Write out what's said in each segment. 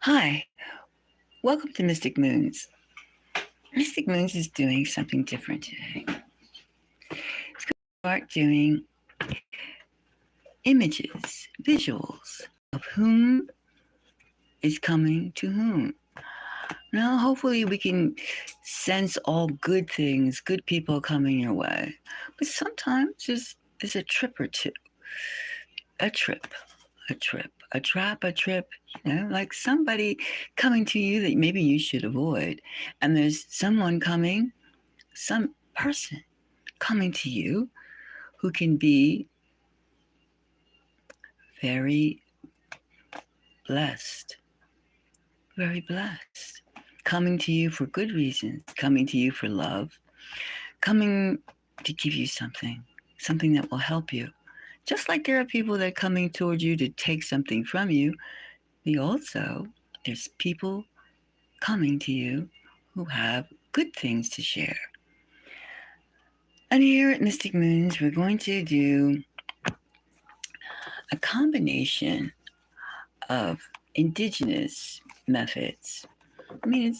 Hi, welcome to Mystic Moons. Mystic Moons is doing something different today. It's going to start doing images, visuals of whom is coming to whom. Now, hopefully, we can sense all good things, good people coming your way. But sometimes there's a trip or two. A trip, a trip, a trap, a trip, like somebody coming to you that maybe you should avoid. And there's someone coming, some person coming to you who can be very blessed, very blessed, coming to you for good reasons, coming to you for love, coming to give you something that will help you. Just like there are people that are coming towards you to take something from you, there's people coming to you who have good things to share. And here at Mystic Moons, we're going to do a combination of indigenous methods. I mean,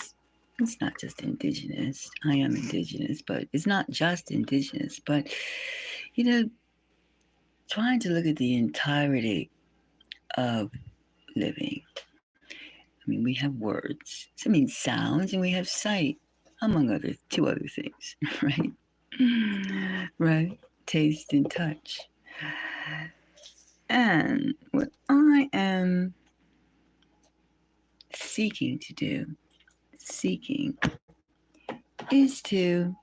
it's not just indigenous. I am indigenous, but it's not just indigenous. But, trying to look at the entirety of living. I mean, we have words, so I mean sounds, and we have sight, among two other things, right? Right? Taste and touch. And what I am seeking to do, is to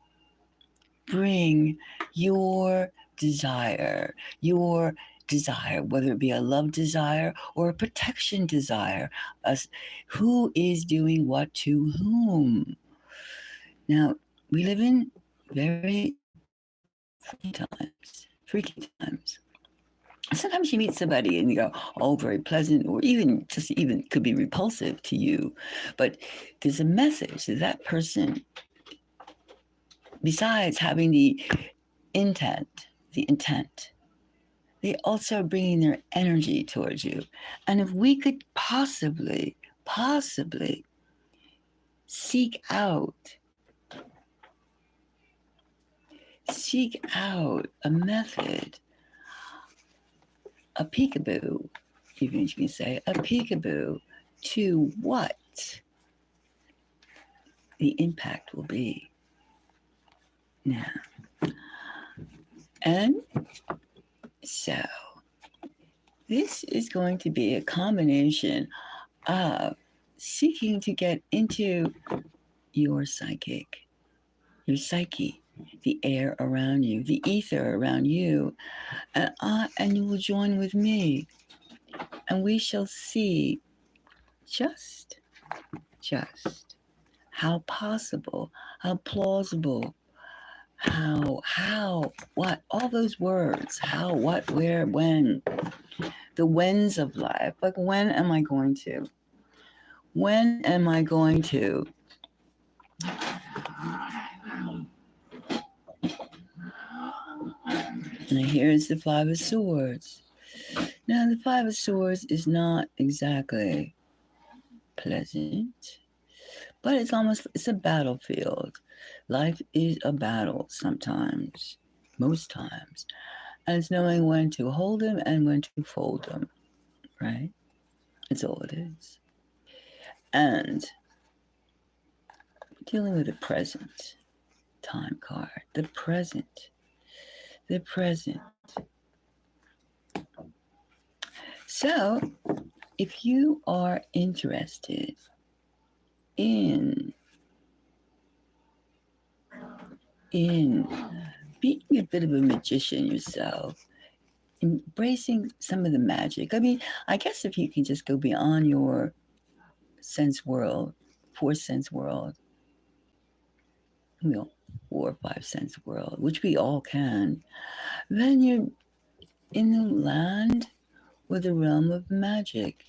bring your desire, whether it be a love desire or a protection desire, who is doing what to whom. Now, we live in very freaky times. Sometimes you meet somebody and you go, oh, very pleasant, or even could be repulsive to you. But there's a message that person, besides having the intent, they also are bringing their energy towards you. And if we could possibly seek out a method, a peekaboo, even if you can say a peekaboo, to what the impact will be. Now, and so this is going to be a combination of seeking to get into your psyche, the air around you, the ether around you, and you will join with me, and we shall see just how possible, how plausible, what, all those words, how, what, where, when, the whens of life, like when am I going to Now here's the Five of Swords. Now the Five of Swords is not exactly pleasant, but it's a battlefield. Life is a battle sometimes, most times. And it's knowing when to hold them and when to fold them, right? That's all it is. And dealing with the present time card, the present. So, if you are interested in being a bit of a magician yourself, embracing some of the magic. I mean, I guess if you can just go beyond your sense world, four sense world, you know, 4 or 5 sense world, which we all can, then you're in the land or the realm of magic.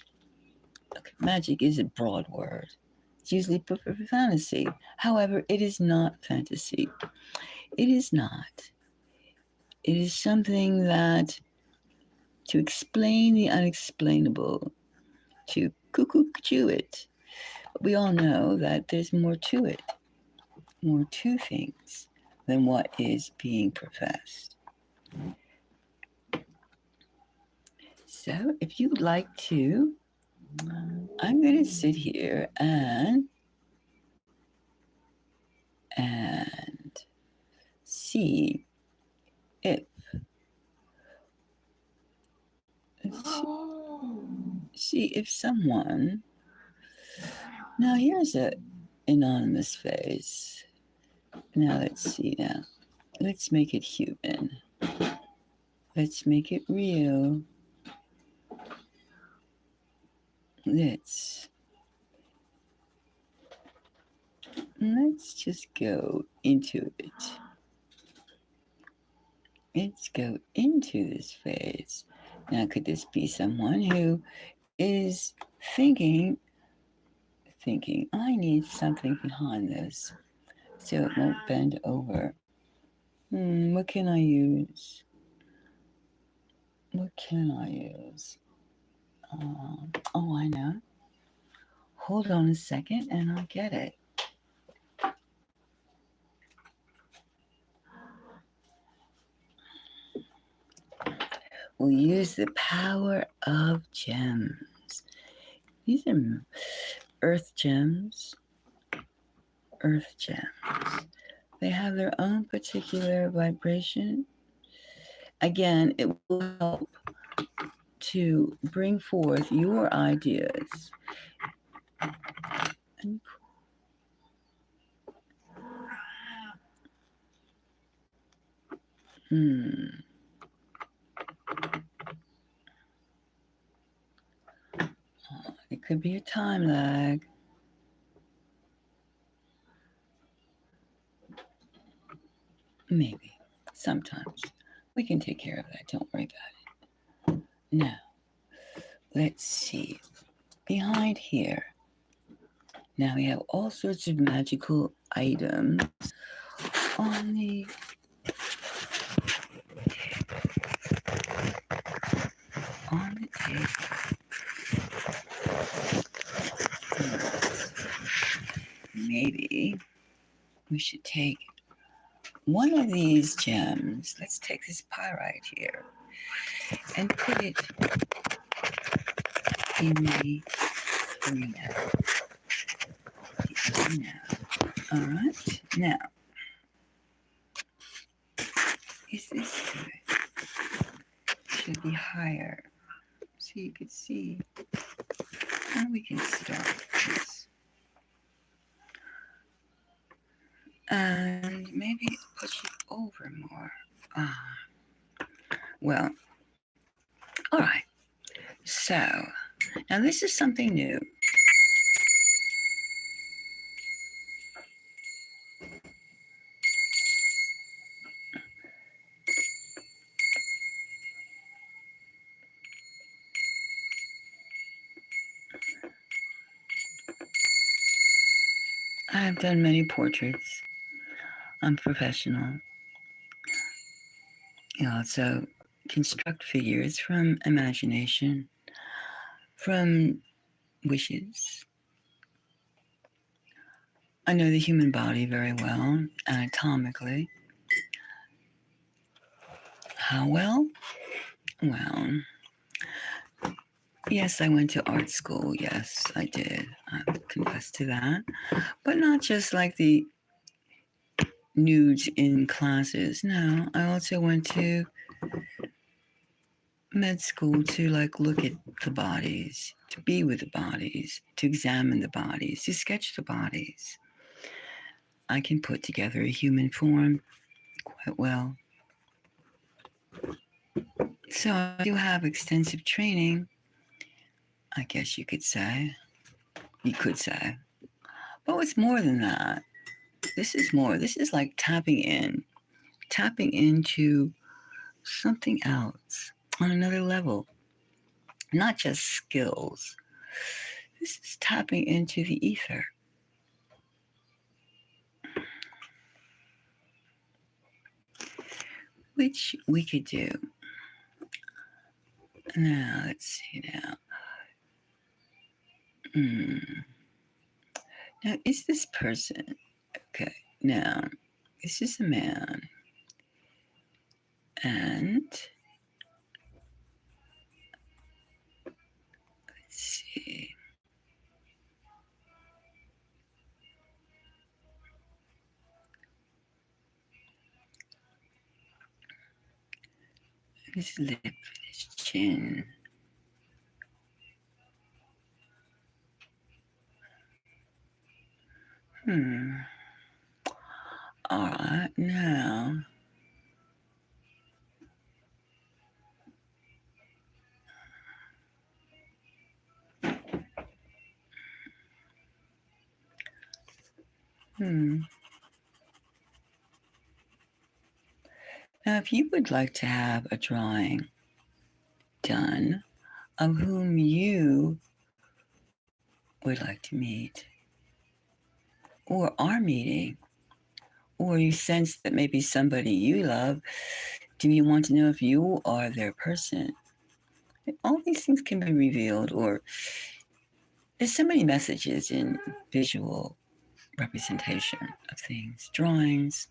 Okay, magic is a broad word. It's usually for fantasy. However, it is not fantasy. It is not. It is something that to explain the unexplainable, to cuckoo it. But we all know that there's more to it, more to things than what is being professed. So if you'd like to, I'm going to sit here and see if see if someone. Now here's a anonymous face. Now let's see now. Let's make it human. Let's make it real. Let's just go into it. Let's go into this phase. Now, could this be someone who is thinking, I need something behind this so it won't bend over? What can I use? What can I use? Oh, I know. Hold on a second and I'll get it. We'll use the power of gems. These are earth gems. Earth gems. They have their own particular vibration. Again, it will help to bring forth your ideas. It could be a time lag. Maybe. Sometimes. We can take care of that. Don't worry about it. Now, let's see. Behind here, now we have all sorts of magical items on the table. Maybe we should take one of these gems. Let's take this pyrite here and put it in the arena. All right. Now, is this good? Should be higher. So you can see. And we can start this. And maybe push it over more. Well, all right. So, now this is something new. I have done many portraits I'm professional. You also construct figures from imagination, from wishes. I know the human body very well, anatomically. How well? Well, yes, I went to art school. Yes, I did. I confess to that. But not just like the nudes in classes. No, I also went to med school to like look at the bodies, to be with the bodies, to examine the bodies, to sketch the bodies. I can put together a human form quite well. So I do have extensive training, I guess you could say. You could say. But it's more than that. This is more. This is like tapping into something else on another level, not just skills. This is tapping into the ether. Which we could do. Now, let's see now. Now, is this person, okay, now, this is a man, and let's see. His lip, his chin. All right, now. Now, if you would like to have a drawing done of whom you would like to meet, or are meeting, or you sense that maybe somebody you love, do you want to know if you are their person? All these things can be revealed, or there's so many messages in visual representation of things, drawings.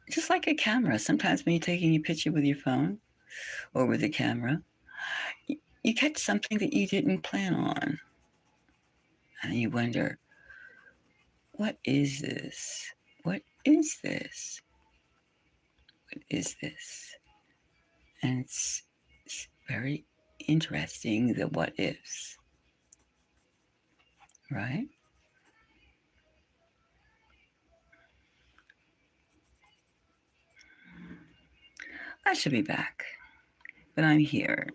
Just like a camera. Sometimes when you're taking a picture with your phone or with a camera, you catch something that you didn't plan on. And you wonder, what is this? What is this? What is this? And it's very interesting, the what ifs, right? I should be back, but I'm here.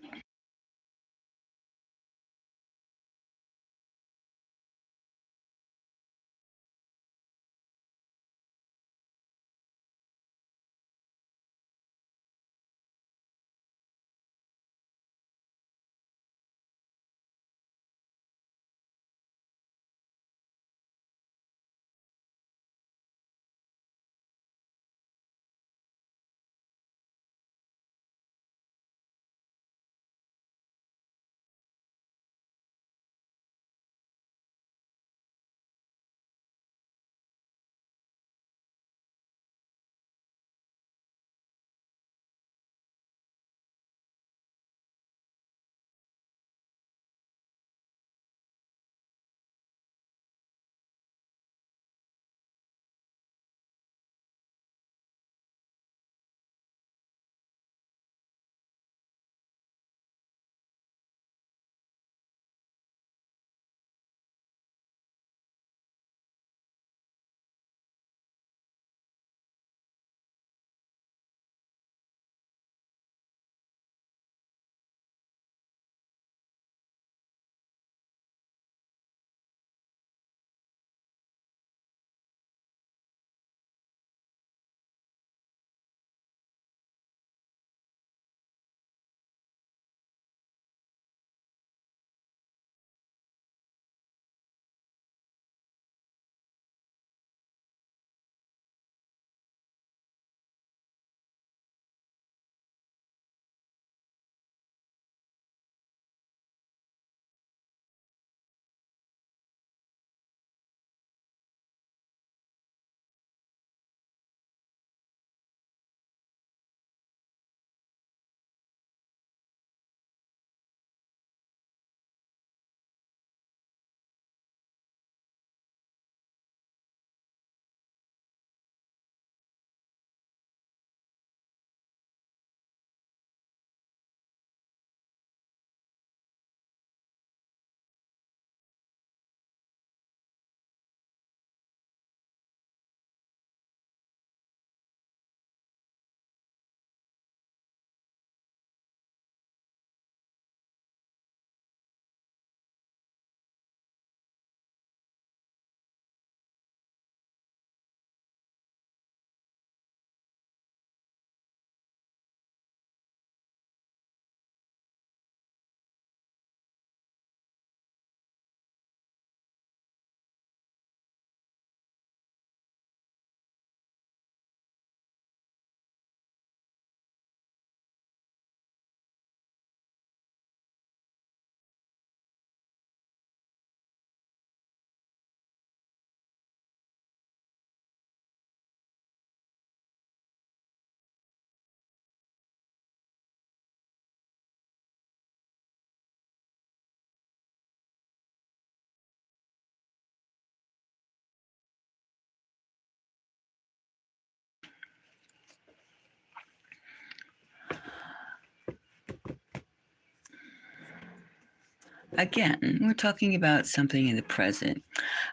Again, we're talking about something in the present.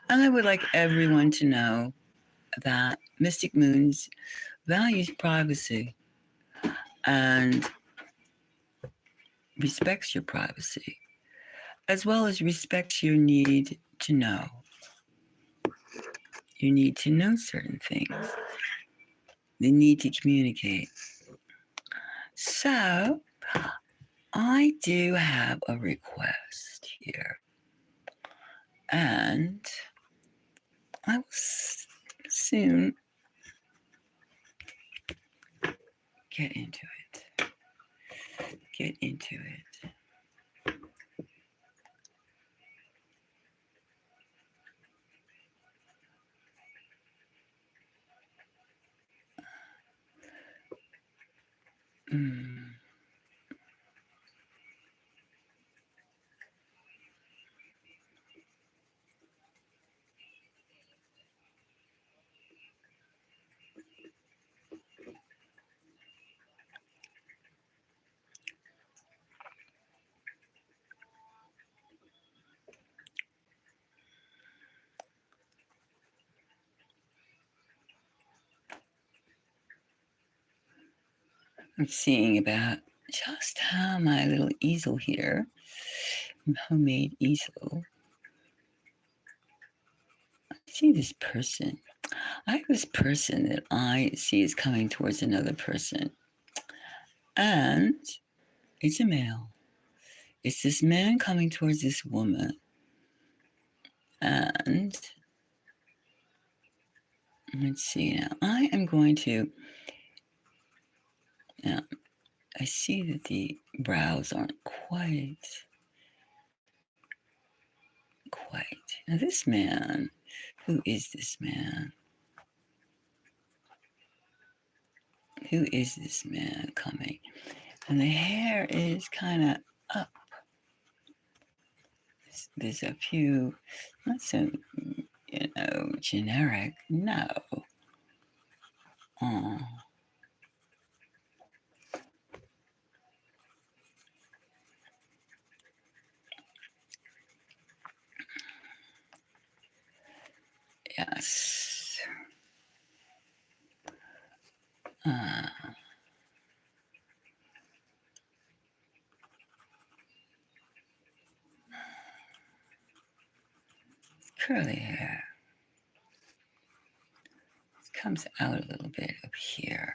And I would like everyone to know that Mystic Moons values privacy and respects your privacy, as well as respects your need to know. You need to know certain things, the need to communicate. So, I do have a request here, and I will soon get into it. Get into it. Mm. I'm seeing about just how my little easel here, homemade easel. I see this person. I have this person that I see is coming towards another person. And it's a male. It's this man coming towards this woman. And let's see now. I am going to. Now, I see that the brows aren't quite. Now, this man, who is this man? Who is this man coming? And the hair is kind of up. There's a few, not so, generic. No. Oh. Yes. Curly hair. It comes out a little bit up here.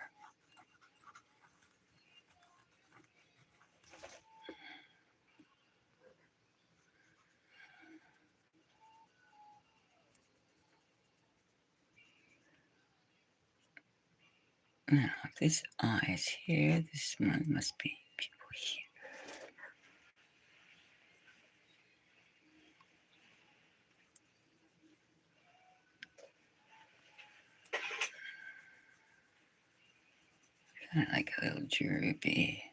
Now, this eye is here. This one must be people here. Kind of like a little droopy.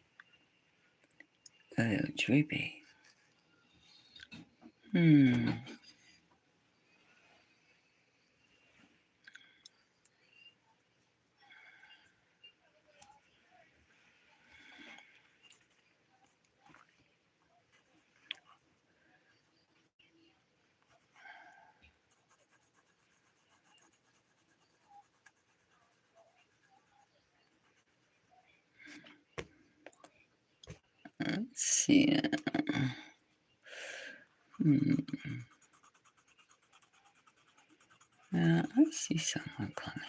A little droopy. Let's see. I see someone coming.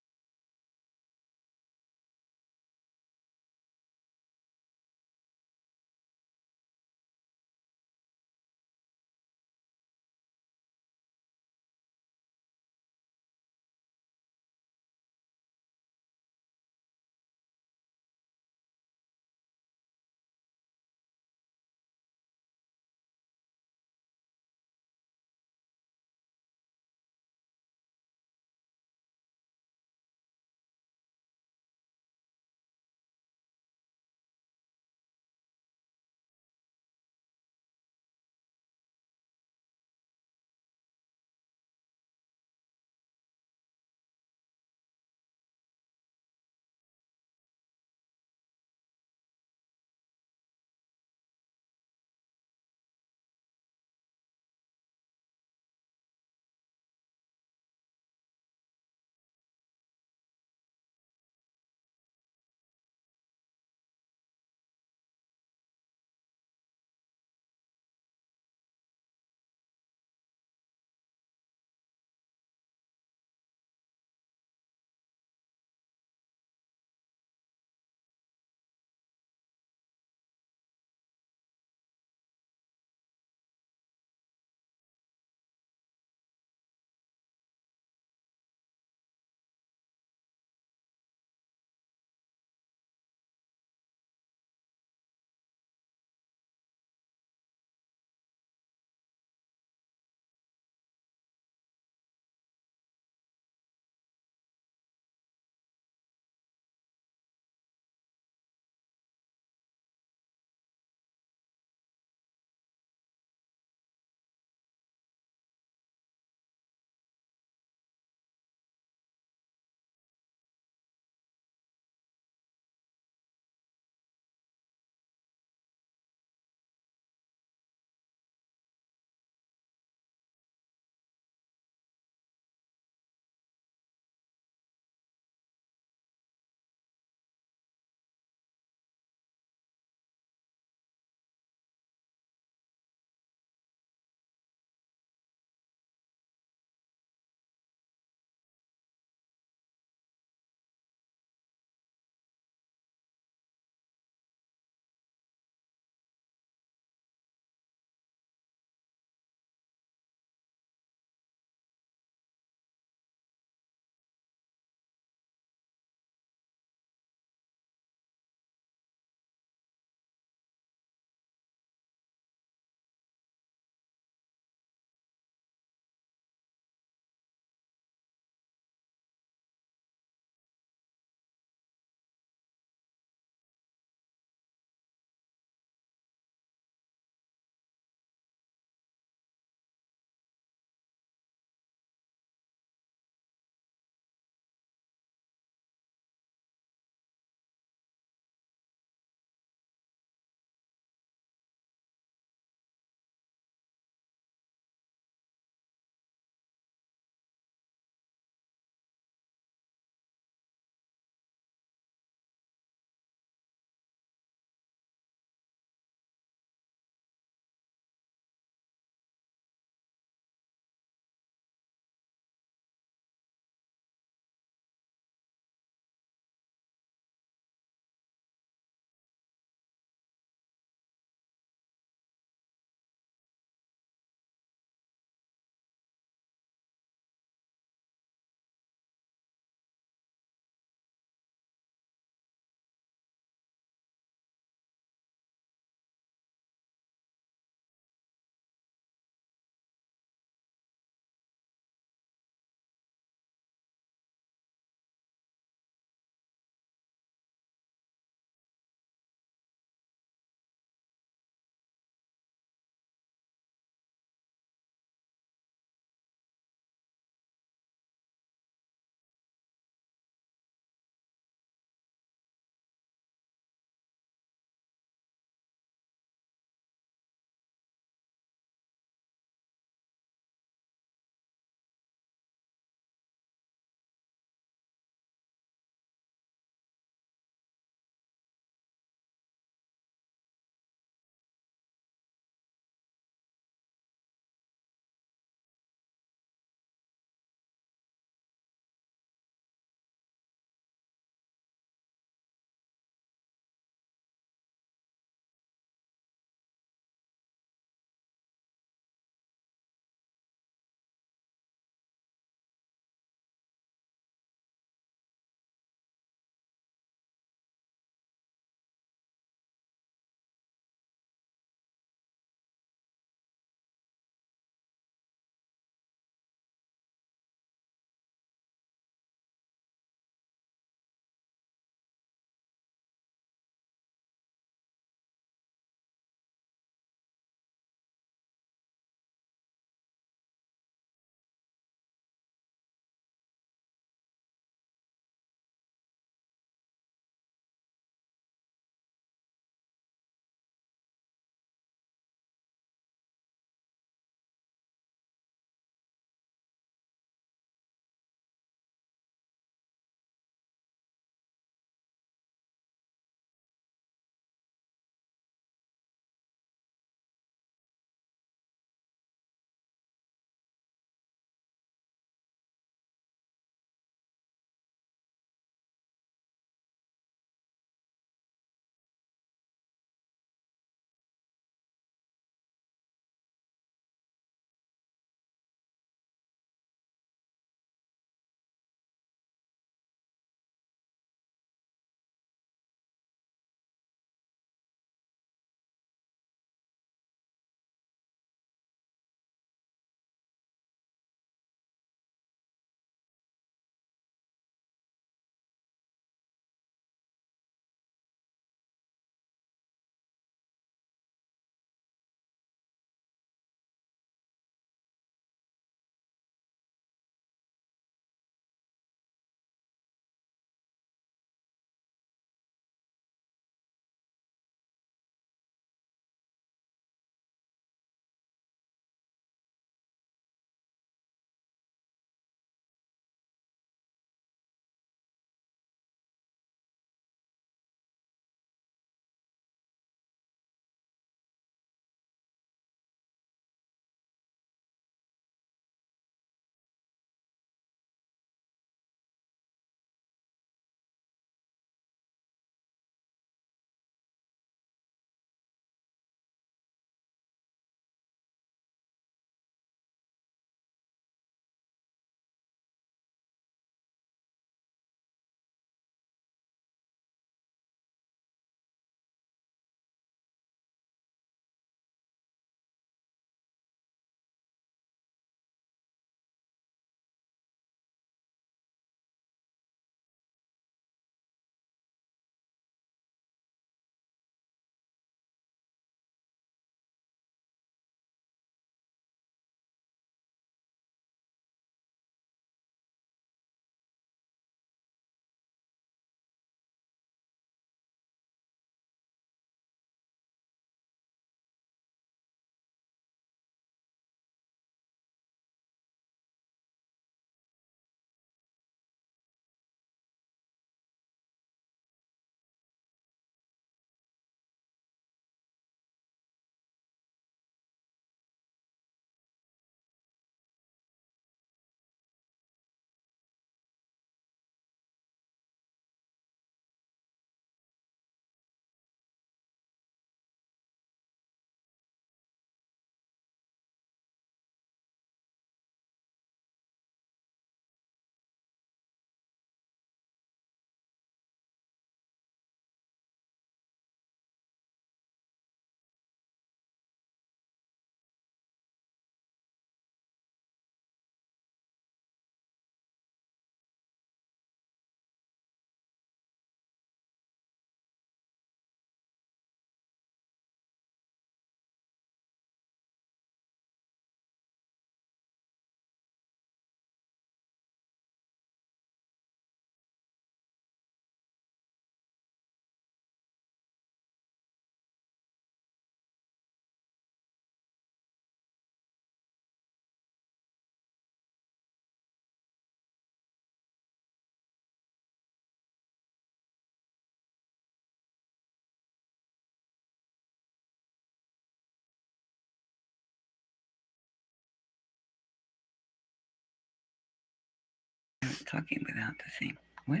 talking without the thing. What?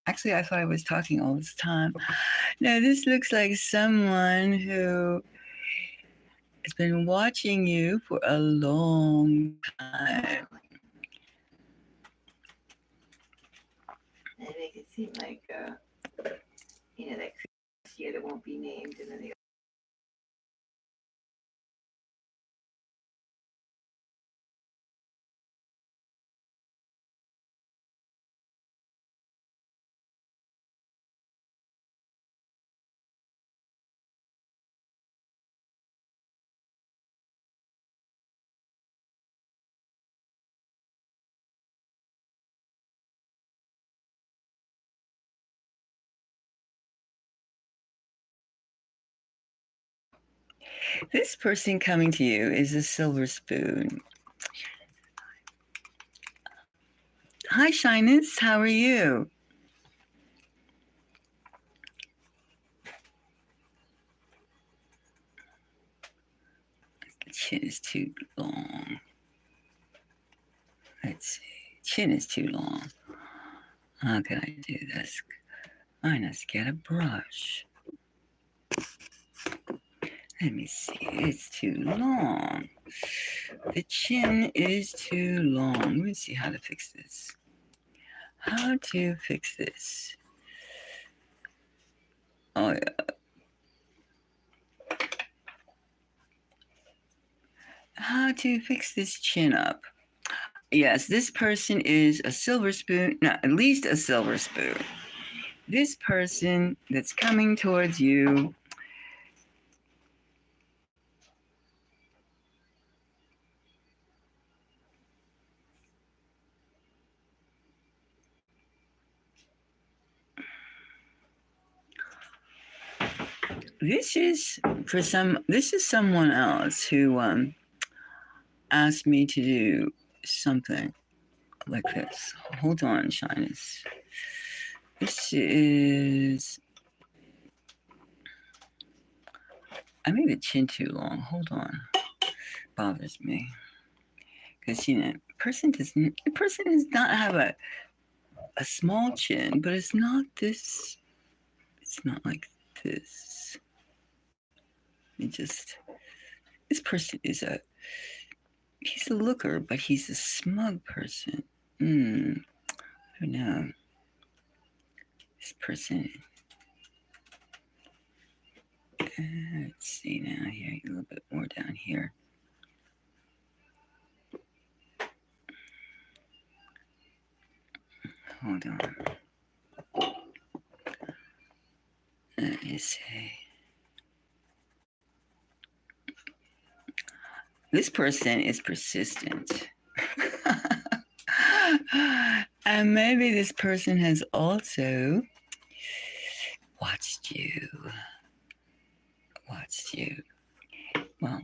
Actually, I thought I was talking all this time. No, this looks like someone who has been watching you for a long time. They make it seem like, that year that won't be named, and then they. This person coming to you is a silver spoon. Hi, Shyness. How are you? The chin is too long. Let's see. Chin is too long. How can I do this? I must get a brush. Let me see. It's too long. The chin is too long. Let me see how to fix this. How to fix this? Oh, yeah. How to fix this chin up? Yes, this person is a silver spoon. No, at least a silver spoon. This person that's coming towards you. This is someone else who asked me to do something like this. Hold on, Shyness. This is. I made the chin too long. Hold on. Bothers me. Because, the person does not have a small chin, but it's not this. it's not like this. This person he's a looker, but he's a smug person. I don't know. This person, let's see now here, a little bit more down here. Hold on. Let me see. This person is persistent. And maybe this person has also watched you. Well,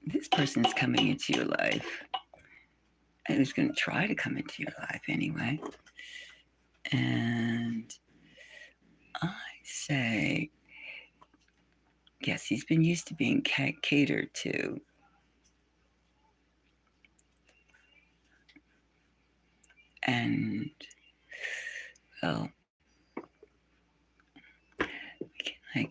this person is coming into your life. And who's going to try to come into your life anyway. And I say, yes, he's been used to being catered to. And, well, we can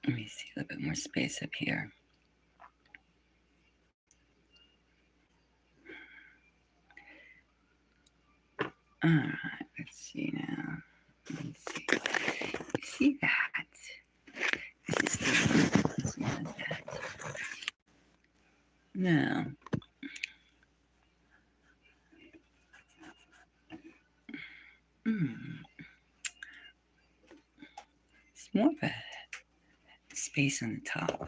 let me see a little bit more space up here. All right, let's see now. Let's see. You see that? This is still, let's see how's that. Now, it's more of a space on the top.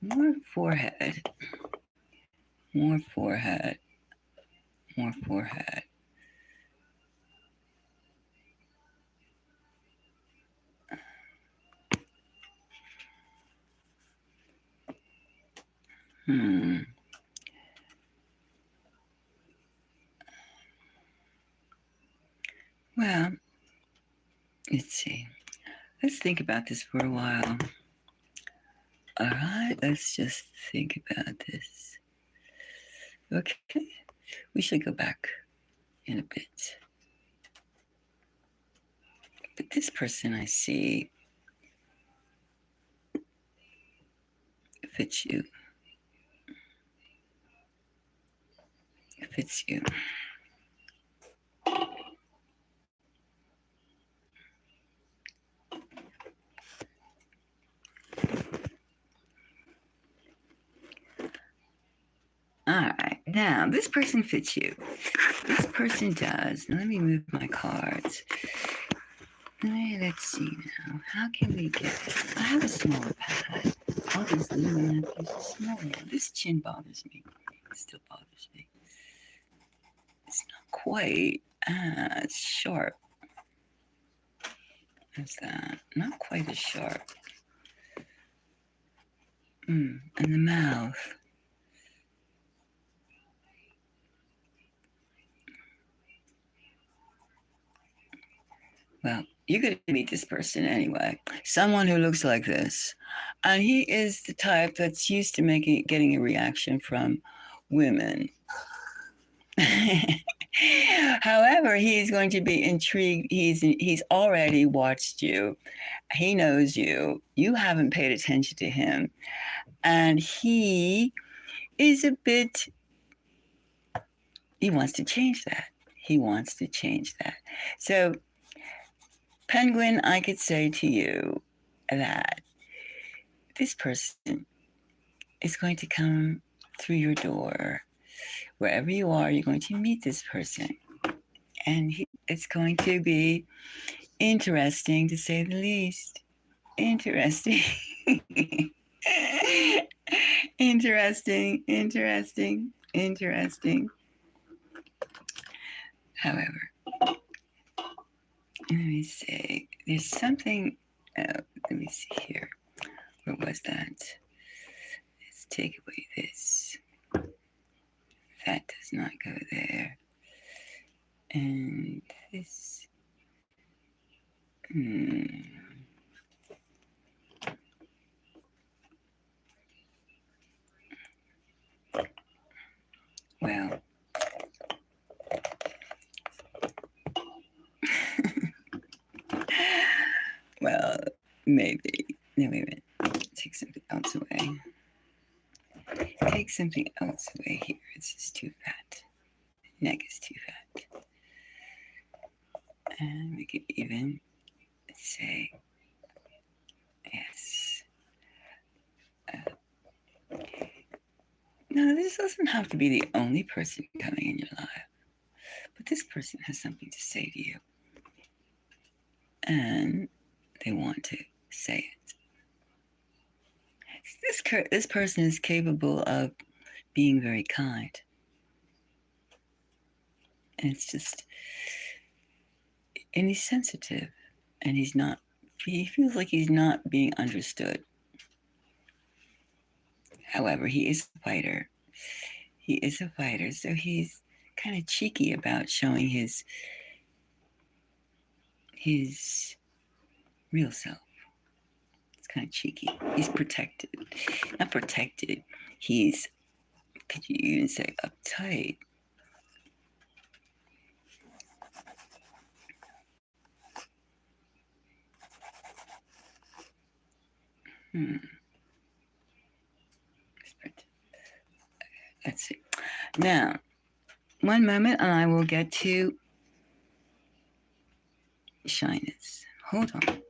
More forehead. More forehead. More forehead. Well, let's see. Let's think about this for a while. All right, let's just think about this. Okay, we should go back in a bit. But this person I see fits you. Fits you. All right, now this person fits you. This person does. Now, let me move my cards. Let's see now. How can we get? I have a smaller pad. Obviously, I'm gonna have to use a smaller one. This chin bothers me. It still bothers me. It's not quite as sharp as that. Not quite as sharp. And the mouth. Well, you're going to meet this person anyway. Someone who looks like this. And he is the type that's used to getting a reaction from women. However, he's going to be intrigued. He's already watched you. He knows you. You haven't paid attention to him. And he is a bit, he wants to change that. So, Penguin, I could say to you that this person is going to come through your door. Wherever you are, you're going to meet this person. And it's going to be interesting, to say the least. Interesting. Interesting. However, let me see. There's something. Let me see here. Where was that? Let's take away this. That does not go there. And this. Well, Maybe. No, wait a minute. Take something else away. Take something else away here. It's just too fat. Neck is too fat. And we could even say, yes. Now, this doesn't have to be the only person coming in your life, but this person has something to say to you. And they want to say it. This person is capable of being very kind. And it's just, and he's sensitive, and he feels like he's not being understood. However, he is a fighter. He is a fighter, so he's kind of cheeky about showing his real self. It's kind of cheeky. He's protected. Not protected. He's, could you even say, uptight. Let's see. Now, one moment and I will get to shyness. Hold on.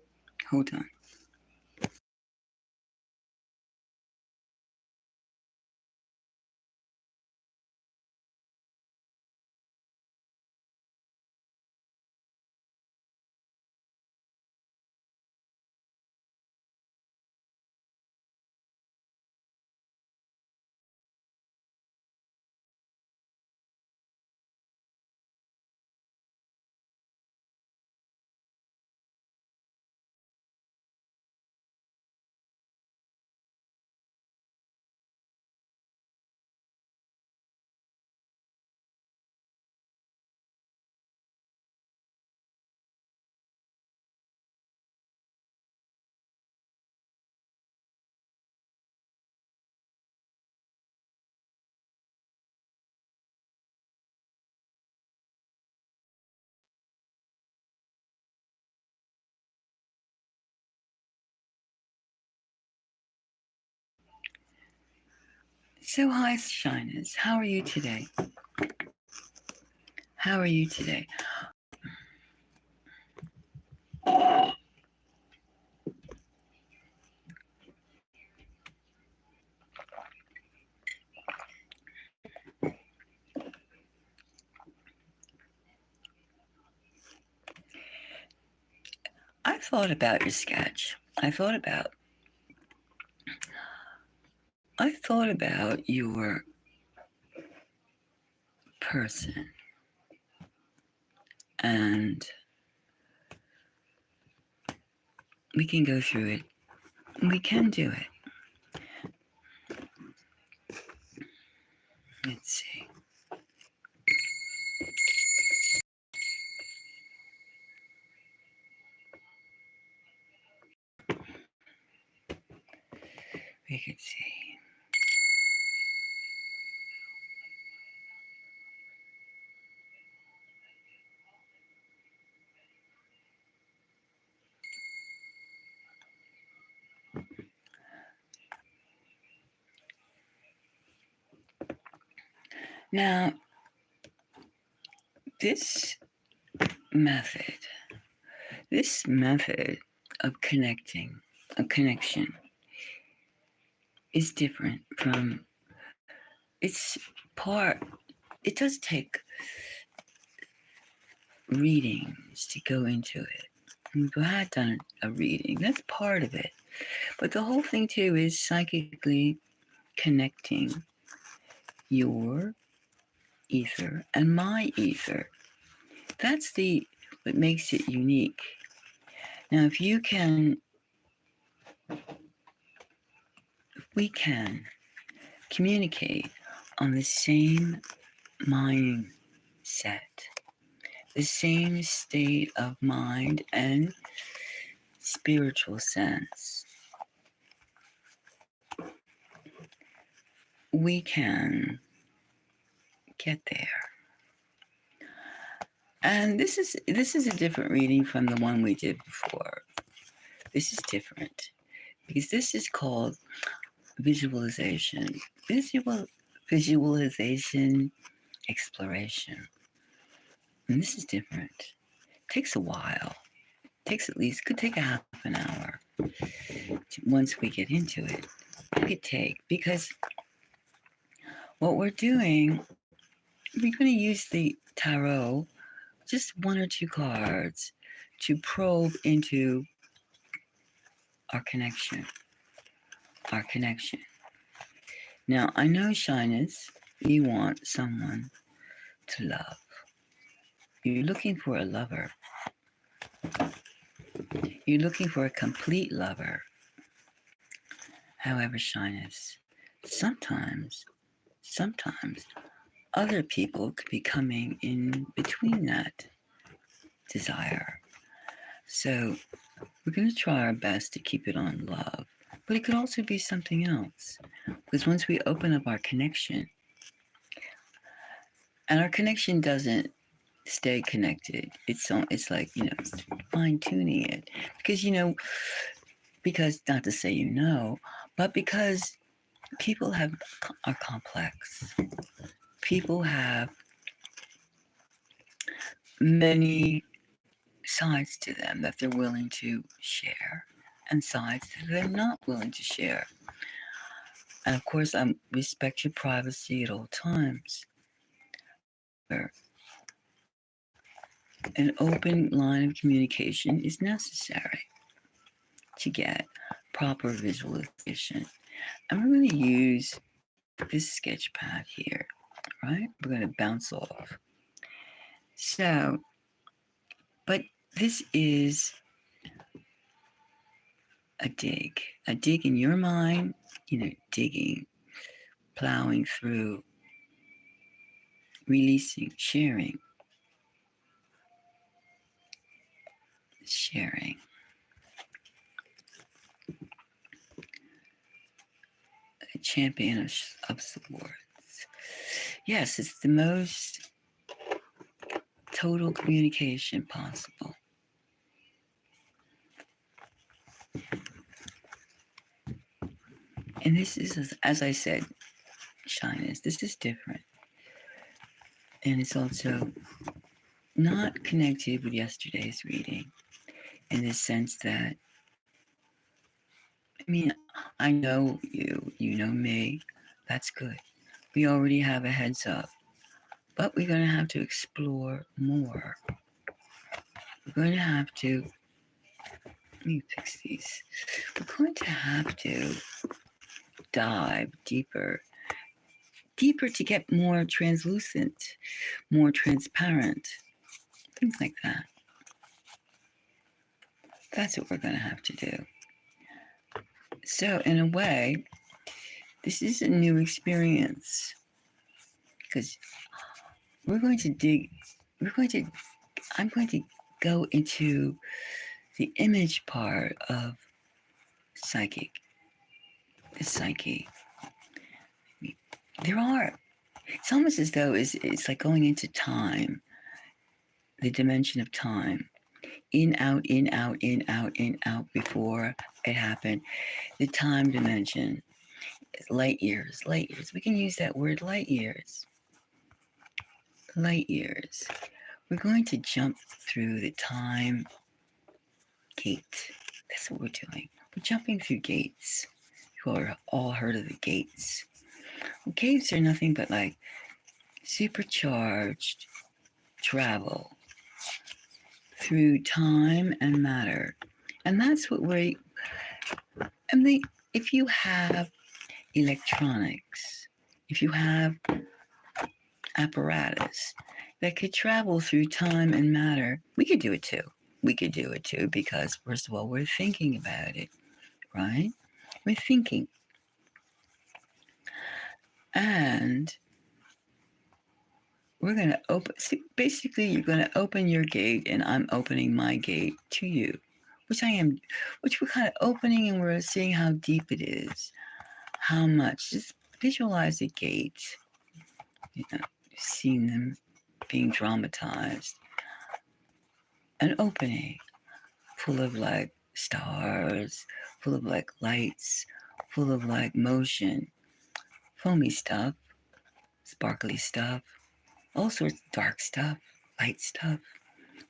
So, hi, shyness. How are you today? I thought about your sketch. I thought about your person, and we can go through it. We can do it. Let's see. We could see. Now, this method of connection is different from, it does take readings to go into it. We've had done a reading, that's part of it. But the whole thing too is psychically connecting your ether and my ether. That's what makes it unique. Now, if we can communicate on the same mindset, the same state of mind and spiritual sense, we can get there. And this is a different reading from the one we did before. This is different because this is called visualization. Visualization exploration. And this is different. It takes a while. It takes at least, could take a half an hour once we get into it. It could take, because what we're doing, we're going to use the tarot, just one or two cards, to probe into our connection. Our connection. Now, I know, Shyness, you want someone to love. You're looking for a lover. You're looking for a complete lover. However, Shyness, sometimes other people could be coming in between that desire. So we're going to try our best to keep it on love. But it could also be something else. Because once we open up our connection, and our connection doesn't stay connected. It's like, fine tuning it. Because, because not to say, but because people are complex. People have many sides to them that they're willing to share and sides that they're not willing to share. And of course, I respect your privacy at all times. An open line of communication is necessary to get proper visualization. And we're going to use this sketch pad here, right? We're going to bounce off. So, but this is a dig in your mind, digging, plowing through, releasing, sharing. A champion of swords. Yes, it's the most total communication possible. And this is, as I said, Shyness, this is different. And it's also not connected with yesterday's reading in the sense that, I know you know me, that's good. We already have a heads up, but we're going to have to explore more. We're going to have to, let me fix these. We're going to have to dive deeper to get more translucent, more transparent, things like that. That's what we're going to have to do. So, in a way, this is a new experience because I'm going to go into the image part of the psyche. It's almost as though it's like going into time, the dimension of time. In, out, in, out, in, out, in, out before it happened. The time dimension. Light years. We can use that word, light years. We're going to jump through the time gate. That's what we're doing. We're jumping through gates. You are all heard of the gates. Well, gates are nothing but like supercharged travel through time and matter. And that's what if you have electronics, if you have apparatus that could travel through time and matter, we could do it too. Because first of all, we're thinking about it, right? We're thinking. And we're going to basically you're going to open your gate and I'm opening my gate to you, which we're kind of opening and we're seeing how deep it is, how much. Just visualize the gate, seeing them being dramatized, an opening full of like stars, full of like lights, full of like motion, foamy stuff, sparkly stuff, all sorts of dark stuff, light stuff,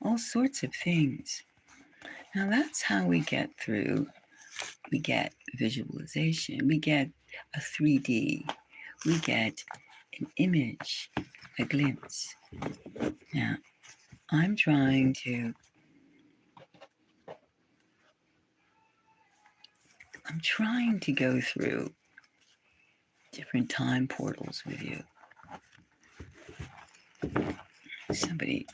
all sorts of things. Now that's how we get through. We get visualization, we get a 3D, we get an image, a glimpse. Now, I'm trying to go through different time portals with you. Somebody,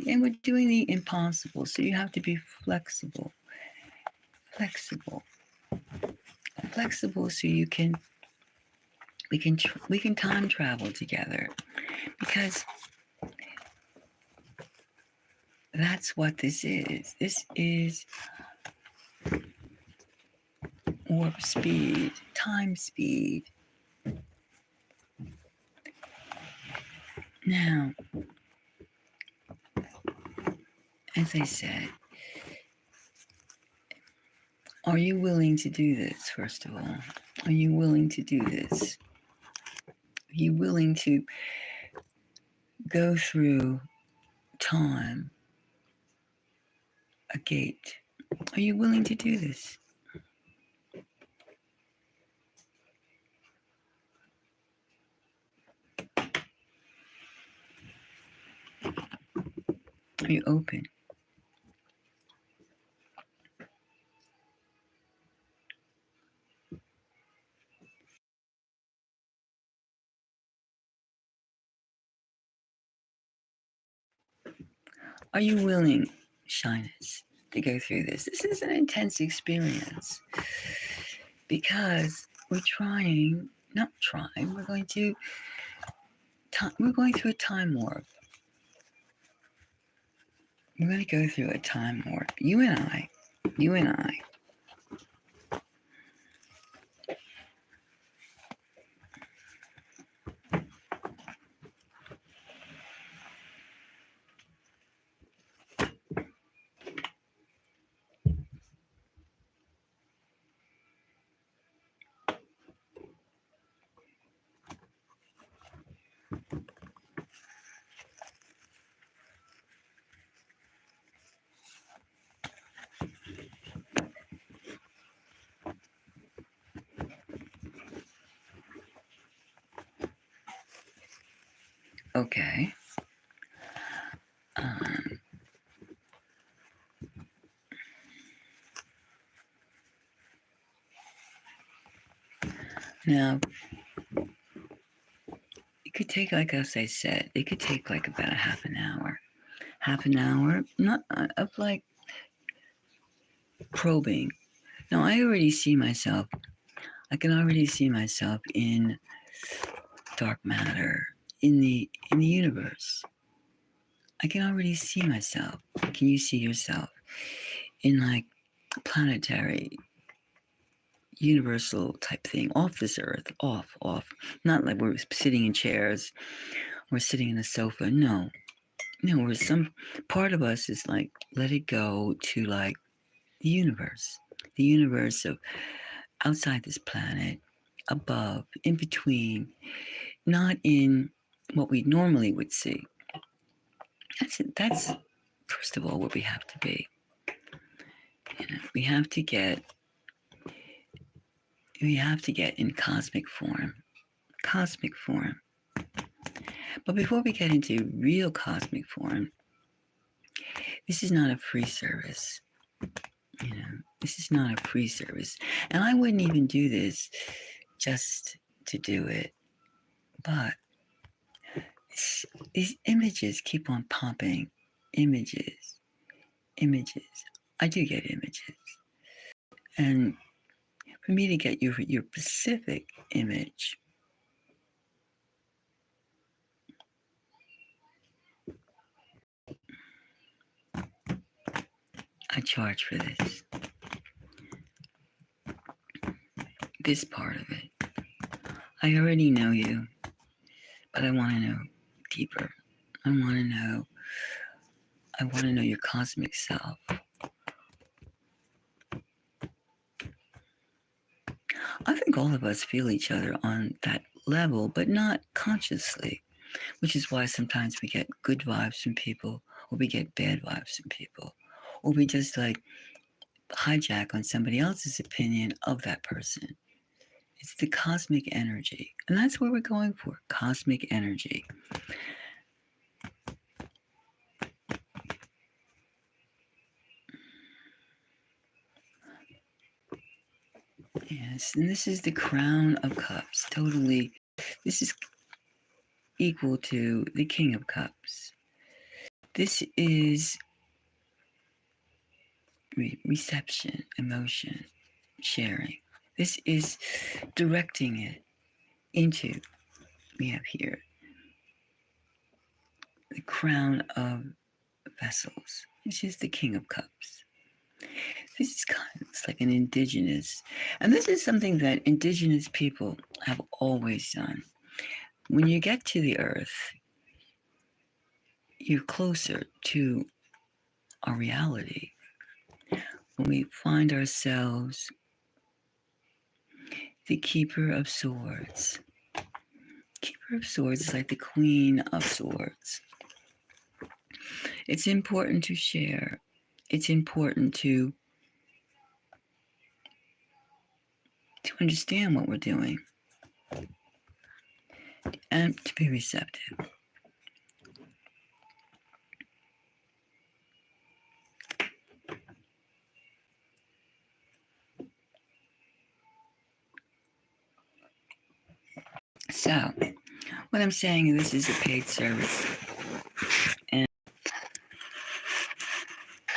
and we're doing the impossible, so you have to be flexible, so we can time travel together, because that's what this is. This is warp speed, time speed. Now, as I said, are you willing to do this, first of all? Are you willing to do this? Are you willing to go through time, a gate? Are you willing to do this? Are you open? Are you willing, shyness, to go through this? This is an intense experience, because we're going through a time warp. We're going to go through a time warp. You and I. Okay. Now, it could take, like as I said, it could take like about a half an hour. Not of like probing. Now, I can already see myself in dark matter, in the universe. I can already see myself. Can you see yourself in like planetary, universal type thing, off this earth, off? Not like we're sitting in chairs, we're sitting in a sofa. No, where some part of us is like, let it go to like the universe of outside this planet, above, in between, not in what we normally would see. That's first of all what we have to be. We have to get in cosmic form. But before we get into real cosmic form, this is not a free service. This is not a free service. And I wouldn't even do this just to do it. But these images keep on popping. Images. I do get images. And for me to get your specific image, I charge for this. This part of it. I already know you, but I want to know deeper. I want to know your cosmic self. I think all of us feel each other on that level, but not consciously, which is why sometimes we get good vibes from people, or we get bad vibes from people, or we just like hijack on somebody else's opinion of that person. It's the cosmic energy. And that's what we're going for, cosmic energy. Yes, and this is the Crown of Cups. Totally, this is equal to the King of Cups. This is reception, emotion, sharing. This is directing it into, we have here, the Crown of Vessels, which is the King of Cups. This is kind of, it's like an indigenous, and this is something that indigenous people have always done. When you get to the earth, you're closer to our reality. When we find ourselves the Keeper of Swords. Keeper of Swords is like the Queen of Swords. It's important to share. It's important to understand what we're doing and to be receptive. So, what I'm saying is this is a paid service, and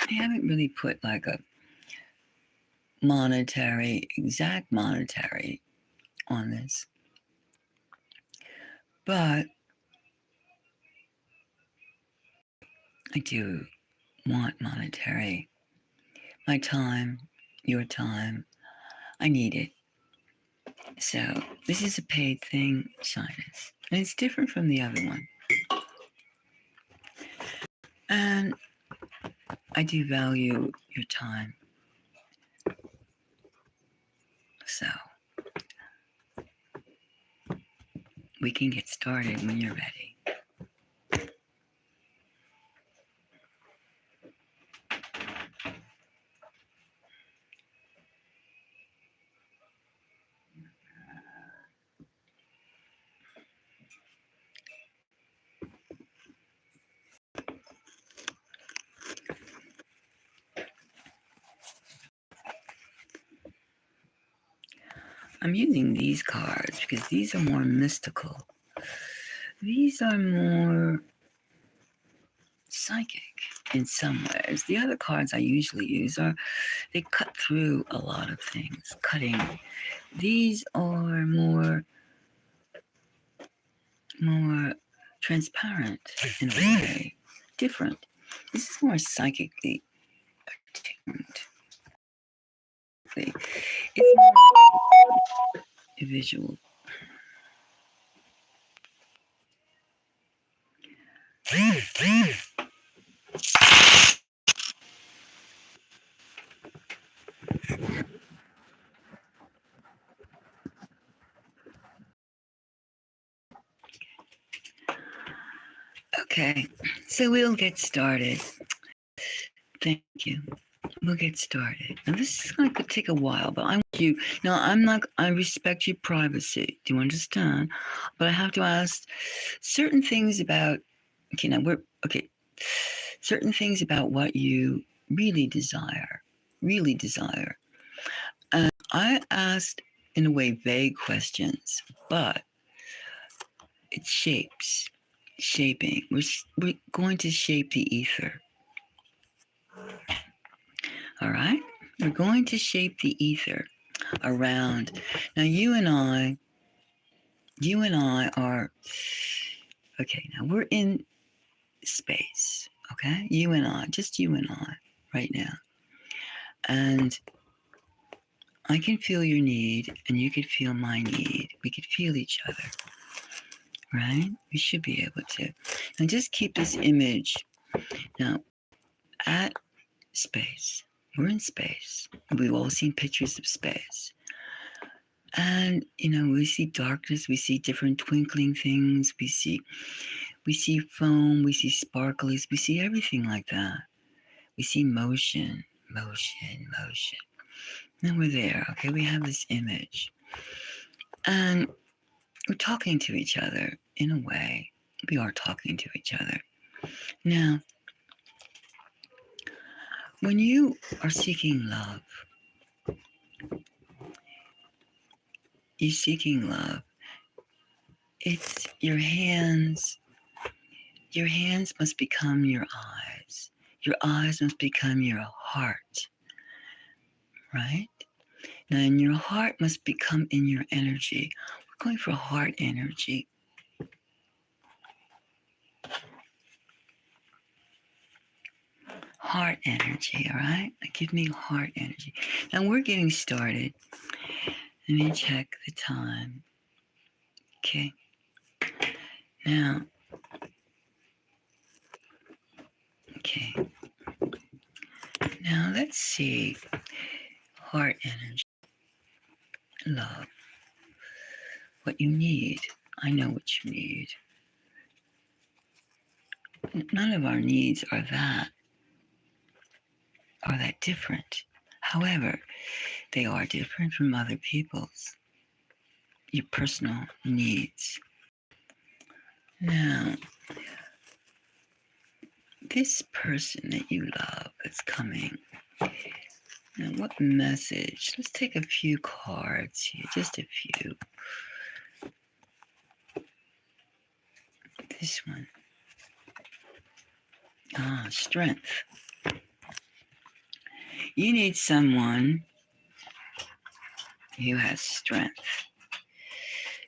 I haven't really put like a exact monetary on this, but I do want monetary. My time, your time, I need it. So this is a paid thing, Shyness, and it's different from the other one. And I do value your time. So we can get started when you're ready. I'm using these cards because these are more mystical. These are more psychic in some ways. The other cards I usually use they cut through a lot of things, cutting. These are more transparent in a way, different. This is more psychically attuned. It's more visual. Okay, so we'll get started. Thank you. We'll get started. Now this is going to take a while, but I want you. Now I respect your privacy. Do you understand? But I have to ask certain things about. Okay, now certain things about what you really desire. And I asked in a way vague questions, but it shaping. We're going to shape the ether. All right? We're going to shape the ether around. Now, you and I are, okay, now we're in space, okay? Just you and I right now. And I can feel your need and you could feel my need. We could feel each other, right? We should be able to. And just keep this image. Now, at space, we're in space. We've all seen pictures of space. And, we see darkness, we see different twinkling things, we see foam, we see sparkles, we see everything like that. We see motion, motion, motion. And we're there, okay? We have this image. And we're talking to each other in a way. We are talking to each other. Now, when you are seeking love, it's your hands. Your hands must become your eyes. Your eyes must become your heart, right? Now, and your heart must become in your energy. We're going for heart energy. Heart energy, all right? Give me heart energy. Now, we're getting started. Let me check the time. Okay. Now, okay. Now, let's see. Heart energy. Love. What you need. I know what you need. None of our needs are that different. However, they are different from other people's. Your personal needs. Now, this person that you love that's coming, now what message? Let's take a few cards here, just a few. This one. Strength. You need someone who has strength.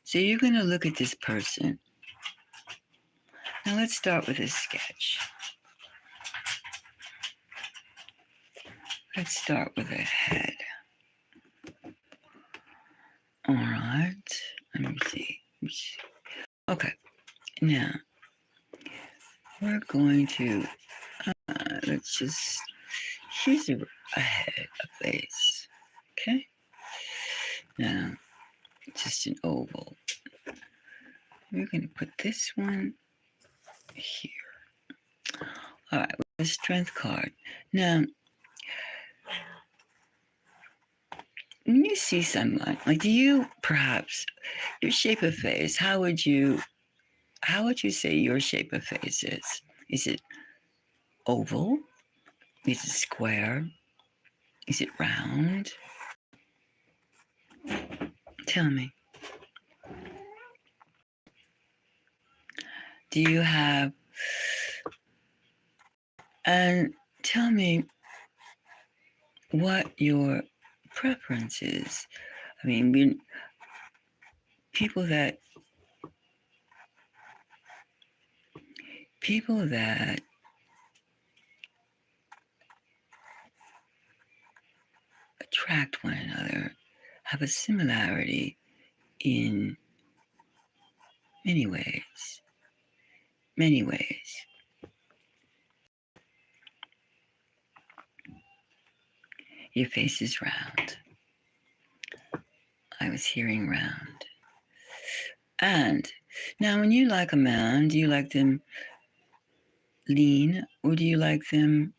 So you're going to look at this person. Now let's start with a sketch. Let's start with a head. All right. Let me see. Okay. Now, we're going to, here's a head, a face. Okay. Now, just an oval. We're going to put this one here. All right, with the strength card. Now, when you see someone, like, do you perhaps, your shape of face, how would you say your shape of face is? Is it oval? Is it square? Is it round? Tell me. Do you have, and tell me what your preference is. I mean, people that attract one another have a similarity in many ways. Many ways. Your face is round. I was hearing round. And now when you like a man, do you like them lean or do you like them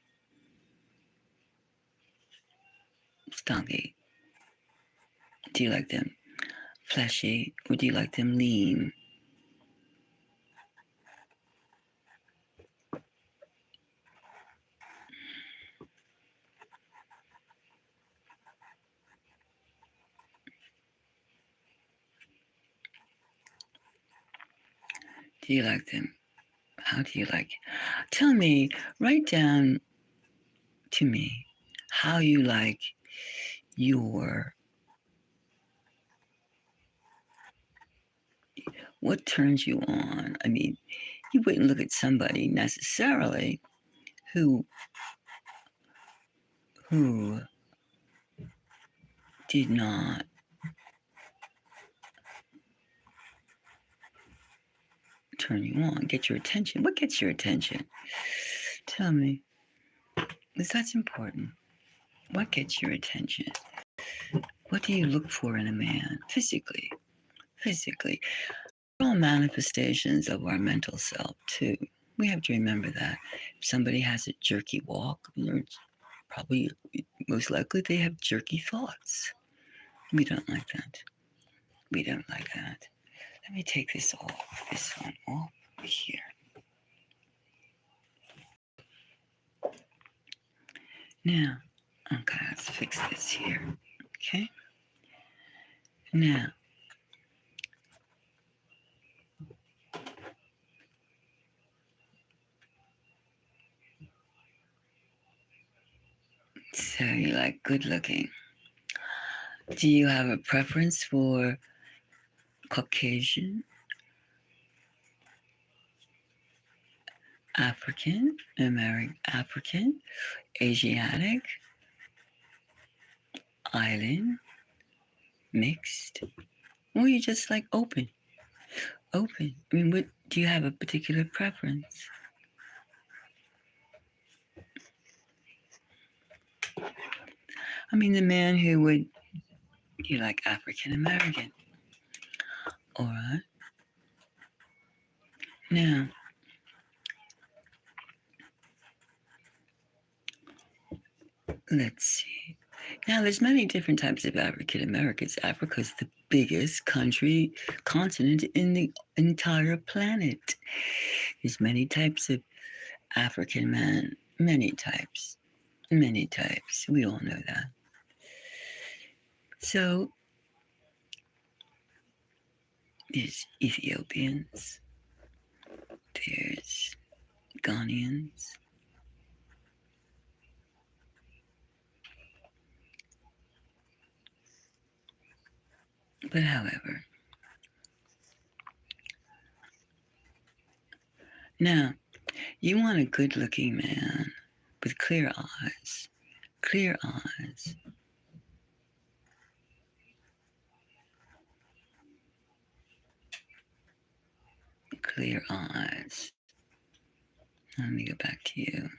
stocky? Do you like them fleshy or do you like them lean? Do you like them? How do you like it? Tell me, write down to me how you like what turns you on. I mean, you wouldn't look at somebody necessarily who did not turn you on, get your attention. What gets your attention? Tell me, because that's important. What gets your attention? What do you look for in a man physically? Physically. We're all manifestations of our mental self, too. We have to remember that. If somebody has a jerky walk, probably, most likely, they have jerky thoughts. We don't like that. We don't like that. Let me take this one off here. Now, okay, let's fix this here. Okay. Now, so you like good looking. Do you have a preference for Caucasian, African, African, Asiatic, island, mixed? Or you just like open? Open. I mean, what do you have a particular preference? I mean, the man who would, you like African American. All right. Now, let's see. Now, there's many different types of African Americans. Africa's the biggest continent in the entire planet. There's many types of African men, many types. We all know that. So, there's Ethiopians, there's Ghanaians, but however, now, you want a good-looking man with clear eyes, clear eyes. Clear eyes. Let me go back to you.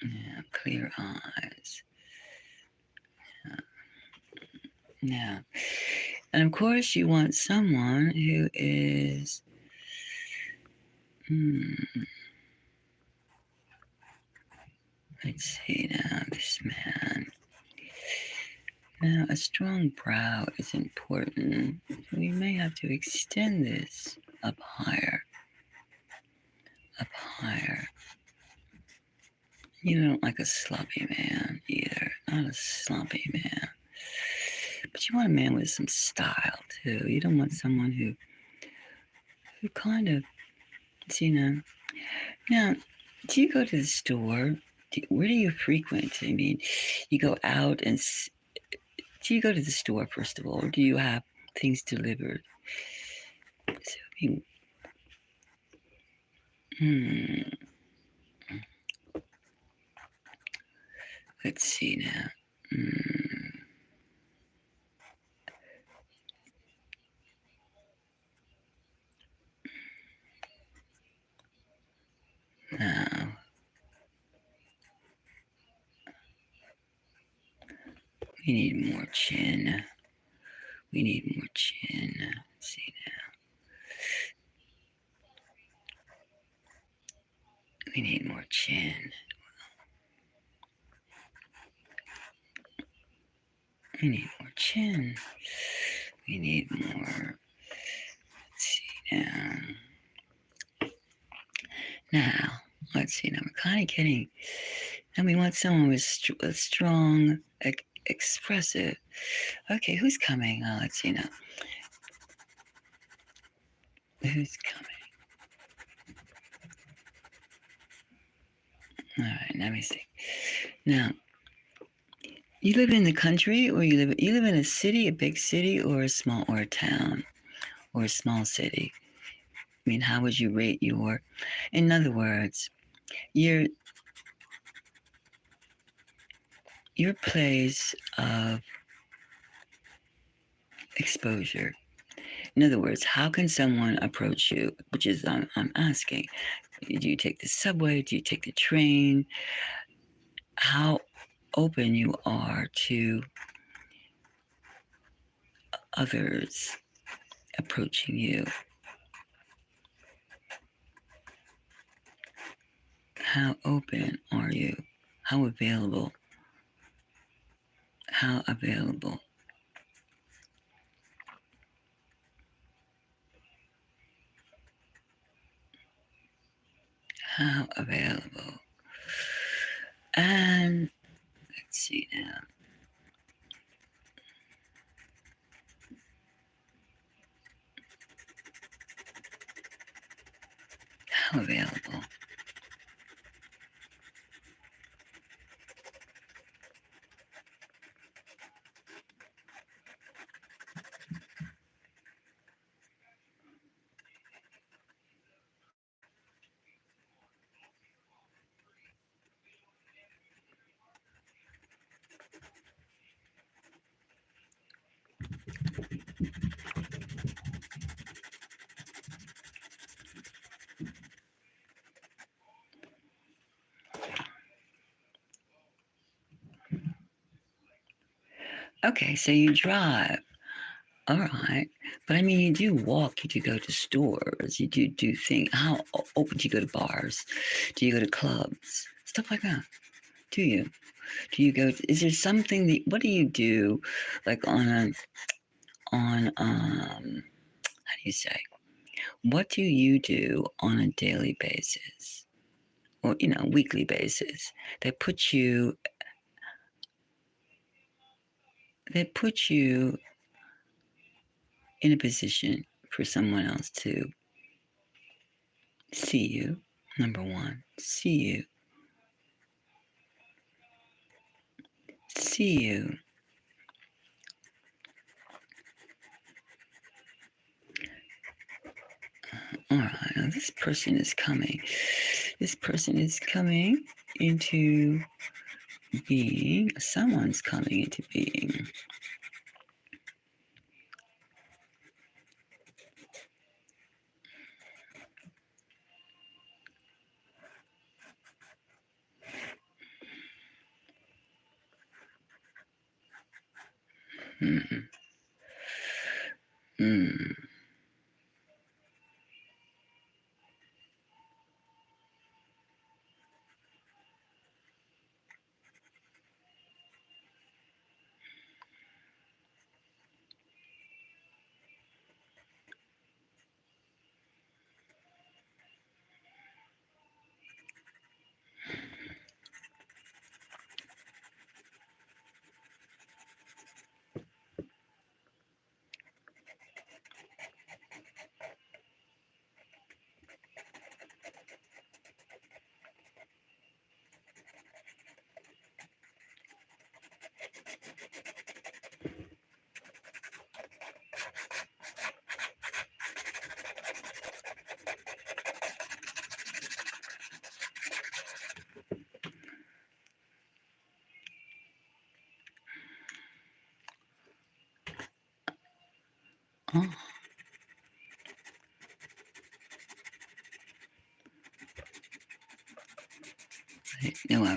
Yeah, clear eyes. Yeah. And of course, you want someone who is. Let's see now, this man. Now, a strong brow is important. We may have to extend this up higher. Up higher. You don't like a sloppy man either. Not a sloppy man. But you want a man with some style too. You don't want someone who kind of, Now, do you go to the store? Where do you frequent? I mean, you go out and do you go to the store first of all, or do you have things delivered? So, let's see now. Now, we need more chin. We need more chin. Let's see now. We need more chin. We need more chin. We need more. Let's see now. Now, let's see. Now we're kind of getting. And we want someone with strong, expressive. Okay, who's coming? Let's see now. Who's coming? All right, let me see. Now, you live in the country, or you live in a city, a big city, or a town, or a small city? I mean, how would you rate in other words, your place of exposure. In other words, how can someone approach you? Which is, I'm asking. Do you take the subway? Do you take the train? How open you are to others approaching you. How open are you? How available? How available? How available? And let's see now. How available? Okay, so you drive. All right. But I mean, you do walk, you do go to stores, you do things. How open do you go to bars? Do you go to clubs? Stuff like that. Do you? Do you go, is there something that, what do you do like how do you say, what do you do on a daily basis or, weekly basis that put you in a position for someone else to see you? Number one, see you. All right, now this person is coming. This person is coming into being. Someone's coming into being. Mm. Mm. Oh. No, I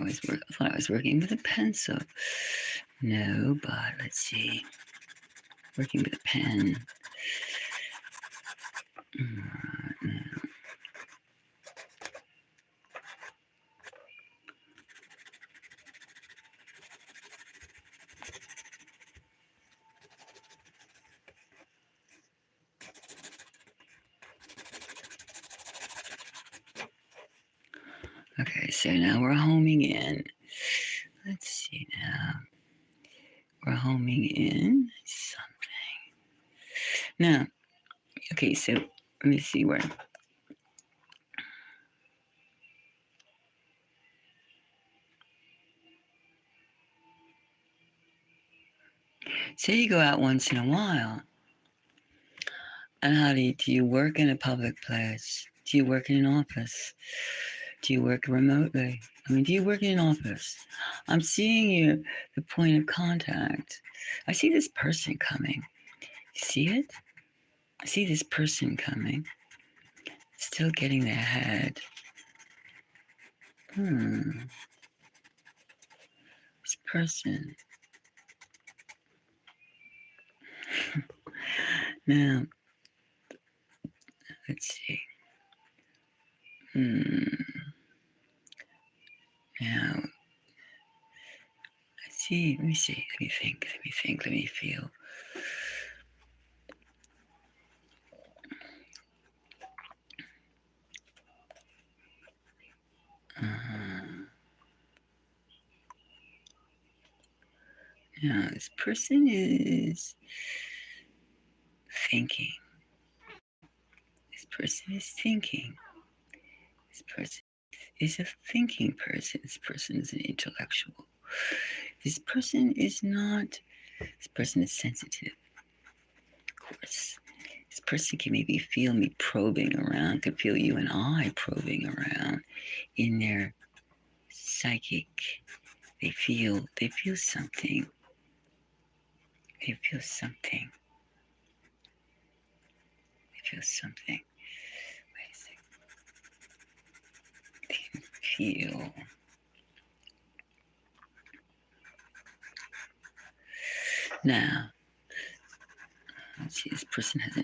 thought I was working with a pencil. No, but let's see. Working with a pen. Okay, so now we're homing in. Let's see now. We're homing in something. Now, okay, so let me see where. Say you go out once in a while. And how do you work in a public place? Do you work in an office? Do you work remotely? I mean, do you work in an office? I'm seeing you, the point of contact. I see this person coming. You see it? I see this person coming. Still getting their head. This person. Now, let's see. Now, let's see. Let me see. Let me think. Let me think. Let me feel. Now, this person is thinking. This person is thinking. This person is a thinking person. This person is an intellectual. This person is not, this person is sensitive. Of course, this person can maybe feel me probing around, could feel you and I probing around in their psychic. They feel something. They feel something. They feel something. Wait a second. They can feel. Now, let's see, this person has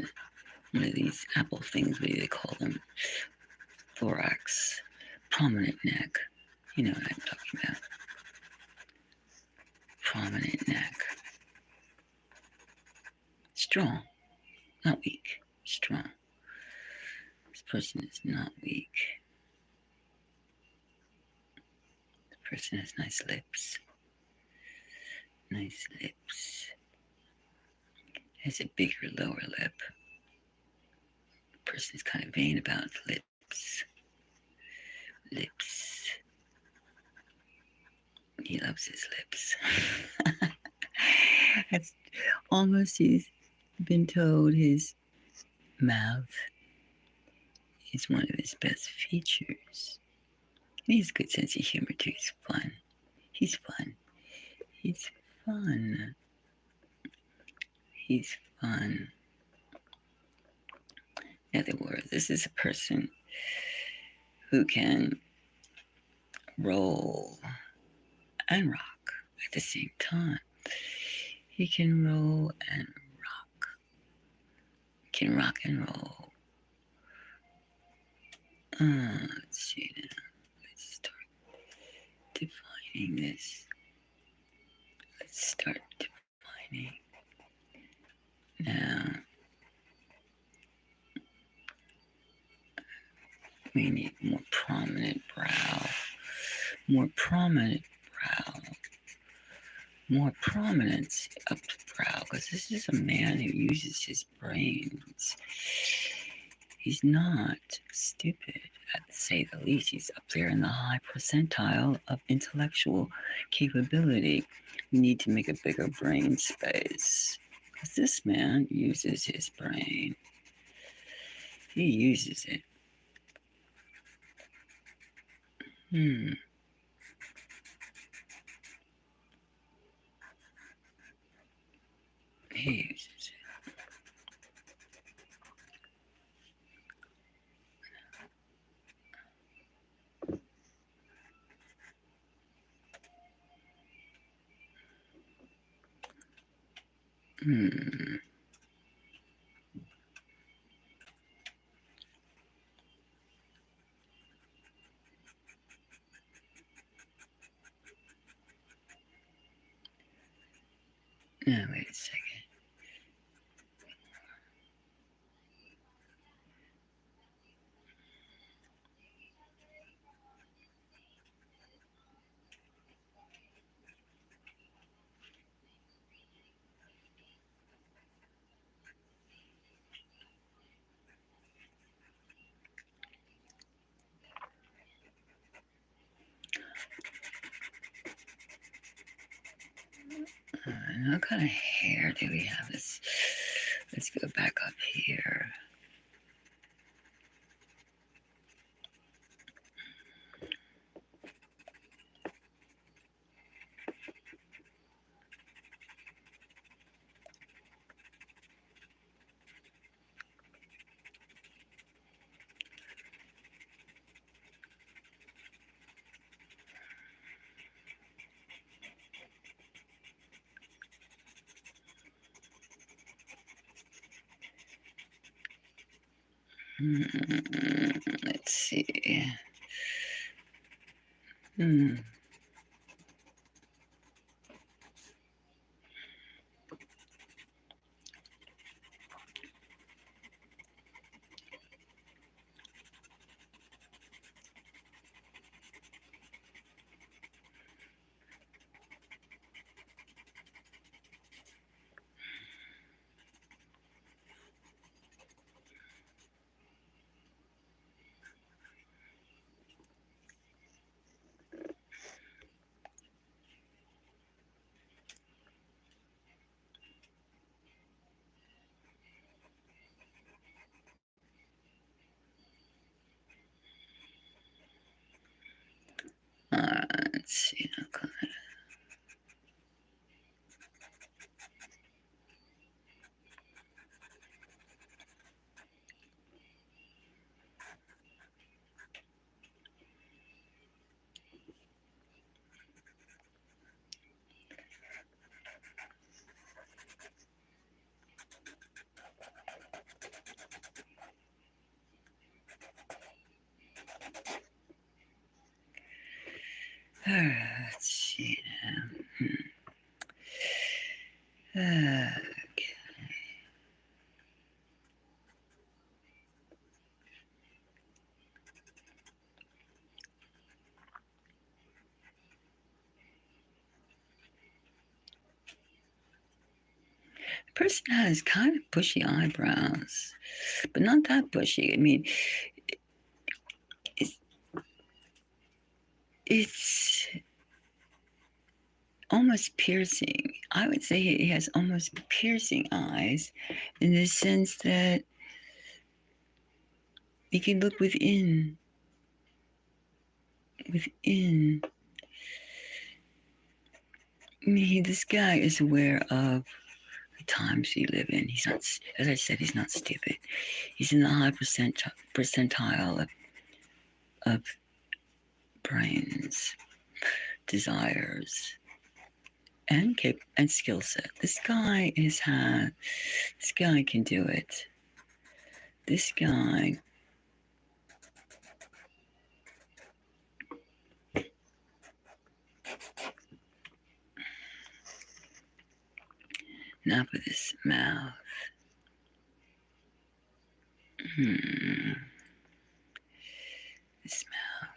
one of these apple things, what do they call them? Thorax, prominent neck. You know what I'm talking about. Prominent neck. Strong, not weak, strong. This person is not weak. The person has nice lips. Nice lips. Has a bigger lower lip. The person is kind of vain about lips. Lips. He loves his lips. That's almost, he's been told his mouth is one of his best features. And he has a good sense of humor too. He's fun. He's fun. He's fun. He's fun. In other words, this is a person who can roll and rock at the same time. He can roll and rock. He can rock and roll. Let's see now. Let's start defining this. Let's start defining. Now, we need more prominent brow. More prominent brow. More prominence up the brow, because this is a man who uses his brains. He's not stupid, to say the least. He's up there in the high percentile of intellectual capability. We need to make a bigger brain space, because this man uses his brain. He uses it. He uses it. Now, wait a second. What kind of hair do we have? Let's go back up here. Let's see. Hmm. Let's see. Let's see. Okay. The person has kind of bushy eyebrows, but not that bushy. I mean, it's, it's almost piercing. I would say he has almost piercing eyes in the sense that you can look within. I mean, this guy is aware of the times we live in. He's not, as I said, he's not stupid. He's in the high percentile of brains, desires, and skill set. This guy can do it. This guy not with his mouth. His mouth.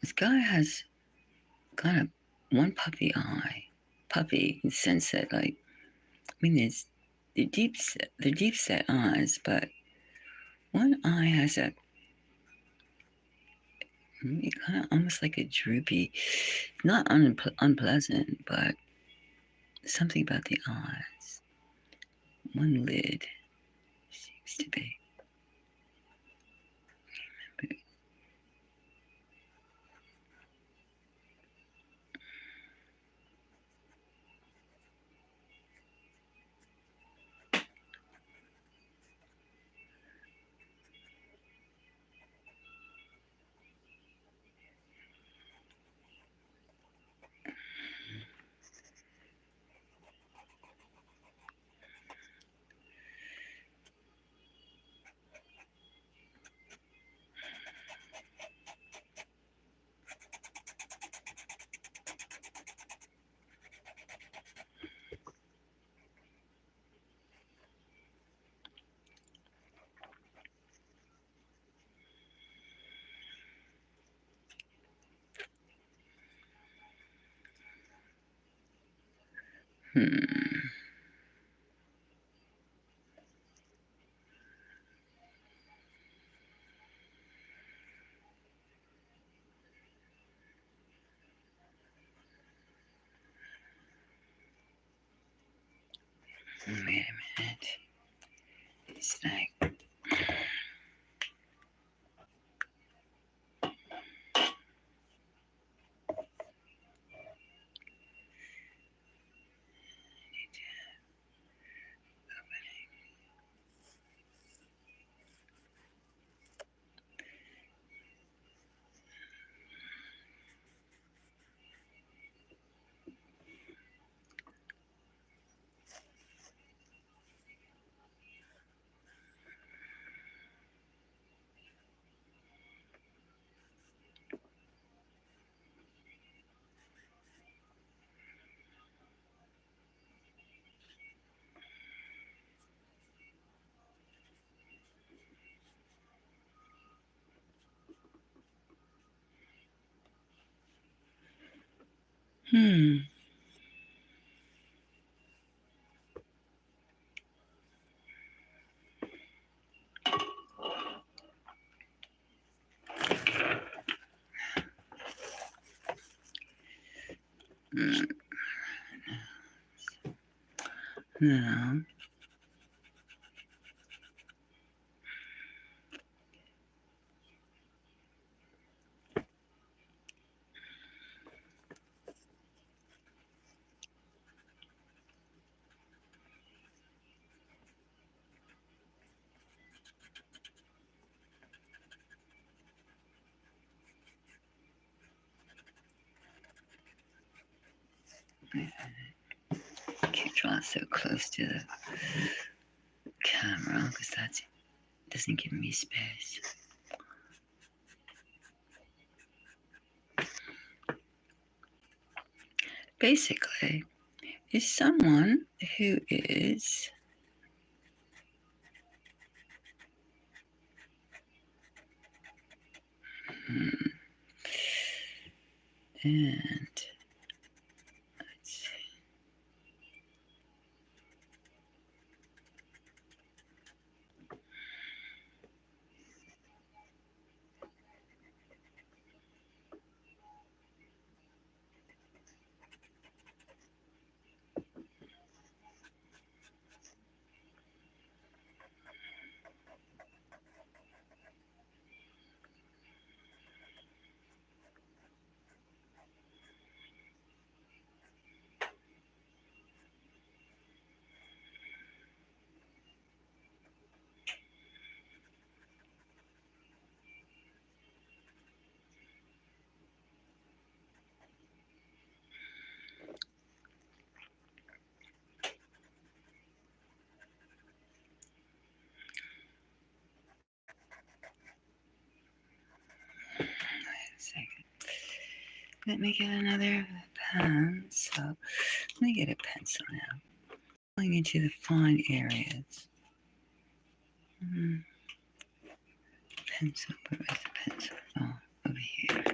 This guy has kind of one puppy eye. Puppy in the sense that, like, I mean, they're deep set eyes, but one eye has a kind of almost like a droopy, not unpleasant, but something about the eyes. One lid seems to be. Hmm. Wait a minute. It's like. Hmm. Hmm. No. Can't draw so close to the camera because that doesn't give me space. Basically, is someone who is and let's see. Second. Let me get another pen. So let me get a pencil now. Going into the fine areas. Pencil, where is the pencil? Oh, over here.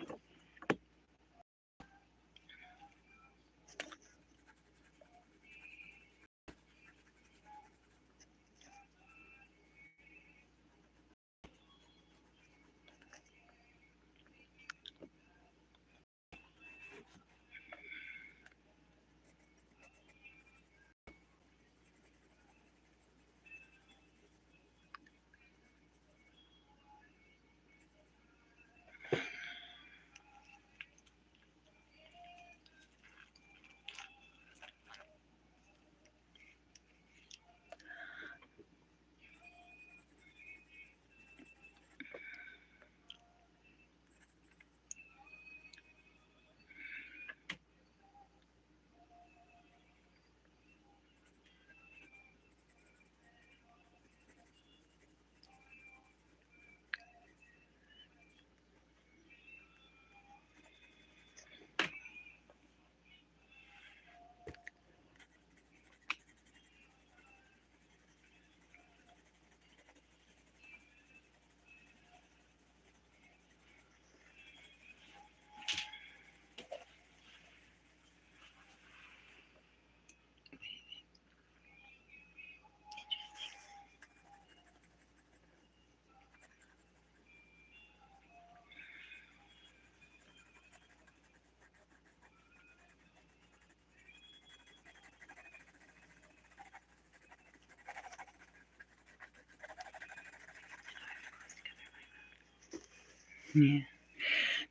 Yeah.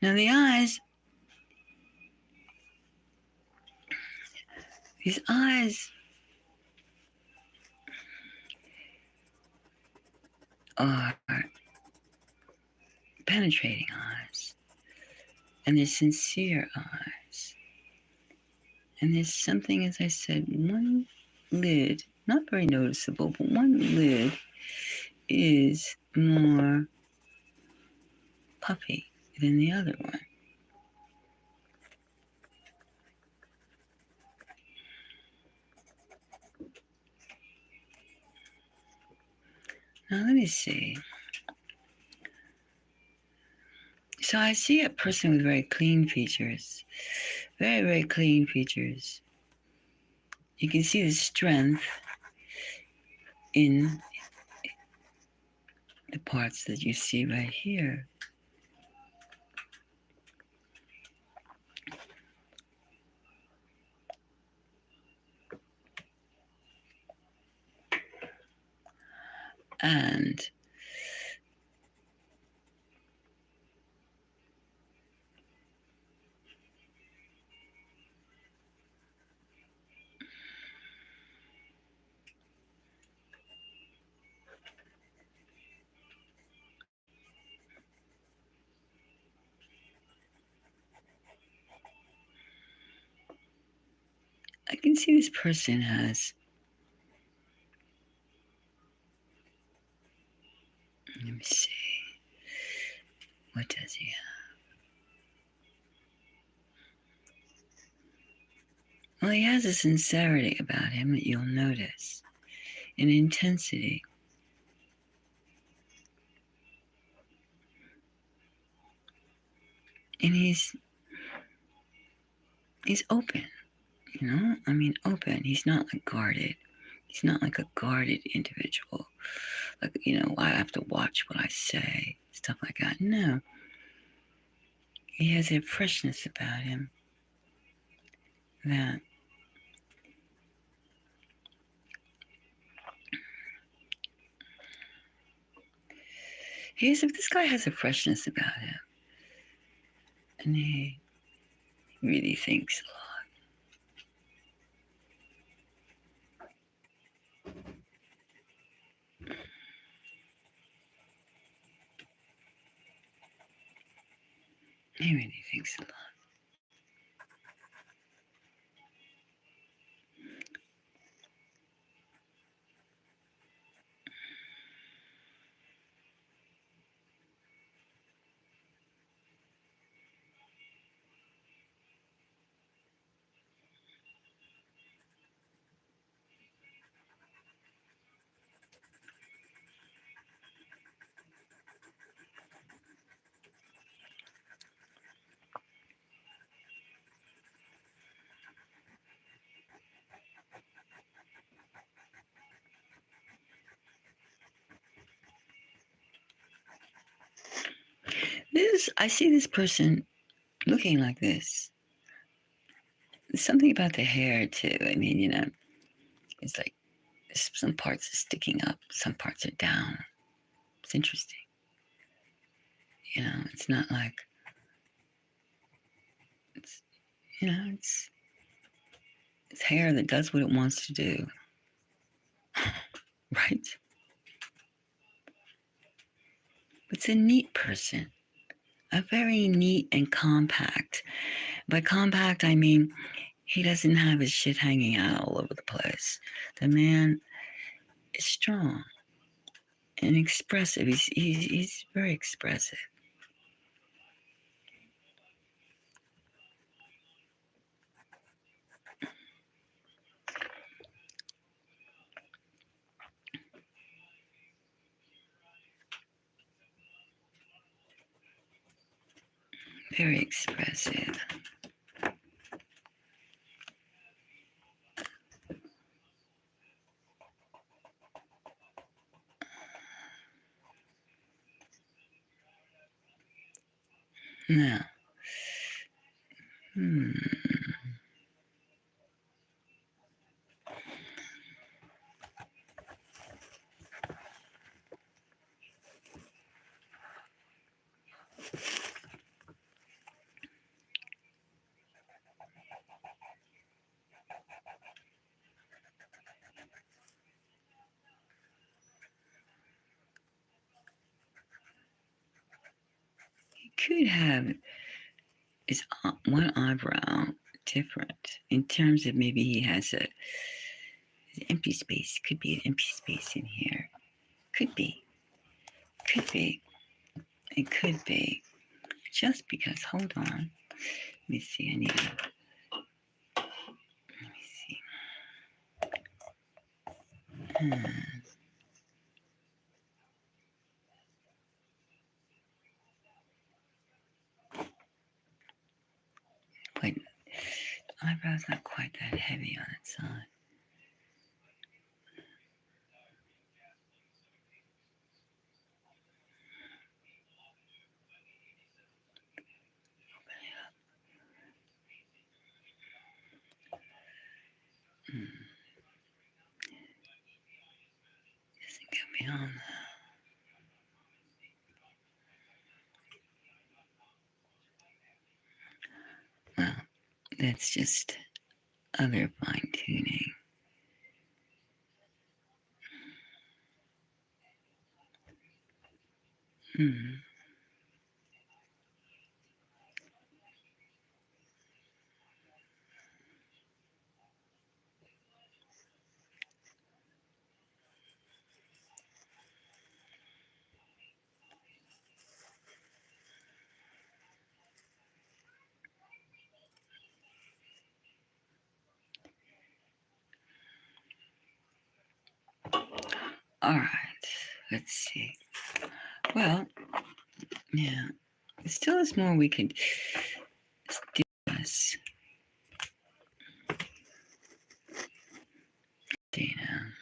Now the eyes, these eyes are penetrating eyes, and they're sincere eyes. And there's something, as I said, one lid, not very noticeable, but one lid is more puffy than the other one. Now let me see. So I see a person with very clean features, very, very clean features. You can see the strength in the parts that you see right here. And I can see this person has, let me see, what does he have? Well, he has a sincerity about him that you'll notice, an intensity. And he's open, I mean, open. He's not like guarded. He's not like a guarded individual. Like, I have to watch what I say, stuff like that. No. He has a freshness about him that this guy has a freshness about him. And he really thinks a lot. He really thinks a lot. I see this person looking like this. There's something about the hair too. I mean, it's like some parts are sticking up, some parts are down. It's interesting. It's not like it's it's hair that does what it wants to do. Right? It's a neat person. A very neat and compact. By compact, I mean he doesn't have his shit hanging out all over the place. The man is strong and expressive. He's very expressive. Very expressive. Now, could have his one eyebrow different in terms of maybe he has an empty space. Could be an empty space in here. Could be. Could be. It could be. Just because. Hold on. Let me see. Let me see. Wait. The eyebrow's not quite that heavy on its side. Doesn't get me on that. Well, that's just other fine tuning. All right. Let's see. Well, yeah. Still is more we could do this. Dana.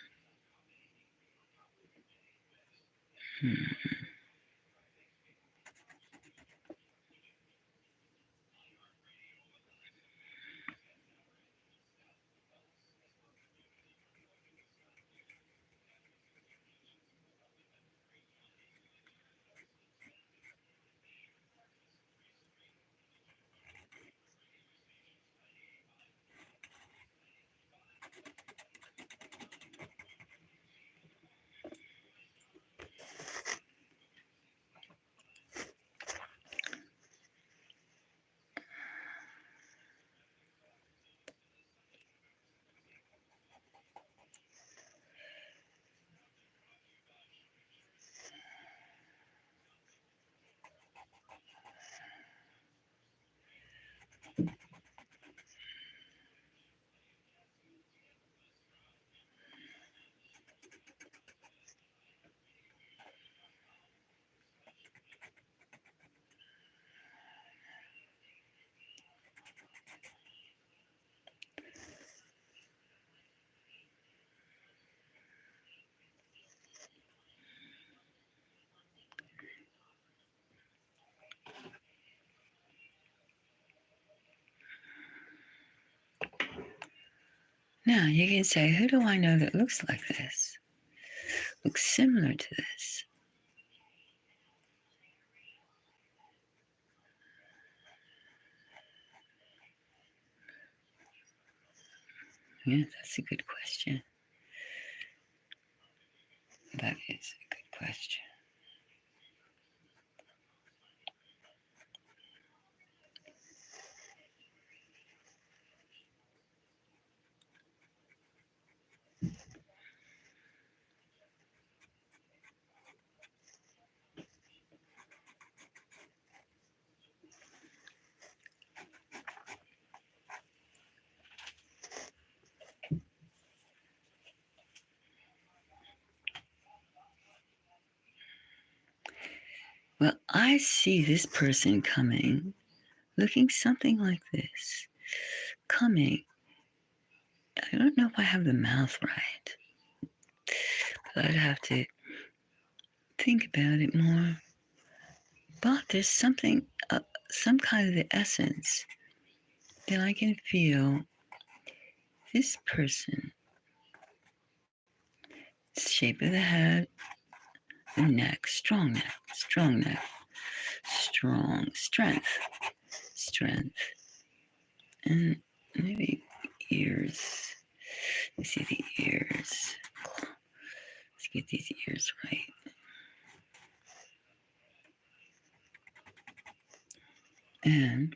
Now you can say, who do I know that looks like this? Looks similar to this. Yeah, that's a good question. That is a good question. Well, I see this person coming, looking something like this. Coming. I don't know if I have the mouth right, but I'd have to think about it more. But there's something, some kind of the essence that I can feel this person, shape of the head, the neck, strong neck, strong neck, strong, strength, and maybe ears. Let's see the ears. Let's get these ears right. And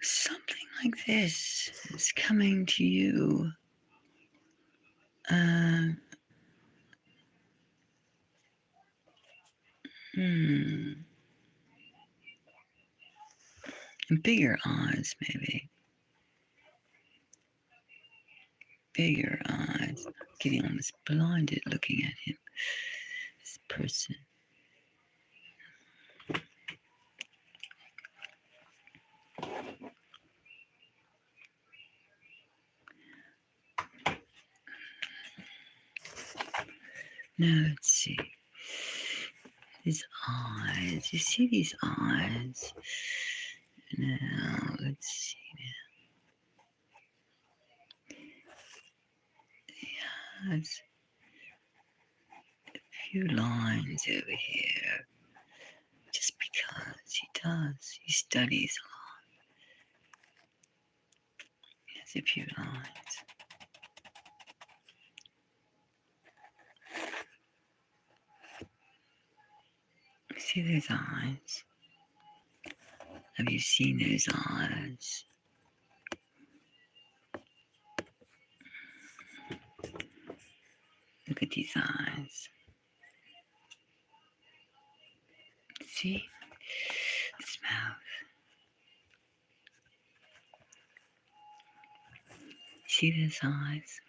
something like this is coming to you. Bigger eyes, maybe. Bigger eyes. Getting almost blinded looking at him. This person. Now let's see. His eyes. You see these eyes? Now let's see now. He has a few lines over here. Just because he does. He studies a lot. He has a few lines. See those eyes? Have you seen those eyes? Look at these eyes. See? This mouth. See those eyes?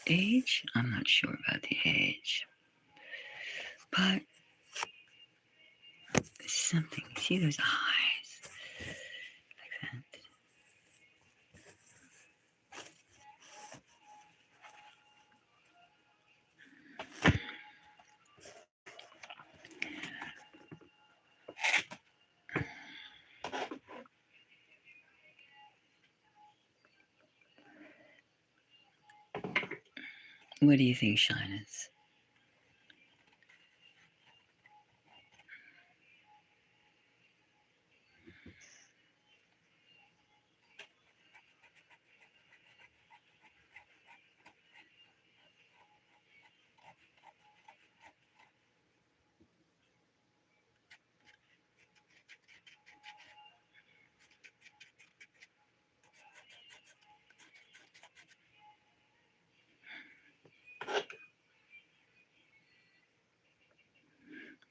Age? I'm not sure about the age. But there's something. See those eyes? Like that. What do you think, Shyness?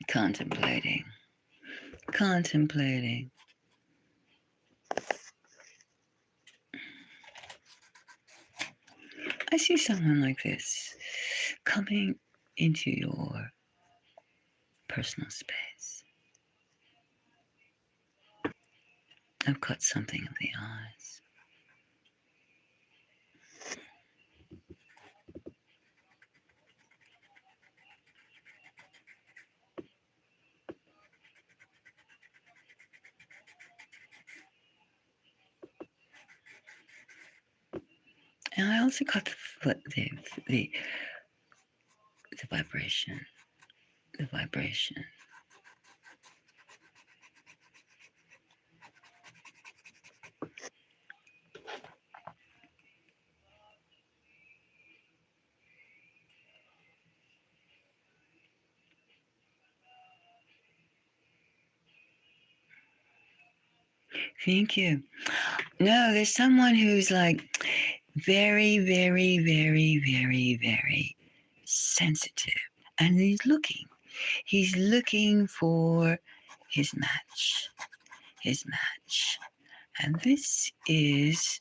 Contemplating. Contemplating. I see someone like this coming into your personal space. I've caught something of the eyes. And I also caught the vibration. The vibration. Thank you. No, there's someone who's like very, very, very, very, very sensitive. And he's looking for his match. His match. And this is,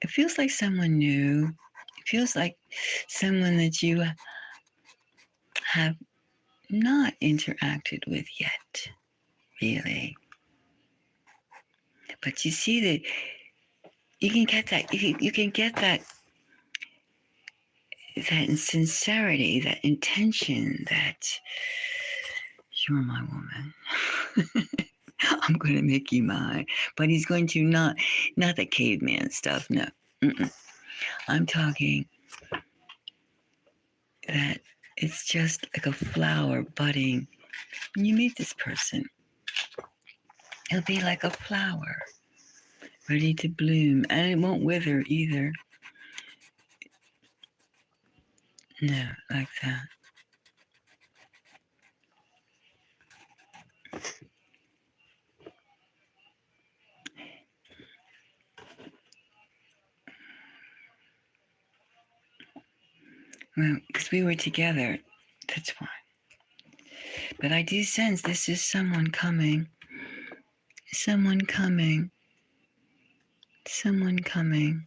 it feels like someone new. It feels like someone that you have not interacted with yet, really. But you see that you can get that. You can get that sincerity, that intention, that you're my woman. I'm going to make you mine. But he's going to not the caveman stuff. No. Mm-mm. I'm talking that it's just like a flower budding. When you meet this person, it'll be like a flower ready to bloom, and it won't wither either. No, like that. Well, because we were together, that's why. But I do sense this is someone coming. Someone coming. Someone coming.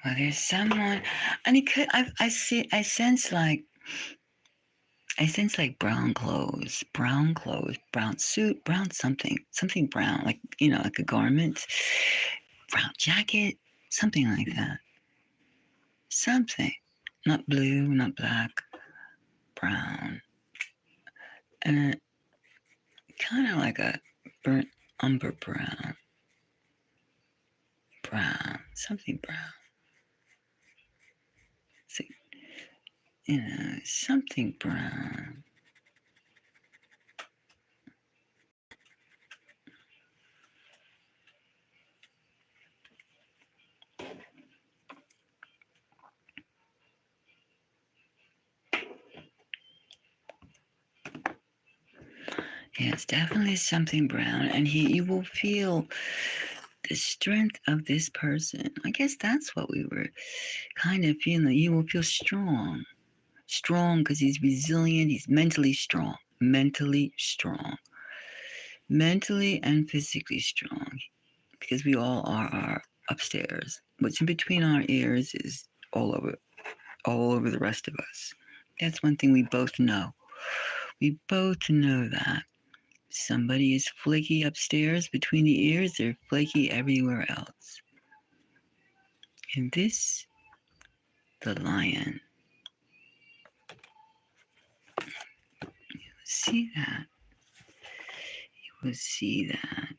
Well, there's someone, and it could. I see. I sense like brown clothes, brown suit, brown something brown, like like a garment, brown jacket, something like that. Something, not blue, not black, brown, and kind of like a burnt umber brown, something brown. So, something brown. Yeah, it's definitely something brown, and you will feel the strength of this person. I guess that's what we were kind of feeling. You will feel strong because he's resilient. He's mentally strong, mentally and physically strong, because we all are upstairs. What's in between our ears is all over the rest of us. That's one thing we both know. We both know that. Somebody is flaky upstairs between the ears, they're flaky everywhere else. And this, the lion. See that? You will see that.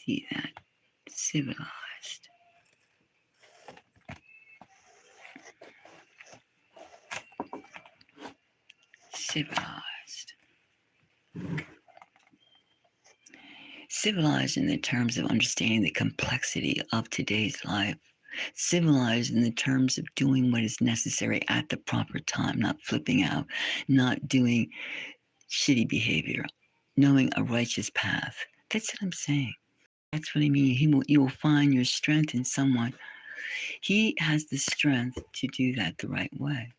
See that. Civilized. Civilized. Civilized in the terms of understanding the complexity of today's life. Civilized in the terms of doing what is necessary at the proper time, not flipping out, not doing shitty behavior, knowing a righteous path. That's what I'm saying. That's what I mean. You will find your strength in someone. He has the strength to do that the right way.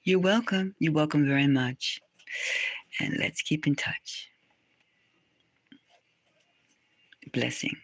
You're welcome. You're welcome very much. And let's keep in touch. Blessing.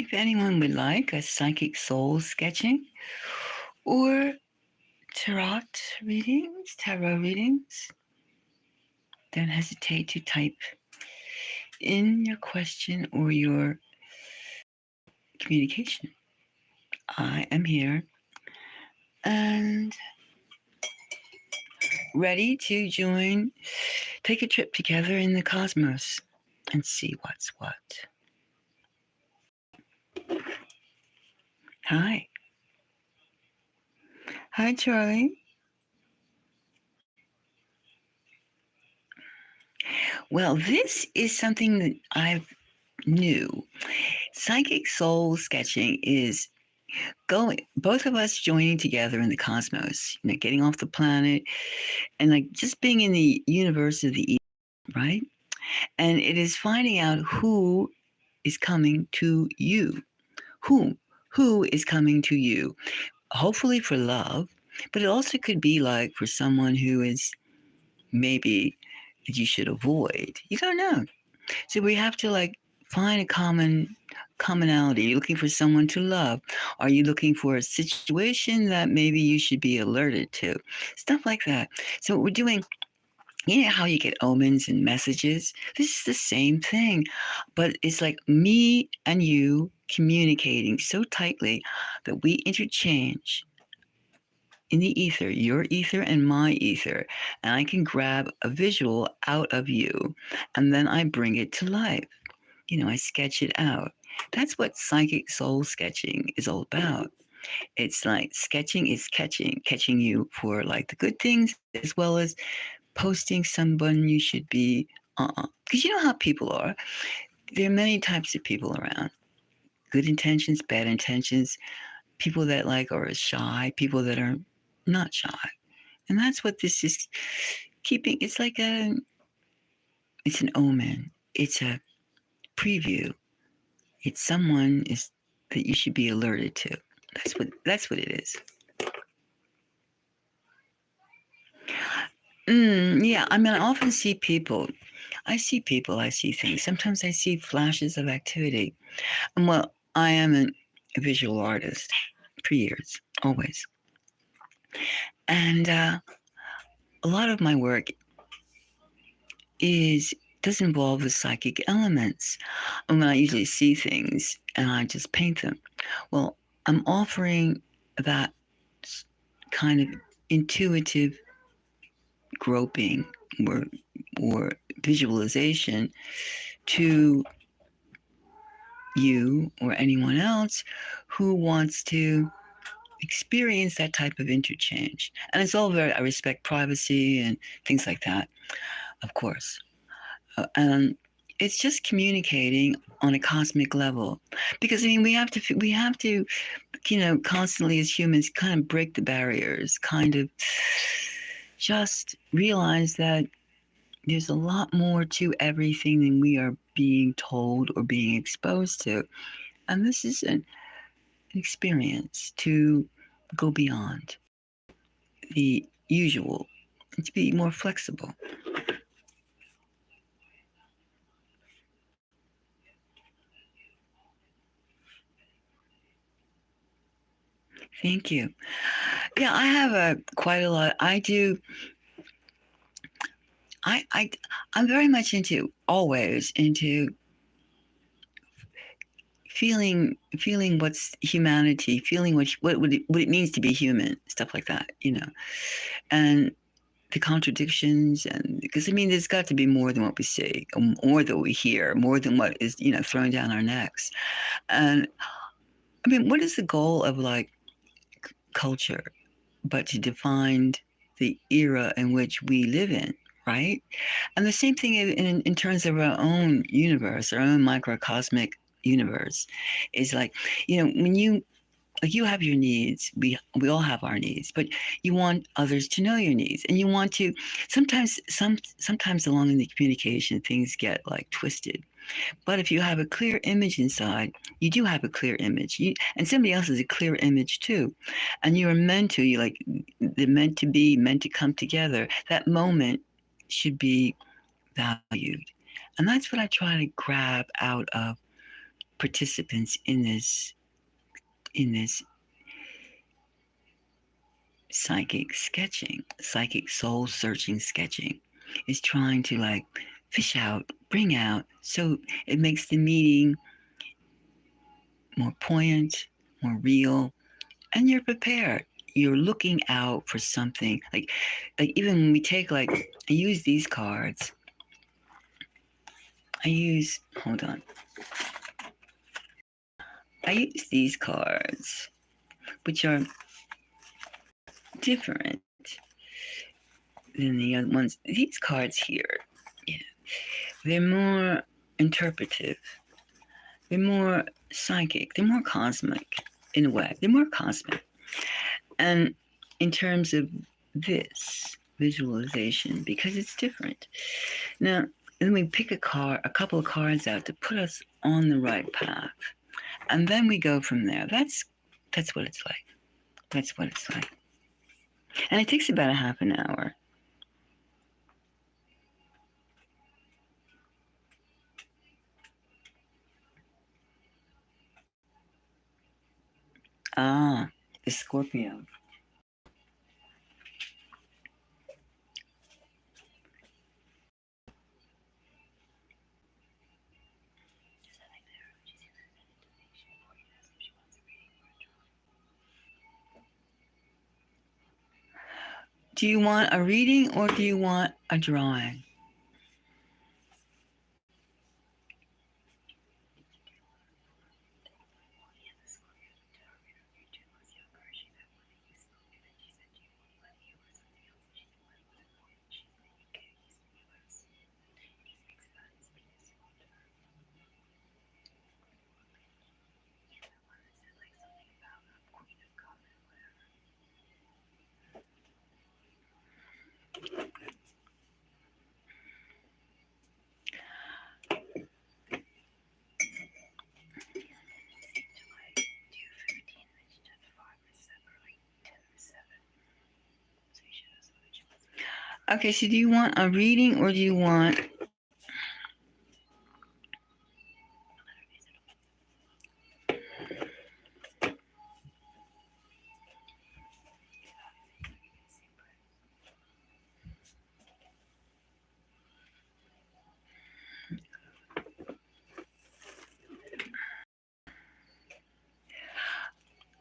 if anyone would like a psychic soul sketching or tarot readings, don't hesitate to type in your question or your communication. I am here and ready to take a trip together in the cosmos and see what's what. Hi. Hi, Charlie. Well, this is something that I've new. Psychic soul sketching is both of us joining together in the cosmos, getting off the planet and like just being in the universe of the ether, right? And it is finding out who is coming to you. Who is coming to you? Hopefully for love, but it also could be like for someone who is maybe that you should avoid. You don't know. So we have to like find a commonality. You're looking for someone to love. Are you looking for a situation that maybe you should be alerted to? Stuff like that. So what we're doing, you know how you get omens and messages? This is the same thing, but it's like me and you communicating so tightly that we interchange in the ether, your ether and my ether, and I can grab a visual out of you and then I bring it to life. I sketch it out. That's what psychic soul sketching is all about. It's like sketching is catching you for like the good things as well as posting someone you should be. Because you know how people are. There are many types of people around. Good intentions, bad intentions, people that like are shy, people that are not shy. And that's what this is keeping. It's like it's an omen. It's a preview. It's someone that you should be alerted to. That's what it is. Yeah, I mean, I often see people. I see people. I see things. Sometimes I see flashes of activity. And well, I am a visual artist for years, always, and a lot of my work does involve the psychic elements. And when I usually see things and I just paint them, well, I'm offering that kind of intuitive groping or visualization to you or anyone else who wants to experience that type of interchange. And it's all I respect privacy and things like that, of course. And it's just communicating on a cosmic level, because I mean we have to constantly as humans kind of break the barriers, kind of just realize that there's a lot more to everything than we are being told or being exposed to, and this is an experience to go beyond the usual and to be more flexible. Thank you. Yeah, I have quite a lot. I do. I'm very much always into feeling what's humanity, feeling what it means to be human, stuff like that, and the contradictions, and because I mean there's got to be more than what we see, more than we hear, more than what is thrown down our necks. And I mean, what is the goal of like culture but to define the era in which we live in, right? And the same thing in terms of our own universe, our own microcosmic universe, is like, when you have your needs, we all have our needs, but you want others to know your needs, and you want to sometimes along in the communication things get like twisted. But if you have a clear image inside, you do have a clear image, and somebody else has a clear image too, and you're meant to they're meant to be meant to come together. That moment should be valued, and that's what I try to grab out of participants in this psychic sketching, psychic soul searching sketching, is trying to like fish out, bring out, so it makes the meeting more poignant, more real, and you're prepared. You're looking out for something like even when we take like I use these cards. Hold on. I use these cards, which are different than the other ones. These cards here, yeah, they're more interpretive. They're more psychic. They're more cosmic in a way. They're more cosmic. And in terms of this visualization, because it's different. Now, then we pick a couple of cards out to put us on the right path. And then we go from there. That's what it's like. That's what it's like. And it takes about a half an hour. Ah, the Scorpio. Do you want a reading or do you want a drawing? Okay, so do you want a reading or do you want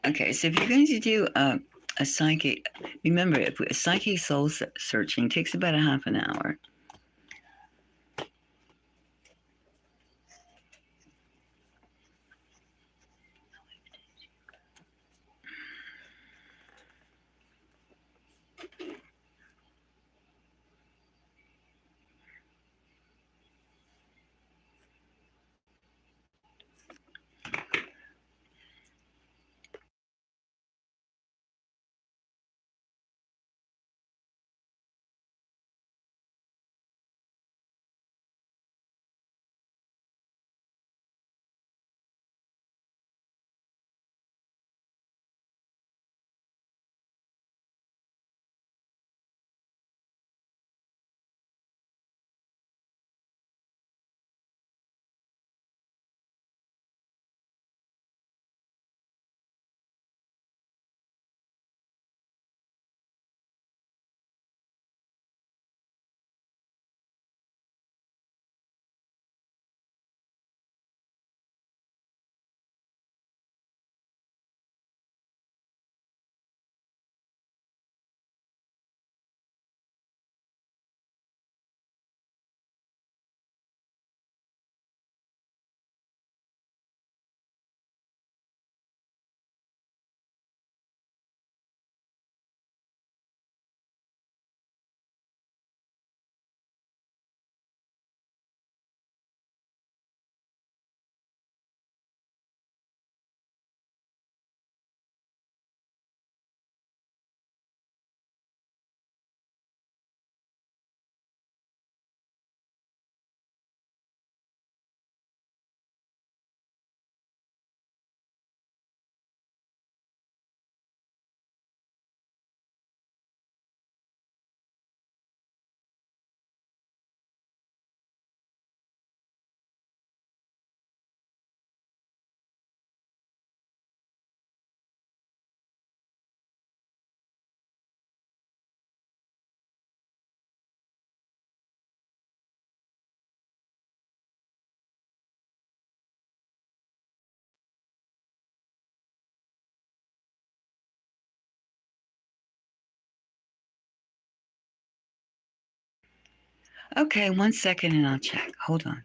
Okay, so if you're going to do a psychic, remember, if a psychic soul searching takes about a half an hour. Okay, 1 second and I'll check. Hold on.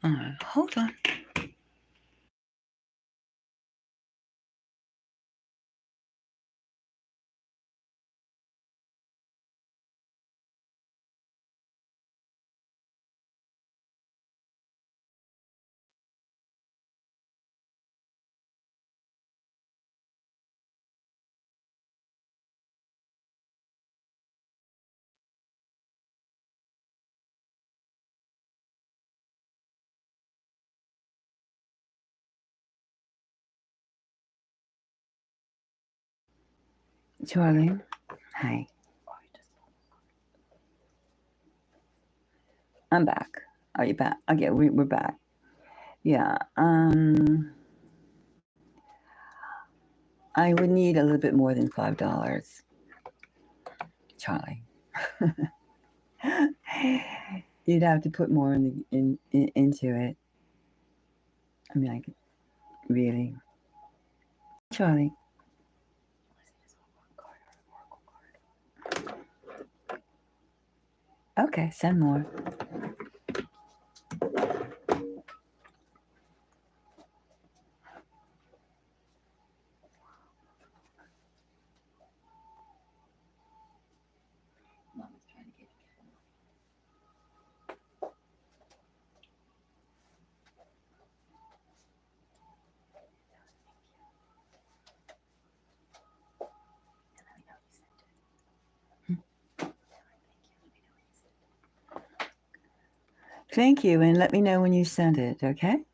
All right, hold on. Charlie, hi. I'm back. Are you back? Okay, we're back. Yeah. I would need a little bit more than $5, Charlie. You'd have to put more into it. I mean, I could really, Charlie. Okay, send more. Thank you, and let me know when you send it, okay?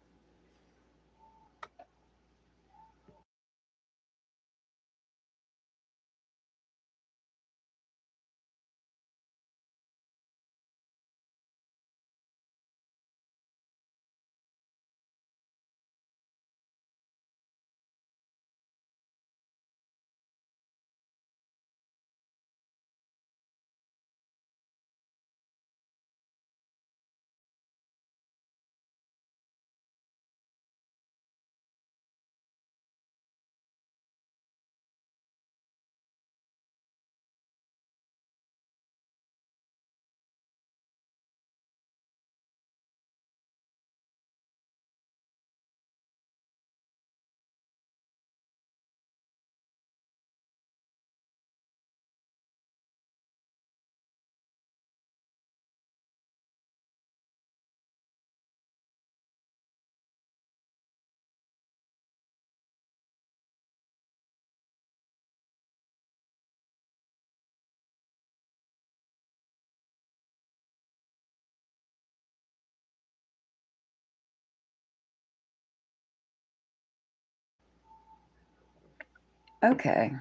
Okay.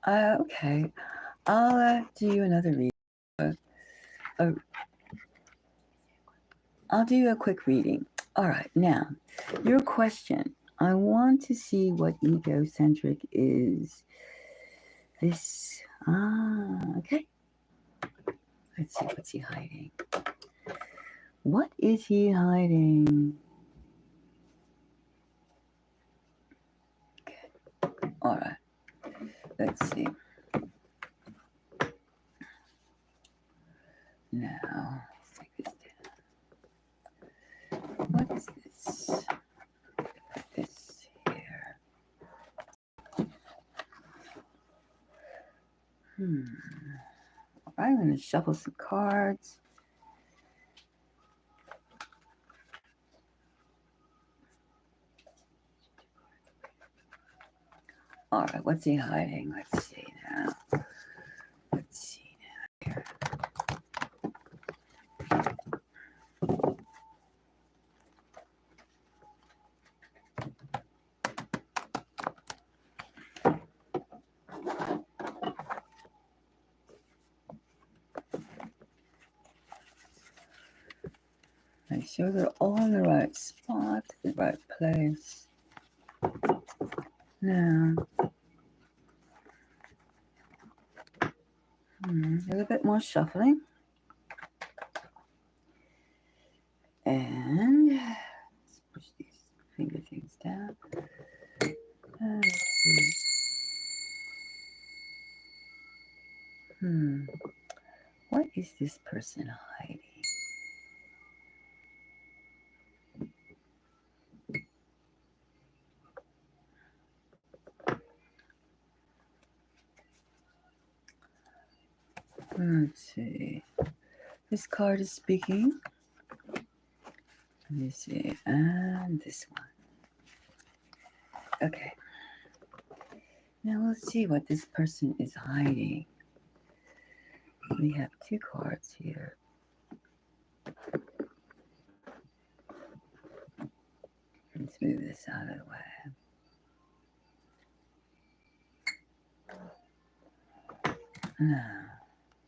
Okay. I'll do you another reading. I'll do a quick reading. All right. Now, your question. I want to see what egocentric is. This. Okay. Let's see. What's he hiding? What is he hiding? Okay. All right. Let's see. Now, let's take this down. What is this? This here. I'm going to shuffle some cards. All right, what's he hiding? Let's see now. Let's see now here. Make sure they're all in the right spot, the right place. Now, a little bit more shuffling. And let's push these finger things down. Let's see. What is this person hiding? Let's see. This card is speaking. Let me see. And this one. Okay. Now let's see what this person is hiding. We have 2 cards here. Let's move this out of the way.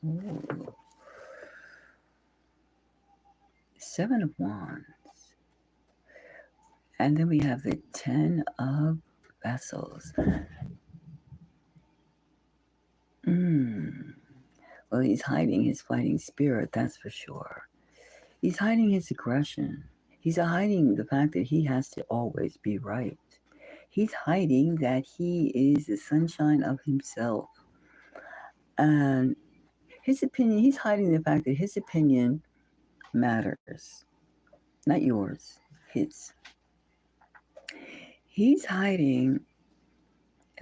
Ooh. 7 of Wands. And then we have the 10 of Vessels. Well, he's hiding his fighting spirit, that's for sure. He's hiding his aggression. He's hiding the fact that he has to always be right. He's hiding that he is the sunshine of himself. And his opinion, he's hiding the fact that his opinion matters. Not yours, his. He's hiding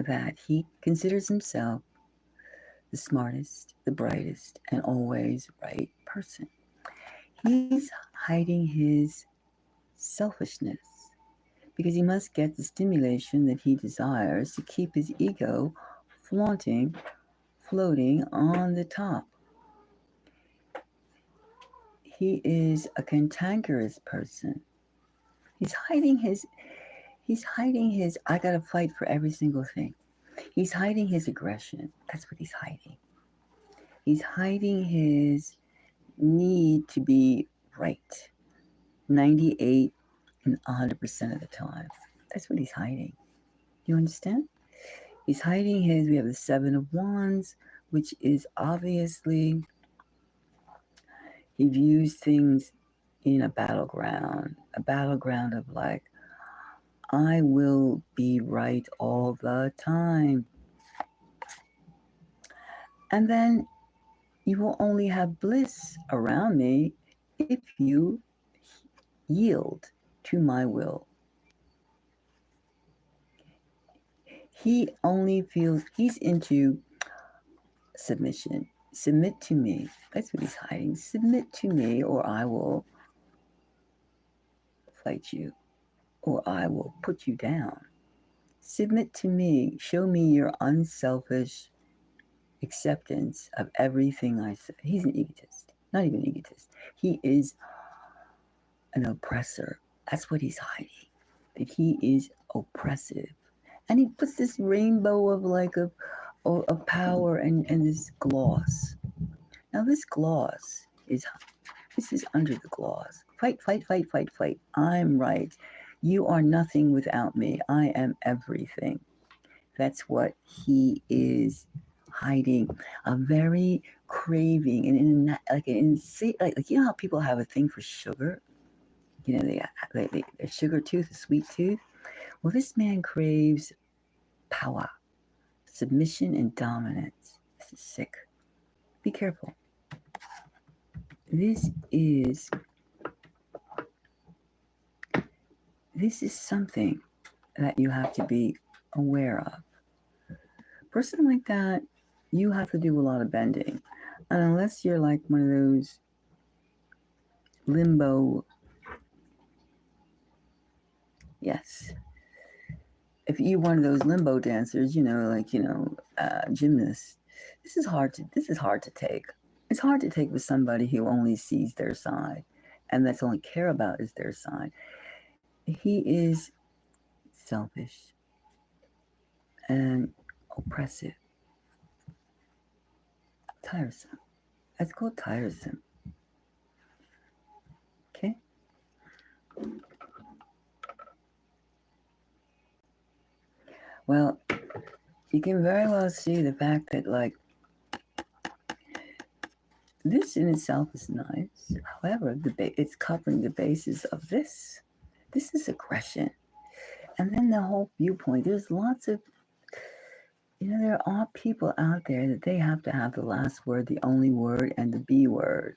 that he considers himself the smartest, the brightest, and always right person. He's hiding his selfishness because he must get the stimulation that he desires to keep his ego floating on the top. He is a cantankerous person. He's hiding his I gotta fight for every single thing. He's hiding his aggression. That's what he's hiding. He's hiding his need to be right 98 and 100% of the time. That's what he's hiding. You understand? He's hiding we have the 7 of Wands, which is obviously, he views things in a battleground of like, I will be right all the time. And then you will only have bliss around me if you yield to my will. He only feels he's into submission. Submit to me. That's what he's hiding. Submit to me, or I will fight you, or I will put you down. Submit to me. Show me your unselfish acceptance of everything I say. He's an egotist. Not even an egotist. He is an oppressor. That's what he's hiding. That he is oppressive. And he puts this rainbow of like of power and this gloss. Now this gloss is under the gloss. Fight, fight, fight, fight, fight. I'm right. You are nothing without me. I am everything. That's what he is hiding. A very craving and like you know how people have a thing for sugar. You know they a sugar tooth, a sweet tooth. Well, this man craves power, submission, and dominance. This is sick. Be careful. This is something that you have to be aware of. A person like that, you have to do a lot of bending. And unless you're like one of those limbo, yes. If you're one of those limbo dancers, gymnasts, this is hard to take. It's hard to take with somebody who only sees their side and that's only care about is their side. He is selfish and oppressive. Tiresome. That's called tiresome. Okay? Well, you can very well see the fact that, like, this in itself is nice. However, it's covering the basis of this. This is aggression. And then the whole viewpoint. There's lots of, there are people out there that they have to have the last word, the only word, and the B word.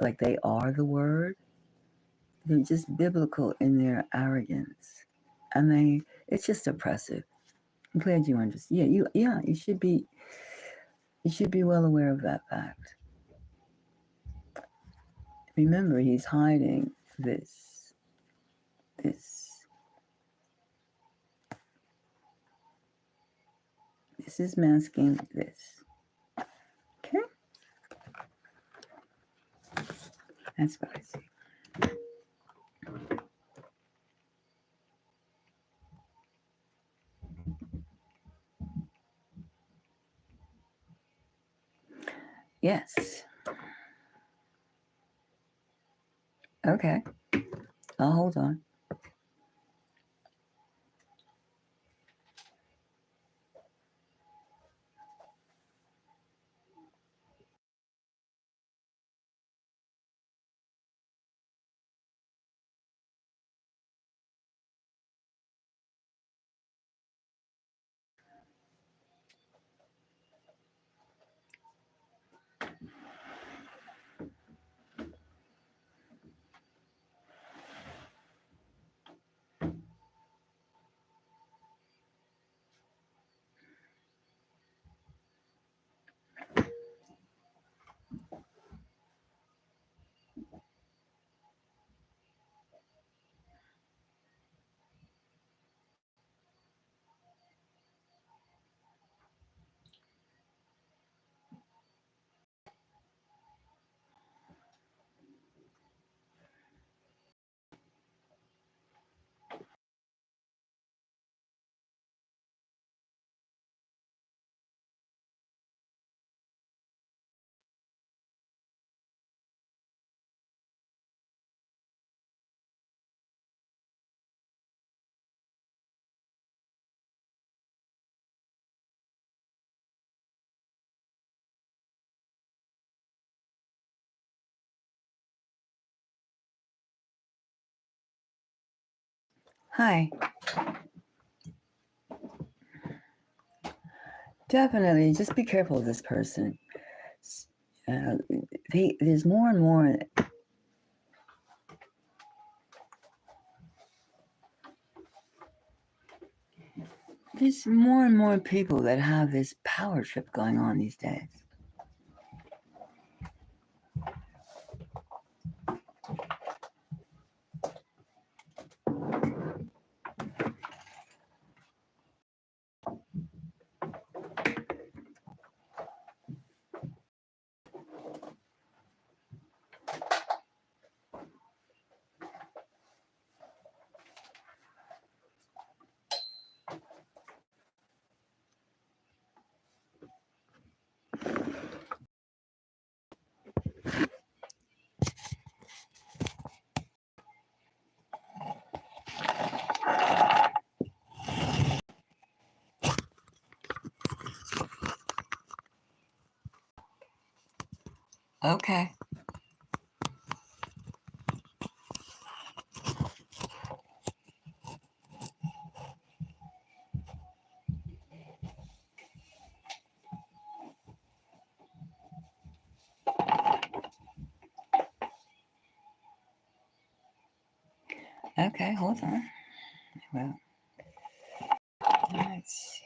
Like they are the word. They're just biblical in their arrogance. And it's just oppressive. I'm glad you understand. You should be well aware of that fact. Remember, he's hiding this. This is masking this. Okay? That's what I see. Yes. Okay. I'll hold on. Hi. Definitely, just be careful of this person. There's more and more. There's more and more people that have this power trip going on these days. Okay. Okay, hold on. Well, let's see.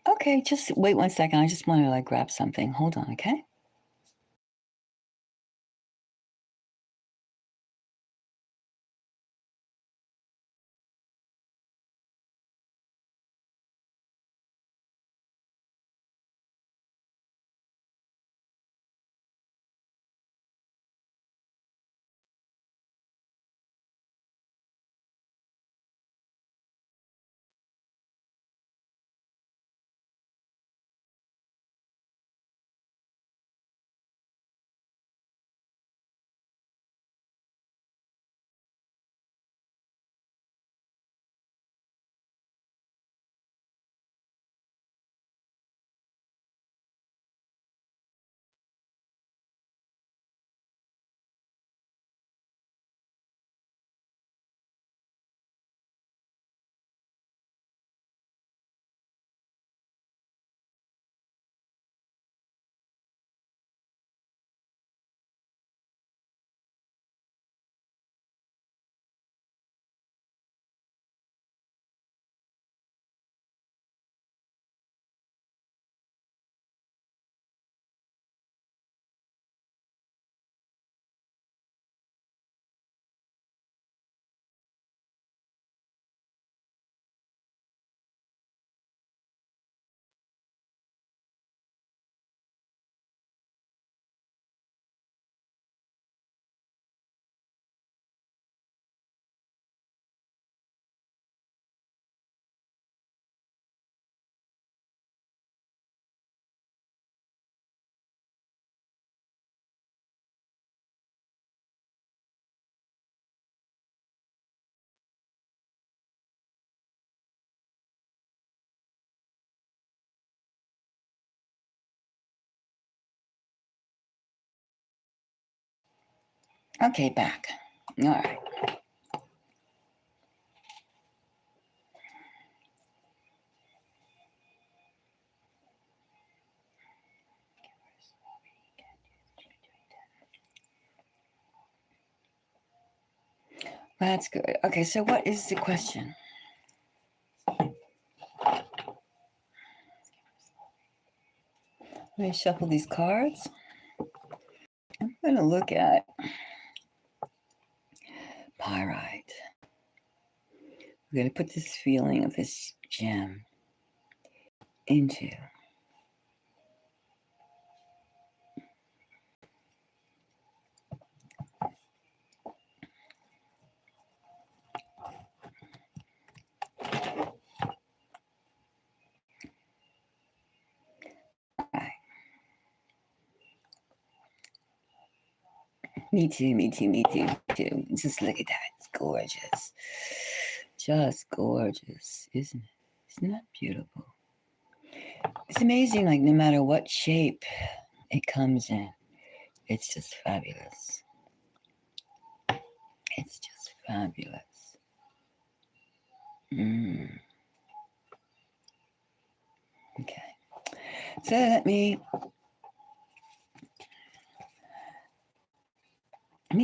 Okay, just wait 1 second. I just want to like grab something. Hold on, okay? Okay, back. All right. That's good. Okay, so what is the question? Let me shuffle these cards. I'm going to look at pyrite. We're going to put this feeling of this gem into. Right. Me too, me too, me too, me too. Just look at that. It's gorgeous. Just gorgeous, isn't it? Isn't that beautiful? It's amazing, like, no matter what shape it comes in, it's just fabulous. It's just fabulous. Okay. So let me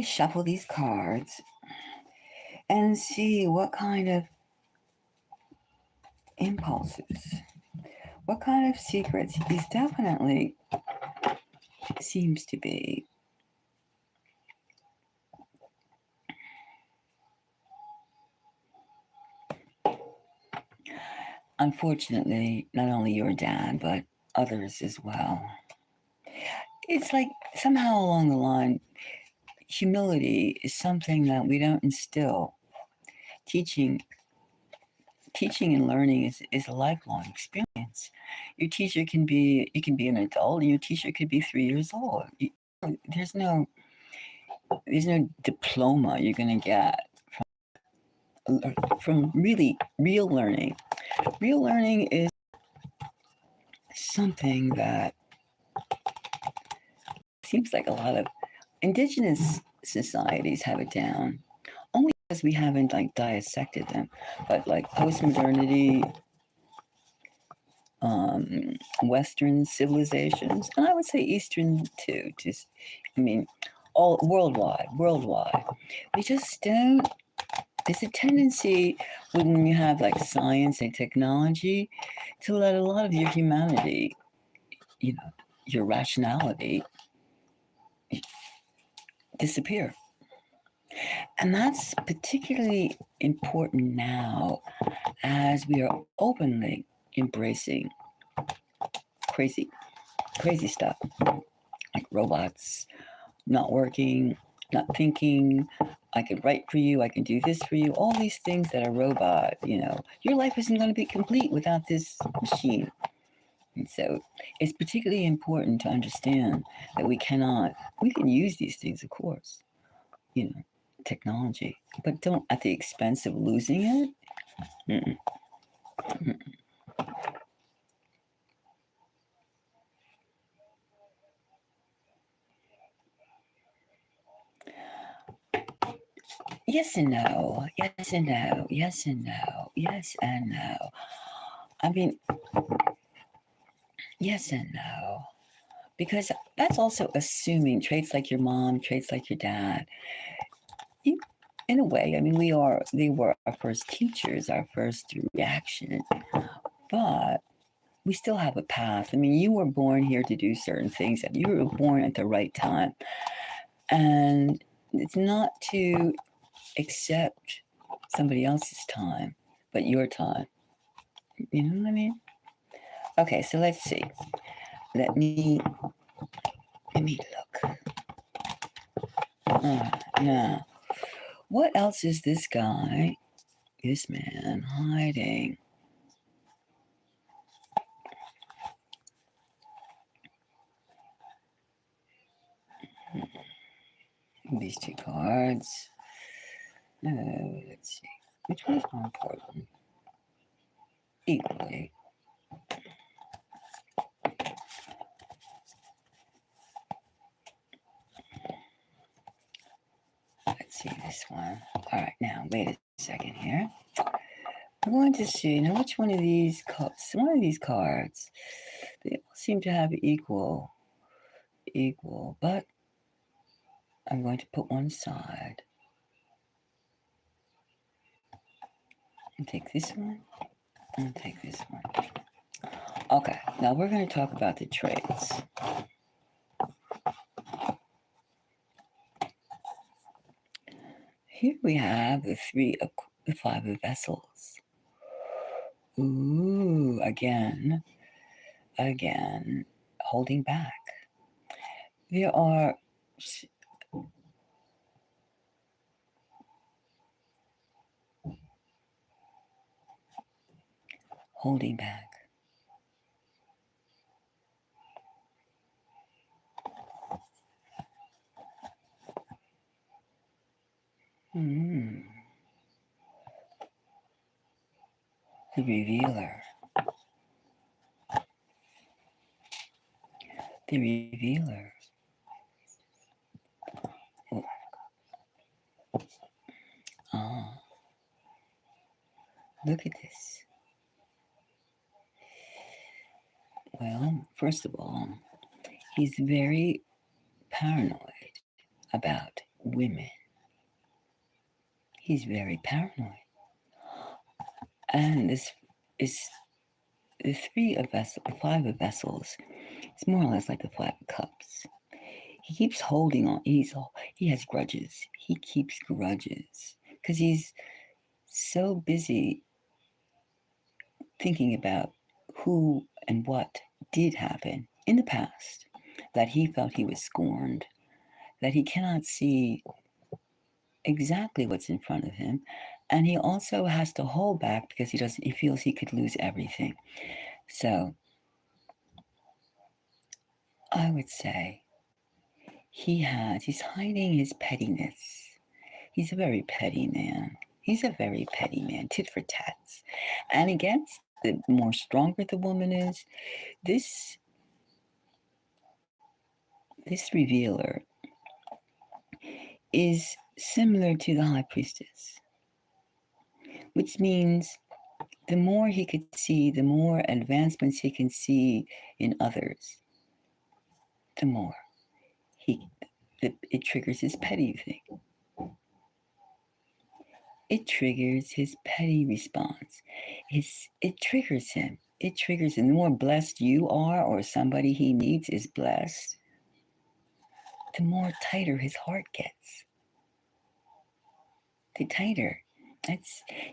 shuffle these cards and see what kind of impulses, what kind of secrets. He's definitely seems to be unfortunately not only your dad but others as well. It's like somehow along the line, humility is something that we don't instill. Teaching teaching and learning is a lifelong experience. Your teacher can be, you can be an adult, and your teacher could be 3 years old. There's no diploma you're going to get from really real learning. Real learning is something that seems like a lot of indigenous societies have it down, only because we haven't like dissected them. But like post-modernity, Western civilizations, and I would say Eastern too. I mean, all worldwide. We just don't There's a tendency when you have like science and technology to let a lot of your humanity, your rationality disappear. And that's particularly important now as we are openly embracing crazy, crazy stuff like robots not working, not thinking. I can write for you, I can do this for you, all these things that a robot, your life isn't going to be complete without this machine. And so it's particularly important to understand that we can use these things, of course, technology, but don't at the expense of losing it. Mm-mm. Mm-mm. Yes and no. Yes and no. Yes and no. Yes and no. I mean, yes and no. Because that's also assuming traits like your mom, traits like your dad. You, in a way, I mean, they were our first teachers, our first reaction, but we still have a path. I mean, you were born here to do certain things, and you were born at the right time. And it's not to accept somebody else's time, but your time. You know what I mean? Okay, so let's see. Let me look. Now, what else is this guy, this man, hiding? These two cards. Let's see. Which one's more important? Equally. Let's see this one. All right, now wait a second here. I'm going to see now which one of these cards. They all seem to have equal, but I'm going to put one aside and take this one and take this one. Okay, now we're going to talk about the traits. Here we have the five of vessels. Ooh, again, holding back. There are holding back. Mm. The revealer. The revealer. Oh, look at this. Well, first of all, he's very paranoid about women. He's very paranoid. And this is the five of vessels. It's more or less like the five of cups. He keeps holding on. He has grudges. He keeps grudges because he's so busy thinking about who and what did happen in the past that he felt he was scorned, that he cannot see exactly what's in front of him, and he also has to hold back because he feels he could lose everything. So I would say he's hiding his pettiness. He's a very petty man. He's a very petty man, tit for tats. And against the more stronger the woman is, this revealer is similar to the high priestess, which means the more he could see, the more advancements he can see in others, the more it triggers his petty thing. it triggers his petty response. It triggers him. It triggers him. The more blessed you are, or somebody he needs is blessed, the more tighter his heart gets. The tighter.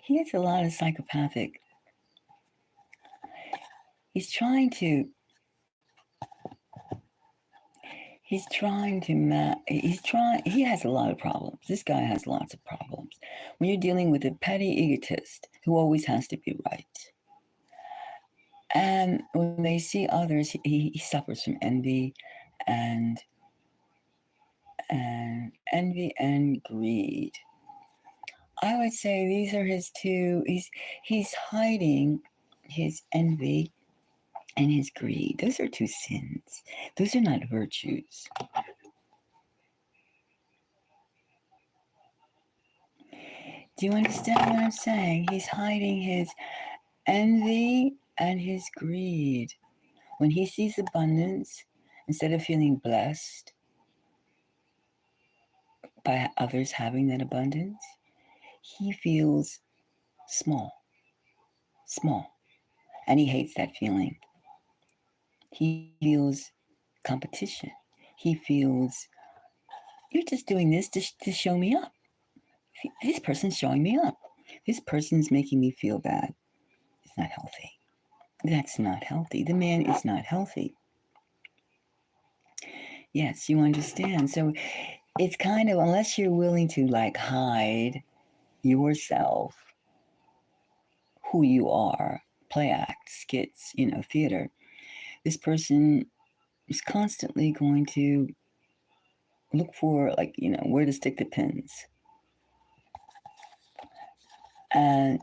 He has a lot of psychopathic. He's trying to he has a lot of problems. This guy has lots of problems. When you're dealing with a petty egotist who always has to be right. And when they see others, he suffers from envy and envy and greed. I would say these are his two. He's hiding his envy and his greed. Those are two sins. Those are not virtues. Do you understand what I'm saying? He's hiding his envy and his greed. When he sees abundance, instead of feeling blessed by others having that abundance, he feels small, and he hates that feeling. He feels competition. He feels, you're just doing this to show me up. This person's showing me up. This person's making me feel bad. It's not healthy. That's not healthy. The man is not healthy. Yes, you understand. So it's kind of, unless you're willing to like hide yourself, who you are, play act, skits, theater, this person is constantly going to look for, like, where to stick the pins. And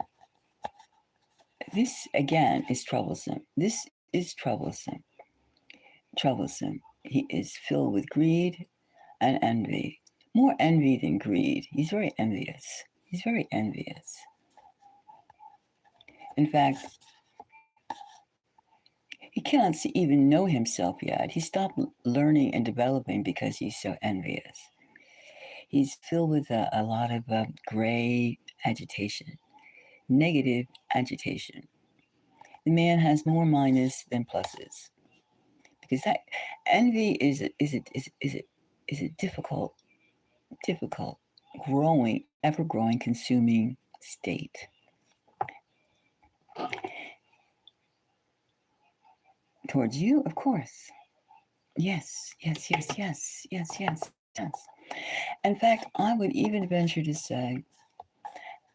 this, again, is troublesome. This is troublesome. He is filled with greed and envy. More envy than greed. He's very envious. In fact, he cannot even know himself yet. He stopped learning and developing because he's so envious. He's filled with a lot of gray agitation, negative agitation. The man has more minus than pluses, because that envy is a difficult, growing, ever growing, consuming state. Towards you, of course. Yes. In fact, I would even venture to say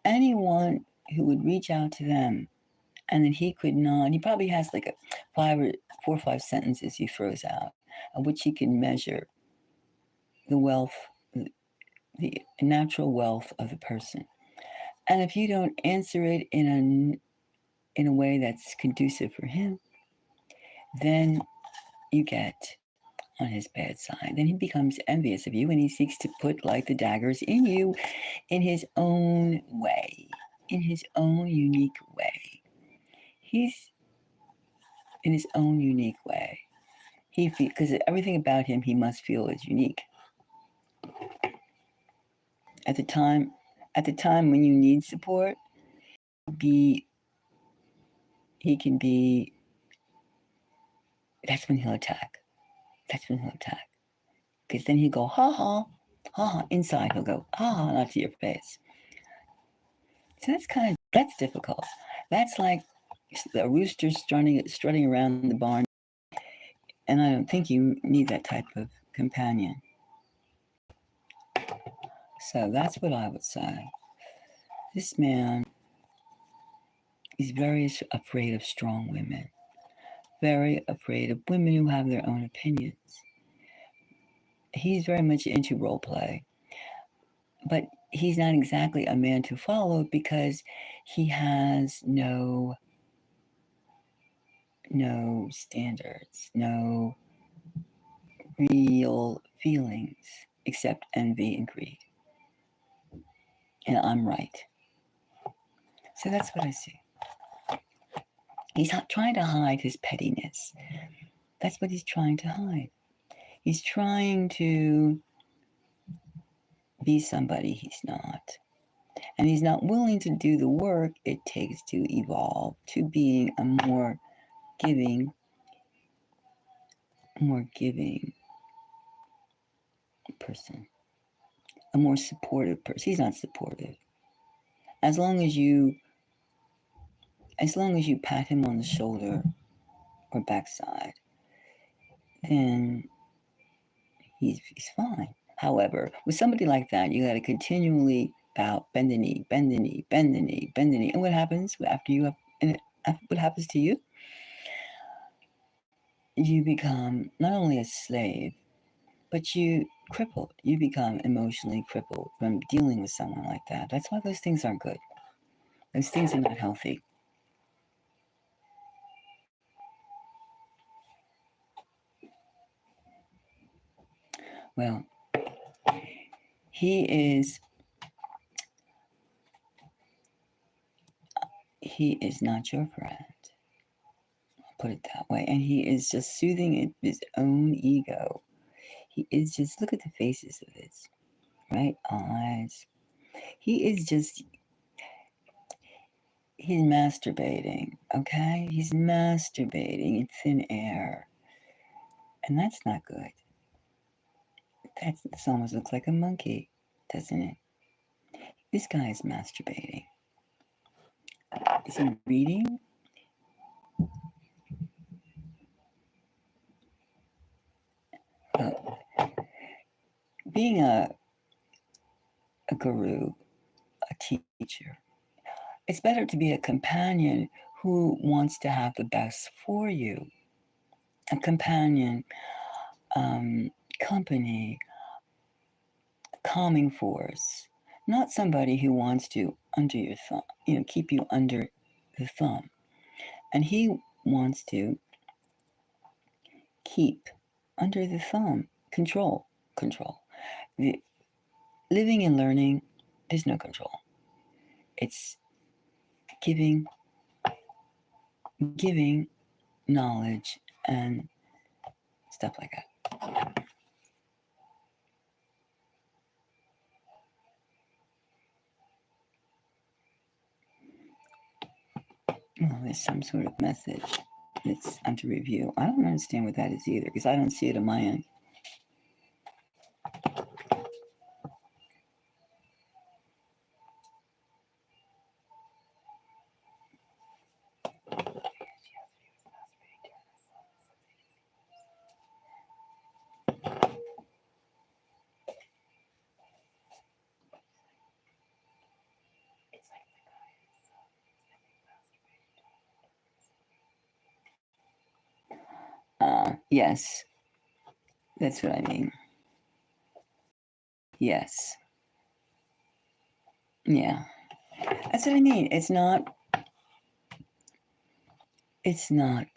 anyone who would reach out to them and that he could not, he probably has like a 4 or 5 sentences he throws out, of which he can measure the wealth, the natural wealth of the person. And if you don't answer it in a way that's conducive for him, then you get on his bad side. Then he becomes envious of you and he seeks to put like the daggers in you in his own way, in his own unique way. He's in his own unique way. Because everything about him he must feel is unique. At the time when you need support, he can be. That's when he'll attack. Because then he'll go ha ha, ha ha. Inside he'll go ha ha, not to your face. So that's difficult. That's like a rooster strutting around the barn. And I don't think you need that type of companion. So that's what I would say. This man is very afraid of strong women, very afraid of women who have their own opinions. He's very much into role play, but he's not exactly a man to follow because he has no standards, no real feelings except envy and greed. And I'm right. So that's what I see. He's trying to hide his pettiness. That's what he's trying to hide. He's trying to be somebody he's not. and he's not willing to do the work it takes to evolve to being a more giving person, a more supportive person. He's not supportive. As long as you pat him on the shoulder or backside, then he's fine. However, with somebody like that, you got to continually bow, bend the knee, bend the knee, bend the knee, bend the knee. And what happens after you have? And what happens to you? You become not only a slave, but you crippled. You become emotionally crippled from dealing with someone like that. That's why those things aren't good. Those things are not healthy. Well, he is not your friend. I'll put it that way. And he is just soothing his own ego. He is just, look at the faces of his right eyes. He is just, he's masturbating, okay? He's masturbating in thin air. And that's not good. This almost looks like a monkey, doesn't it? This guy is masturbating. Is he reading? Being a guru, a teacher, it's better to be a companion who wants to have the best for you. A companion, company, calming force, not somebody who wants to under your thumb, keep you under the thumb. And he wants to keep under the thumb, control. The living and learning, there's no control. It's giving knowledge and stuff like that. Well, there's some sort of message that's under review. I don't understand what that is either because I don't see it on my end. Yes, that's what I mean. Yes. Yeah. That's what I mean. It's not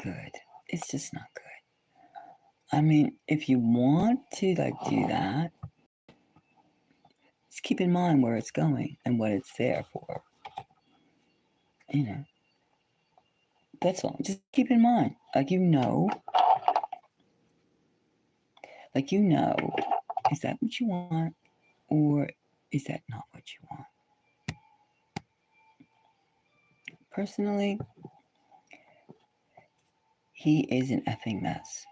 good. It's just not good. I mean, if you want to do that, just keep in mind where it's going and what it's there for. That's all. Just keep in mind. Is that what you want or is that not what you want? Personally, he is an effing mess.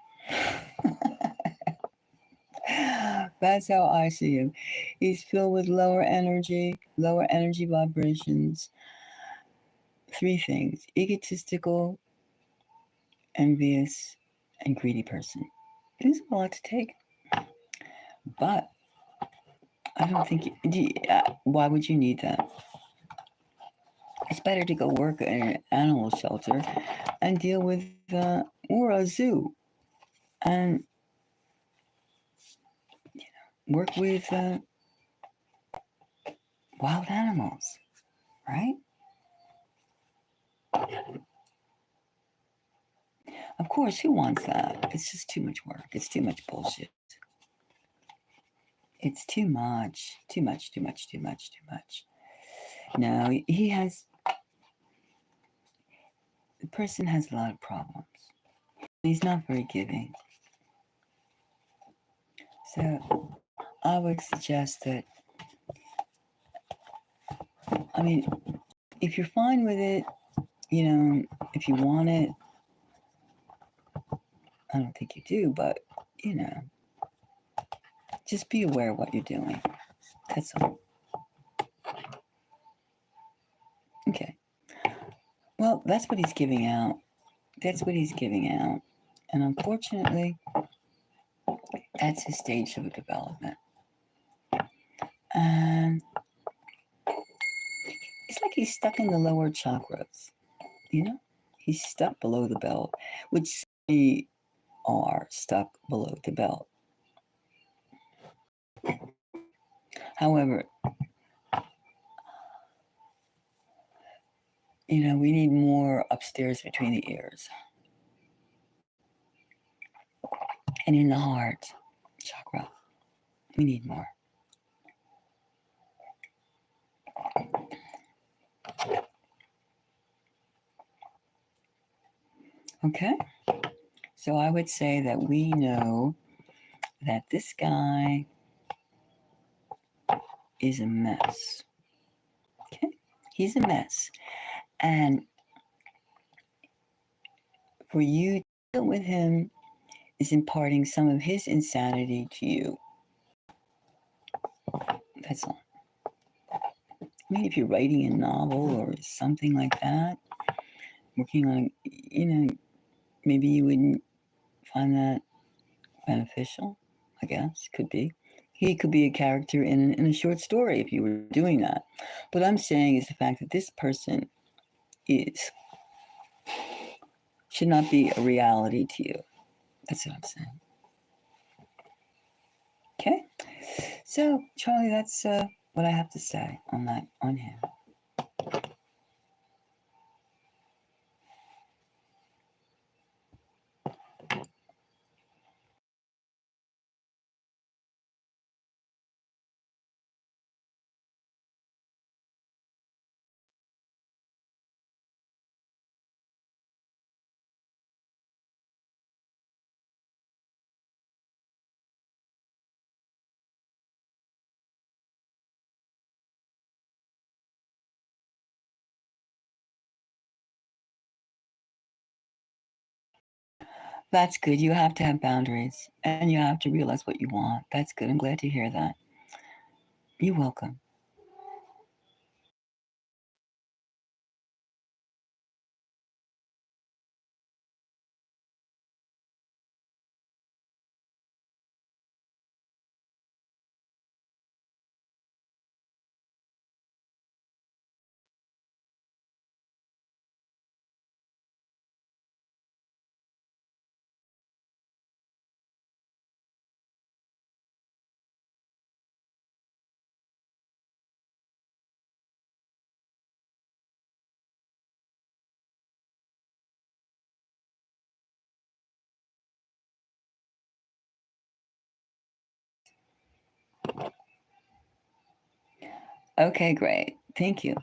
That's how I see him. He's filled with lower energy vibrations. 3 things: egotistical, envious, and greedy person. It is a lot to take. But I don't think, why would you need that? It's better to go work in an animal shelter and deal with, or a zoo, and work with wild animals, right? Of course, who wants that? It's just too much work. It's too much bullshit. It's too much. No, the person has a lot of problems. He's not very giving. So I would suggest that I mean, if you're fine with it, you know, if you want it, I don't think you do, but, you know, just be aware of what you're doing. That's all. Okay. Well, that's what he's giving out. That's what he's giving out. And unfortunately, that's his stage of development. And it's like he's stuck in the lower chakras, you know? He's stuck below the belt, which they are stuck below the belt. However, you know, we need more upstairs between the ears and in the heart chakra. We need more. Okay? So I would say that we know that this guy is a mess. Okay? He's a mess. And for you to deal with him is imparting some of his insanity to you. That's all. I mean, if you're writing a novel or something like that, working on, you know, maybe you wouldn't find that beneficial, I guess. Could be. He could be a character in a short story if you were doing that. What I'm saying is the fact that this person is should not be a reality to you. That's what I'm saying. Okay. So, Charlie, that's what I have to say on that, on him. That's good. You have to have boundaries and you have to realize what you want. That's good. I'm glad to hear that. You're welcome. Okay, great. Thank you.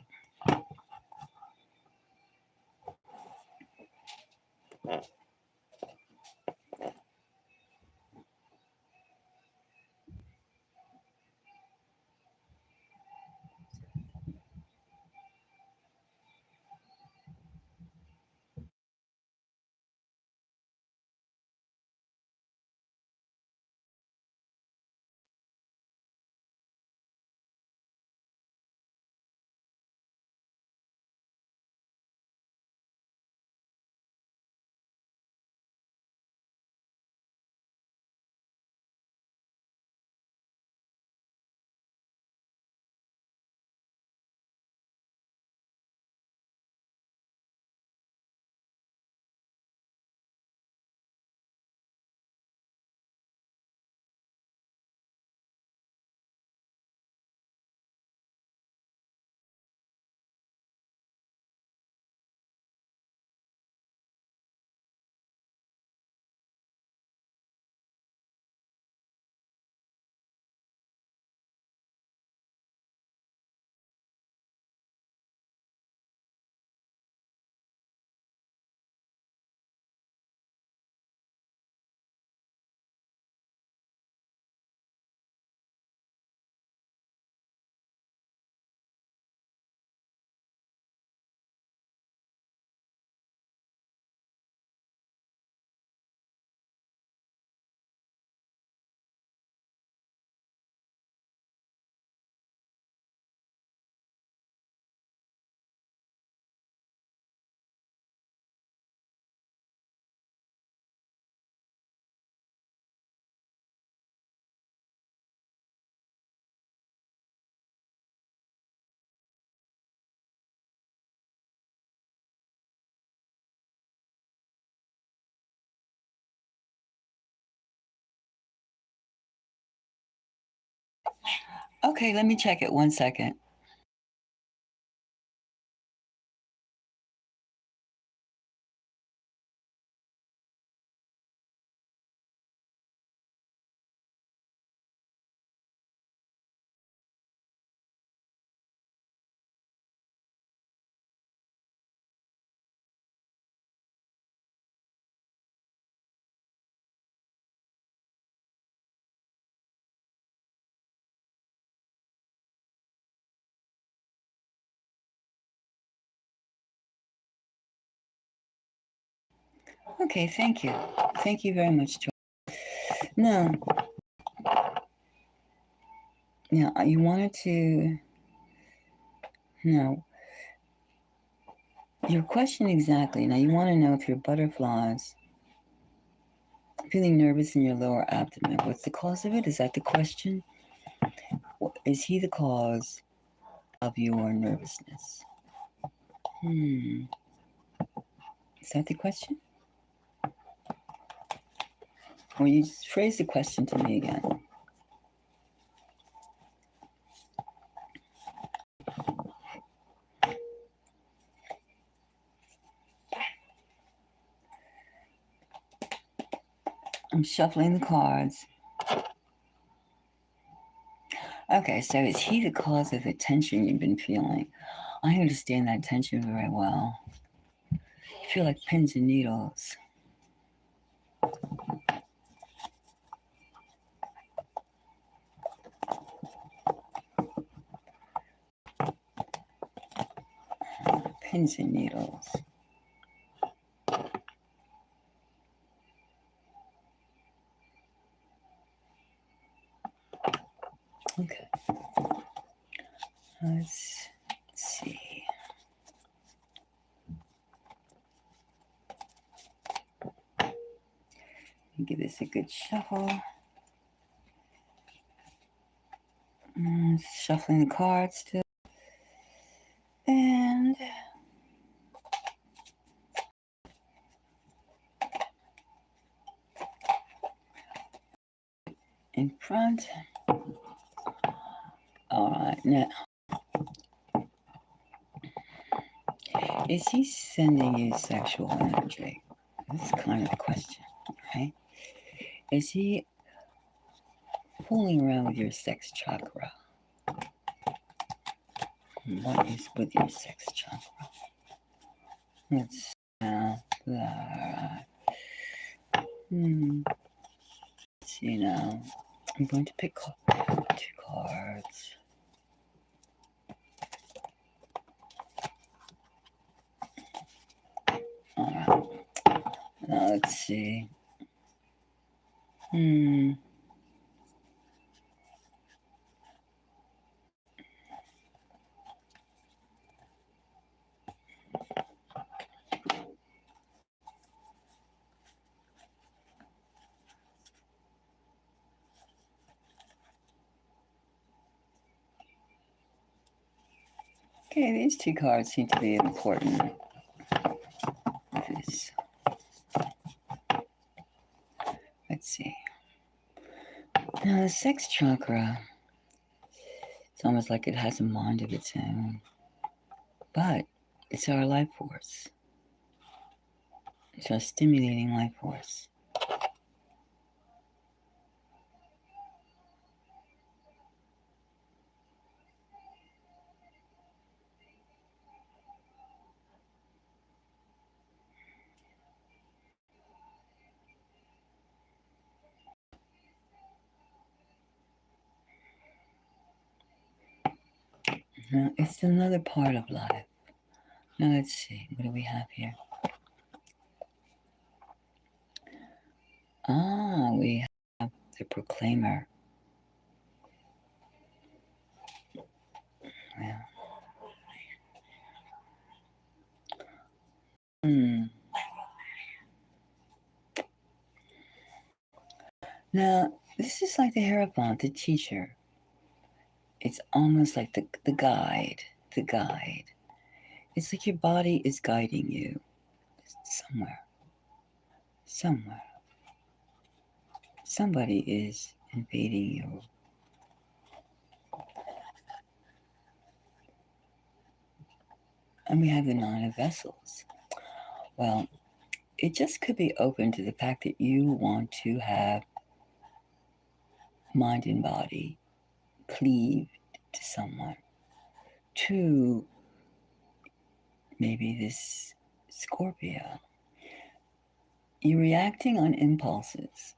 Okay, let me check it 1 second. Okay, thank you. Thank you very much, Joy. Now, you wanted to. Now, your question exactly. Now, you want to know if your butterflies feeling nervous in your lower abdomen. What's the cause of it? Is that the question? Is he the cause of your nervousness? Is that the question? Or you phrase the question to me again. I'm shuffling the cards. Okay, so is he the cause of the tension you've been feeling? I understand that tension very well. You feel like pins and needles. Pins and needles. Okay. Let's see. Give this a good shuffle. Shuffling the cards still. And in front. All right, now, is he sending you sexual energy? That's kind of the question, right? Is he fooling around with your sex chakra? What is with your sex chakra? Let's see now. I'm going to pick up 2 cards. All right. Now let's see. Okay, these 2 cards seem to be important. Let's see. Now, the sex chakra, it's almost like it has a mind of its own, but it's our life force. It's our stimulating life force. Now, it's another part of life. Now, let's see. What do we have here? We have the proclaimer. Yeah. Now, this is like the Hierophant, the teacher. It's almost like the guide. The guide. It's like your body is guiding you somewhere. Somewhere. Somebody is invading you. And we have the Nine of Vessels. Well, it just could be open to the fact that you want to have mind and body cleaved to someone, to maybe this Scorpio. You're reacting on impulses,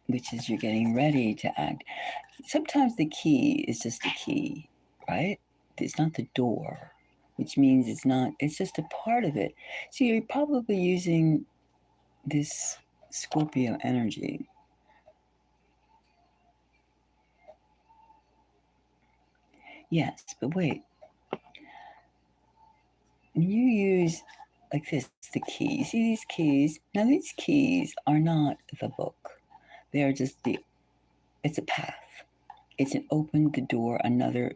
which is you're getting ready to act. Sometimes the key is just the key, right? It's not the door, which means it's just a part of it. So you're probably using this Scorpio energy. Yes, but wait. When you use like this, the keys, see these keys? Now, these keys are not the book. They are just it's a path. It's an open the door another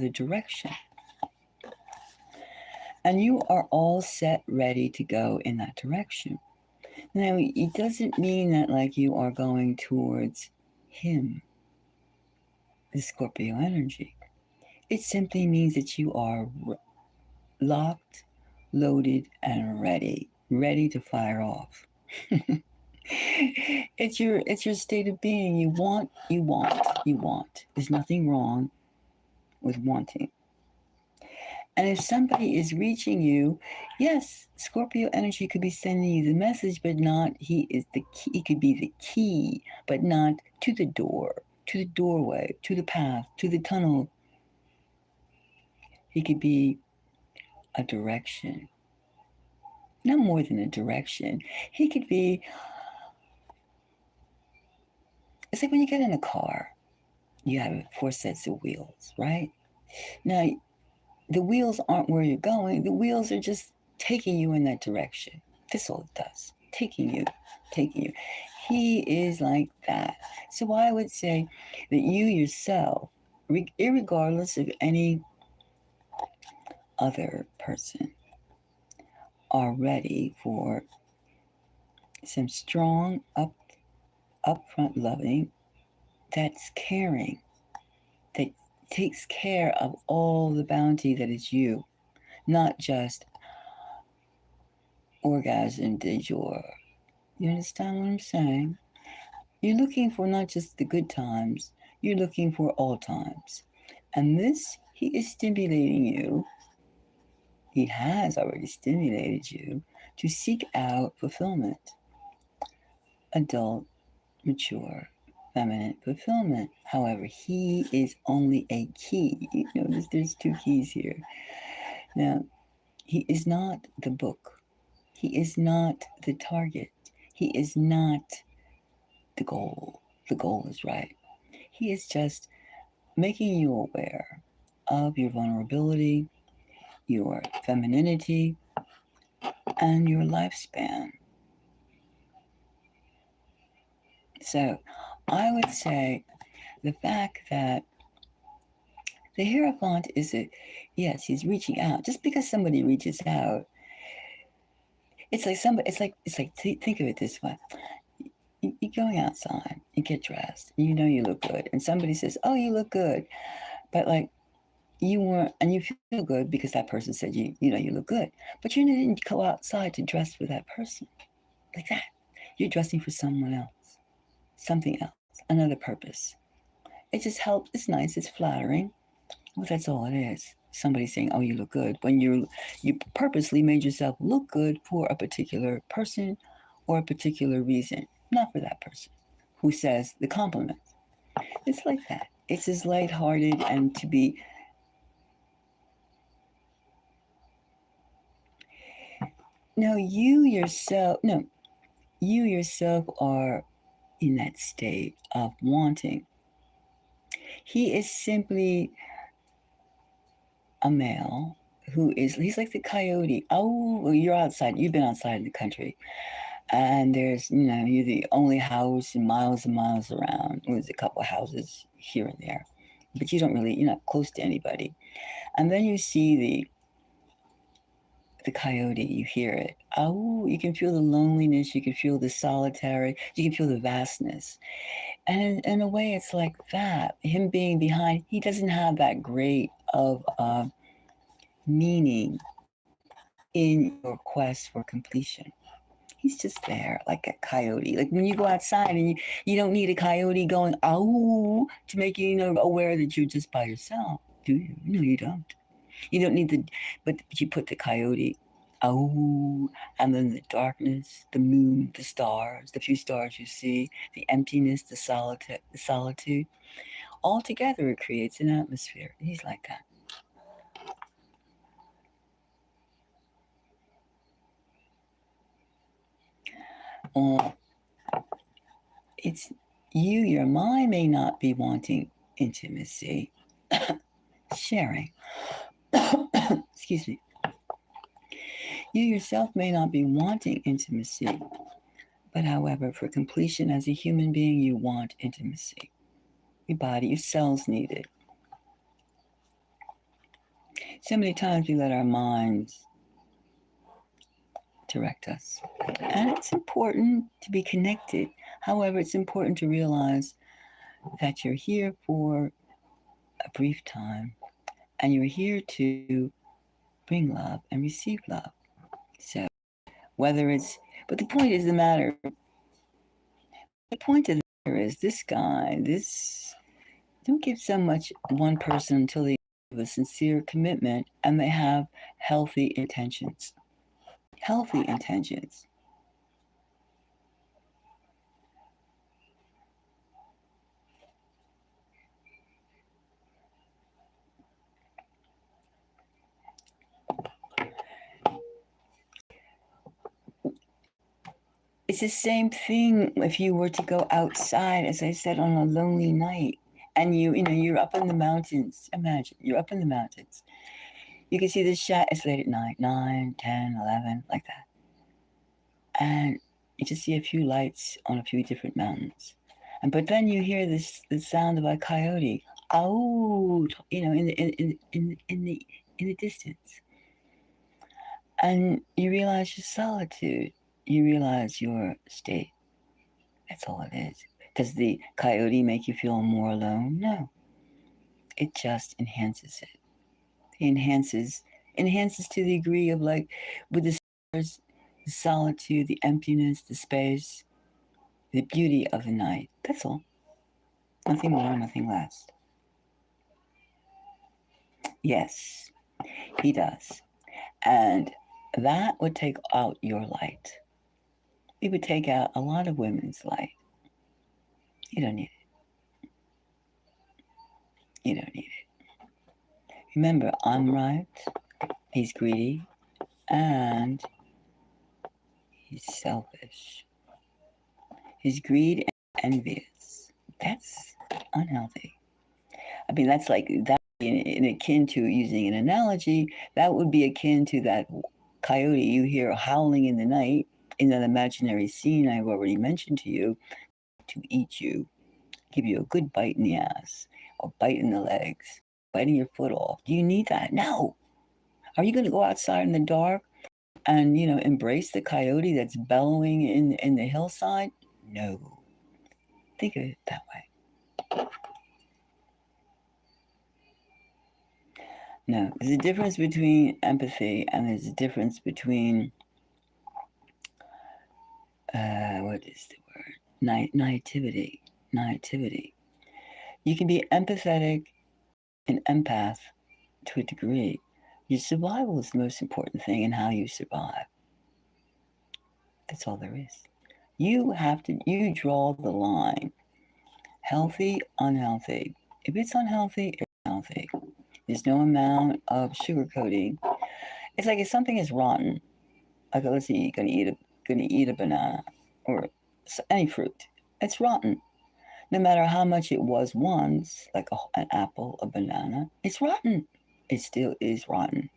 direction. And you are all set ready to go in that direction. Now, it doesn't mean that like you are going towards him, the Scorpio energy. It simply means that you are locked, loaded, and ready to fire off. It's your state of being. You want. There's nothing wrong with wanting. And if somebody is reaching you, yes, Scorpio energy could be sending you the message, but not he is the key. He could be the key, but not to the door, to the doorway, to the path, to the tunnel. He could be a direction. Not more than a direction. He could be, it's like when you get in a car, you have 4 sets of wheels, right? Now, the wheels aren't where you're going. The wheels are just taking you in that direction. That's all it does. Taking you. He is like that. So I would say that you yourself, irregardless of any other person, are ready for some strong, upfront loving that's caring, that takes care of all the bounty that is you, not just orgasm de jour. You understand what I'm saying? You're looking for not just the good times, you're looking for all times. And this, he is stimulating you. He has already stimulated you to seek out fulfillment. Adult, mature, feminine fulfillment. However, he is only a key. You notice there's 2 keys here. Now, he is not the book. He is not the target. He is not the goal. The goal is right. He is just making you aware of your vulnerability, your femininity, and your lifespan. So I would say the fact that the Hierophant is yes, he's reaching out. Just because somebody reaches out, it's like think of it this way. You're going outside, you get dressed, you know you look good, and somebody says, "Oh, you look good," but like you weren't, and you feel good because that person said you look good, but you didn't go outside to dress for that person like that. You're dressing for someone else, something else, another purpose. It just helps. It's nice. It's flattering. Well, that's all it is. Somebody saying, "Oh, you look good," when you purposely made yourself look good for a particular person or a particular reason, not for that person who says the compliment. It's like that. It's as lighthearted and to be. No, you yourself. No, you yourself are in that state of wanting. He is simply a male he's like the coyote. Oh, well, you're outside. You've been outside in the country. And there's, you're the only house miles and miles around. There's a couple of houses here and there. But you're not close to anybody. And then you see the coyote, you hear it. Oh, you can feel the loneliness, you can feel the solitary, you can feel the vastness. And in a way, it's like that. Him being behind, he doesn't have that great of meaning in your quest for completion. He's just there like a coyote. Like when you go outside and you don't need a coyote going, oh, to make you, aware that you're just by yourself. Do you? No, you don't. You don't need but you put the coyote, oh, and then the darkness, the moon, the stars, the few stars you see, the emptiness, the solitude. All together it creates an atmosphere. He's like that. Uh, it's your mind may not be wanting intimacy, sharing. Excuse me. You yourself may not be wanting intimacy, but however, for completion as a human being, you want intimacy. Your body, your cells need it. So many times we let our minds direct us. And it's important to be connected. However, it's important to realize that you're here for a brief time and you're here to bring love and receive love. So, but the point is the point of the matter is this guy, don't give so much one person until they have a sincere commitment and they have healthy intentions. Healthy intentions. It's the same thing if you were to go outside, as I said, on a lonely night, and you're up in the mountains. Imagine you're up in the mountains. You can see the shadow. It's late at night, 9, 10, 11, like that, and you just see a few lights on a few different mountains, but then you hear the sound of a coyote. Oh, in the distance, and you realize your solitude. You realize your state. That's all it is. Does the coyote make you feel more alone? No. It just enhances it. It enhances to the degree of like with the stars, the solitude, the emptiness, the space, the beauty of the night. That's all. Nothing more, nothing less. Yes, he does. And that would take out your light. It would take out a lot of women's light. You don't need it. You don't need it. Remember, I'm right. He's greedy. And he's selfish. His greed and envious. That's unhealthy. I mean, that's like that in akin to using an analogy. That would be akin to that coyote you hear howling in the night in that imaginary scene I've already mentioned to you to eat you, give you a good bite in the ass or bite in the legs, biting your foot off. Do you need that? No. Are you going to go outside in the dark and embrace the coyote that's bellowing in the hillside? No. Think of it that way. No, there's a difference between empathy and there's a difference between what is the word? Naivety. Naivety. You can be empathetic and empath to a degree. Your survival is the most important thing and how you survive. That's all there is. You draw the line. Healthy, unhealthy. If it's unhealthy, it's healthy. There's no amount of sugarcoating. It's like if something is rotten, like let's say you're gonna eat a banana or any fruit, it's rotten. No matter how much it was once, like an apple, a banana, it's rotten. It still is rotten.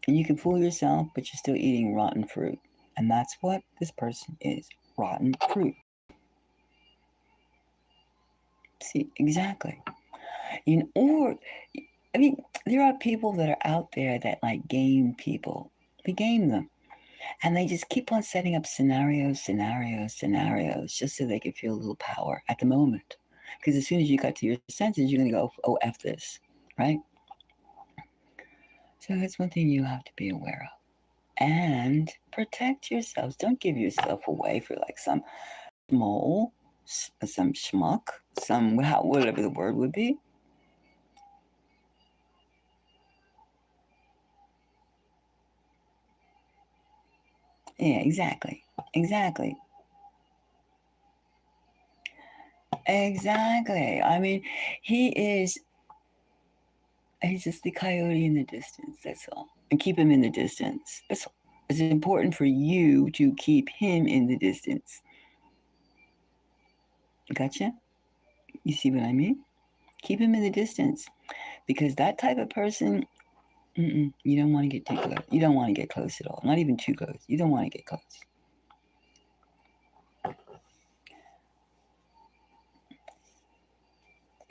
And you can fool yourself, but you're still eating rotten fruit. And that's what this person is, rotten fruit. See, exactly. Or I mean, there are people that are out there that like game people. They game them. And they just keep on setting up scenarios just so they can feel a little power at the moment. Because as soon as you got to your senses, you're going to go, oh, F this, right? So that's one thing you have to be aware of. and protect yourselves. Don't give yourself away for like some mole, some schmuck, some whatever the word would be. Yeah, exactly. Exactly. Exactly. I mean, he is, he's just the coyote in the distance. That's all. And keep him in the distance. That's all. It's important for you to keep him in the distance. Gotcha? You see what I mean? Keep him in the distance because that type of person, you don't want to get too close. You don't want to get close at all. Not even too close. You don't want to get close.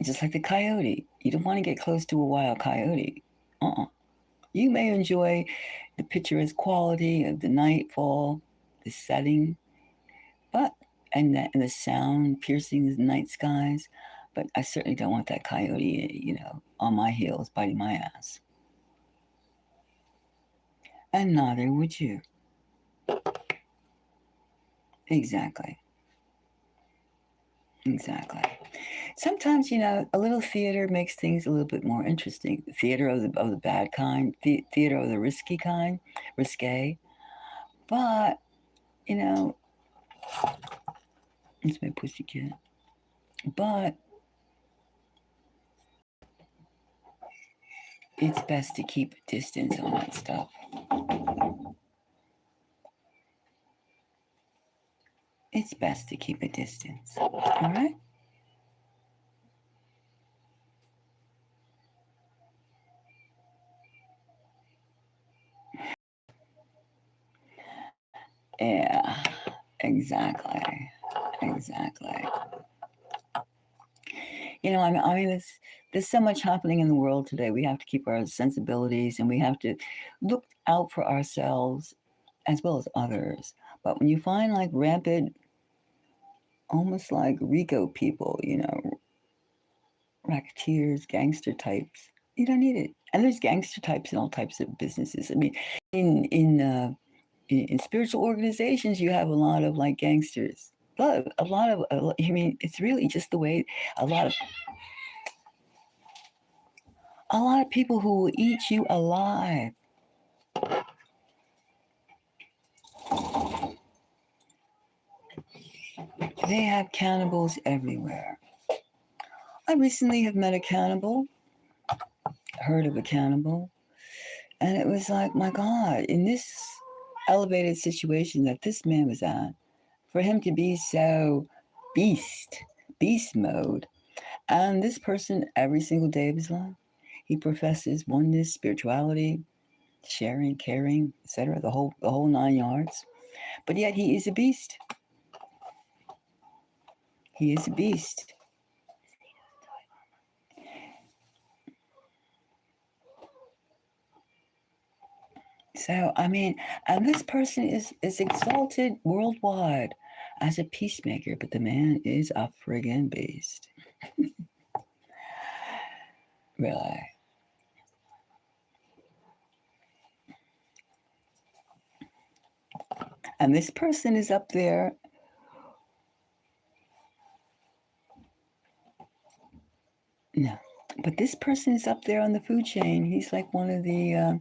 Just like the coyote. You don't want to get close to a wild coyote. You may enjoy the picturesque quality of the nightfall, the setting, but and the sound piercing the night skies. But I certainly don't want that coyote, on my heels biting my ass. And neither would you. Exactly. Exactly. Sometimes, a little theater makes things a little bit more interesting. Theater of the bad kind, theater of the risky kind, risque. But, you know, it's my pussycat. But it's best to keep a distance on that stuff. It's best to keep a distance. All right? Yeah, exactly. Exactly. I mean, there's so much happening in the world today. We have to keep our sensibilities and we have to look out for ourselves as well as others. But when you find like rampant, almost like Rico people, racketeers, gangster types, you don't need it. And there's gangster types in all types of businesses. I mean, in spiritual organizations, you have a lot of like gangsters. I mean, it's really just the way a lot of a lot of people who will eat you alive. They have cannibals everywhere. I recently have met a cannibal, heard of a cannibal, and it was like, my God, in this elevated situation that this man was at, for him to be so beast mode, and this person every single day of his life, he professes oneness, spirituality, sharing, caring, etc., the whole 9 yards. But yet he is a beast. He is a beast. So I mean, and this person is exalted worldwide as a peacemaker, but the man is a friggin' beast. Really. And this person is up there. No, but this person is up there on the food chain. He's like one of the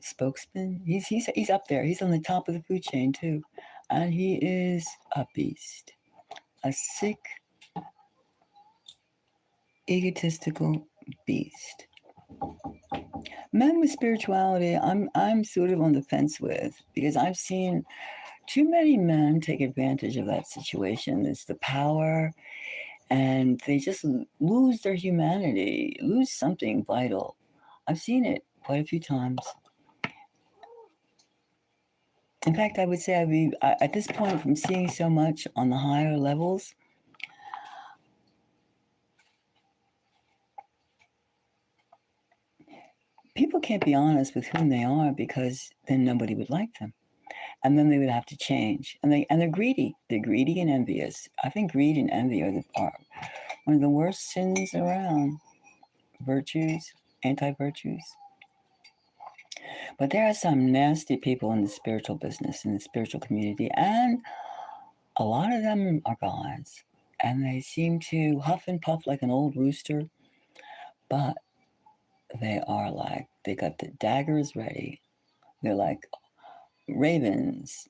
spokesmen. He's up there. He's on the top of the food chain too, and he is a beast, a sick, egotistical beast. Men with spirituality, I'm sort of on the fence with because I've seen too many men take advantage of that situation. It's the power, and they just lose their humanity, lose something vital. I've seen it quite a few times. In fact, I would say at this point, from seeing so much on the higher levels, people can't be honest with whom they are because then nobody would like them, and then they would have to change. And they're greedy. They're greedy and envious. I think greed and envy are one of the worst sins around. Virtues, anti-virtues. But there are some nasty people in the spiritual business, in the spiritual community, and a lot of them are guys. And they seem to huff and puff like an old rooster, but they are like, they got the daggers ready. They're like ravens,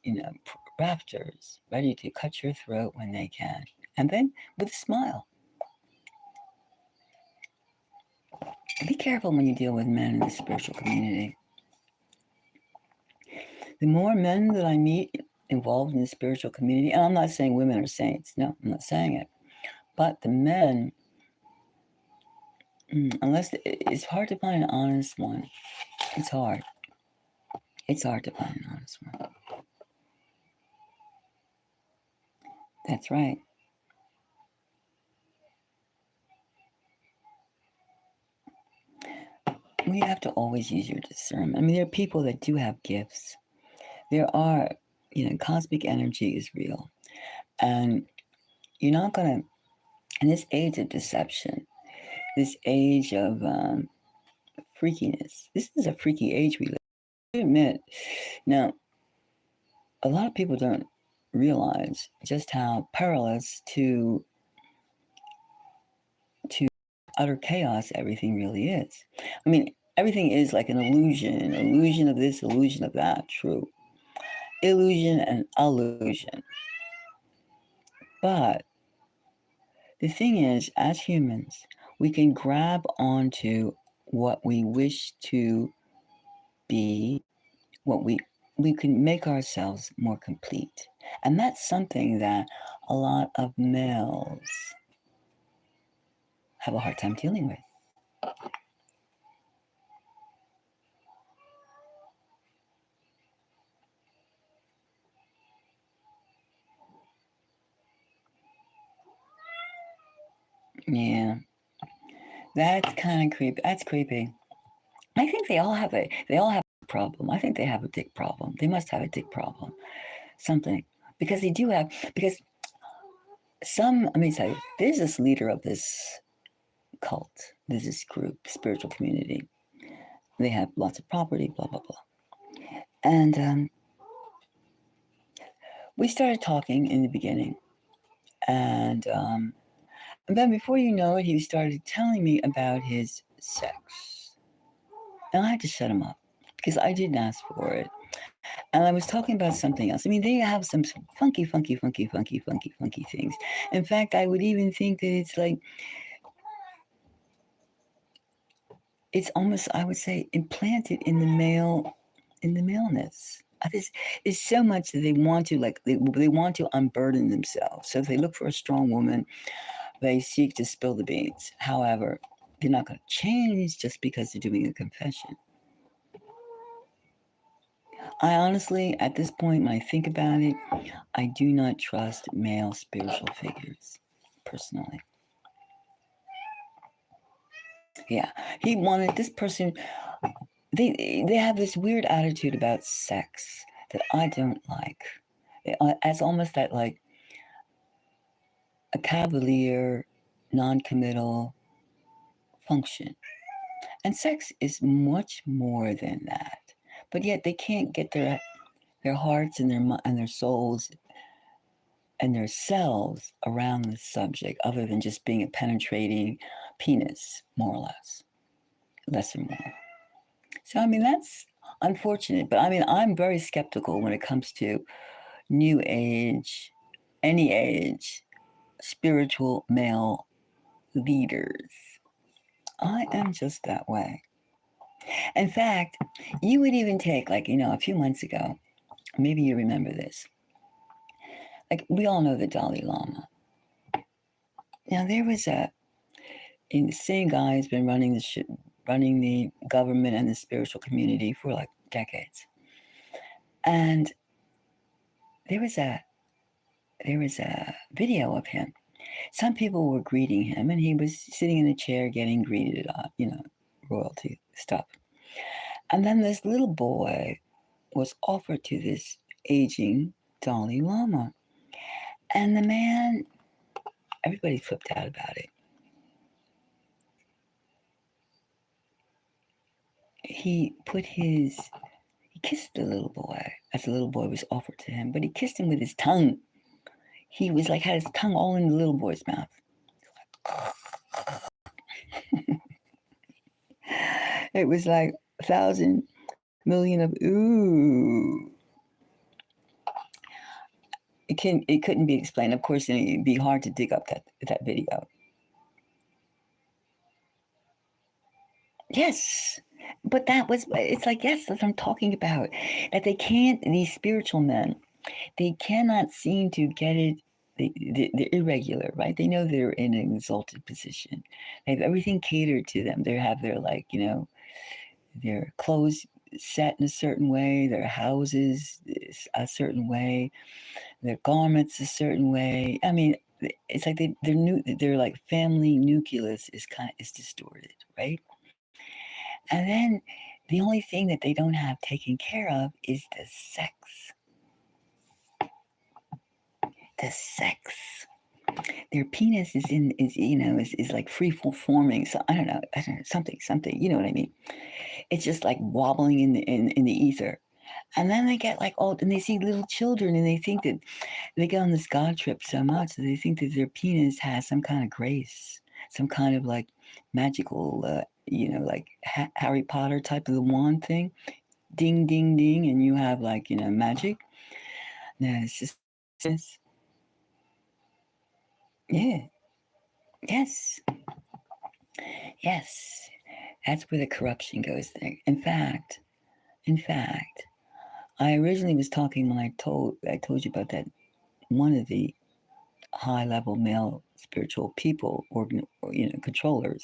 raptors, ready to cut your throat when they can. And then with a smile. Be careful when you deal with men in the spiritual community. The more men that I meet involved in the spiritual community, and I'm not saying women are saints, no, I'm not saying it, but the men, unless it's hard to find an honest one. It's hard. It's hard to find an honest one. That's right. We have to always use your discernment. I mean, there are people that do have gifts. There are, cosmic energy is real. And you're not going to, in this age of deception, this age of freakiness, this is a freaky age we live in. I admit. Now, a lot of people don't realize just how perilous to utter chaos everything really is. I mean, everything is like an illusion of this, illusion of that, true. Illusion and illusion. But the thing is, as humans, we can grab onto what we wish to be, what we can make ourselves more complete. And that's something that a lot of males have a hard time dealing with. Yeah, that's kind of creepy. That's creepy. I think they all have a problem. I think they have a dick problem. They must have a dick problem, something, because they do have because some. Let me tell you, there's this leader of this cult. There's this group, spiritual community. They have lots of property, blah blah blah, and we started talking in the beginning, and then before you know it, he started telling me about his sex, and I had to shut him up because I didn't ask for it. And I was talking about something else. I mean, they have some funky, funky, funky, funky, funky, funky things. In fact, I would even think that it's like, it's almost, I would say, implanted in the maleness. It's so much that they want to, like, they want to unburden themselves. So if they look for a strong woman, they seek to spill the beans. However, they're not going to change just because they're doing a confession. I honestly, at this point, when I think about it, I do not trust male spiritual figures, personally. Yeah, he wanted this person. They have this weird attitude about sex that I don't like. It's almost that like a cavalier, non-committal function, and sex is much more than that. But yet they can't get their hearts and their souls and their selves around the subject other than just being a penetrating penis, more or less or more. So, I mean, that's unfortunate, but I mean, I'm very skeptical when it comes to new age, any age, spiritual male leaders. I am just that way. In fact, you would even take, like, a few months ago, maybe you remember this. Like, we all know the Dalai Lama. Now, there was the same guy has been running the government and the spiritual community for like decades. And there was a video of him. Some people were greeting him, and he was sitting in a chair getting greeted, royalty stuff. And then this little boy was offered to this aging Dalai Lama, and the man, everybody flipped out about it. He put his He kissed the little boy as the little boy was offered to him, but he kissed him with his tongue. He was like, had his tongue all in the little boy's mouth. It was like 1,000,000,000 of ooh. It couldn't be explained. Of course, it'd be hard to dig up that video. Yes. But it's like, yes, that's what I'm talking about. That they can't, these spiritual men, they cannot seem to get it. They're irregular, right? They know they're in an exalted position. They have everything catered to them. They have their, like, their clothes set in a certain way, their houses a certain way, their garments a certain way. I mean, it's like their like family nucleus is distorted, right? And then the only thing that they don't have taken care of is the sex. The sex. Their penis is like free forming. So I don't know, something. You know what I mean? It's just like wobbling in the ether. And then they get like old, and they see little children, and they think that they get on this God trip so much that they think that their penis has some kind of grace, some kind of like magical, like Harry Potter type of the wand thing, ding, ding, ding, and you have like magic. No, it's just this. Yeah. Yes. Yes. That's where the corruption goes there. In fact, I originally was talking when I told you about that one of the high level male spiritual people or controllers.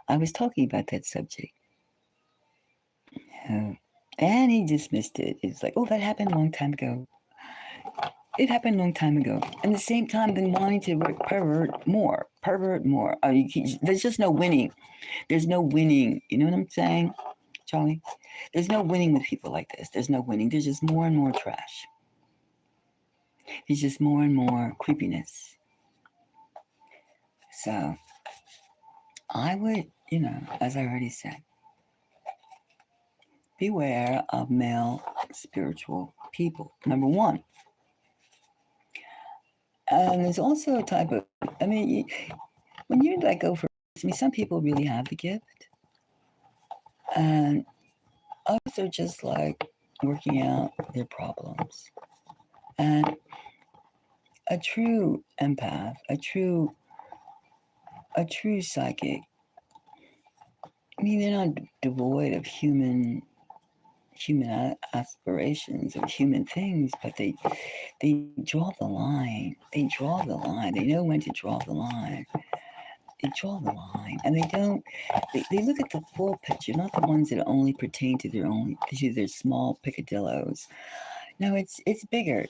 I was talking about that subject. And he dismissed it. It's like, oh, that happened a long time ago. It happened a long time ago. And at the same time, then wanting to pervert more. There's just no winning. There's no winning. You know what I'm saying, Charlie? There's no winning with people like this. There's no winning. There's just more and more trash. There's just more and more creepiness. So I would, as I already said, beware of male spiritual people. Number one. And there's also a type of, when you like go for, some people really have the gift. And others are just like working out their problems. And a true empath, a true psychic, they're not devoid of human aspirations of human things, but they draw the line. They draw the line. They know when to draw the line. They draw the line, and they don't. They look at the full picture, not the ones that only pertain to their small picadillos. No, it's bigger,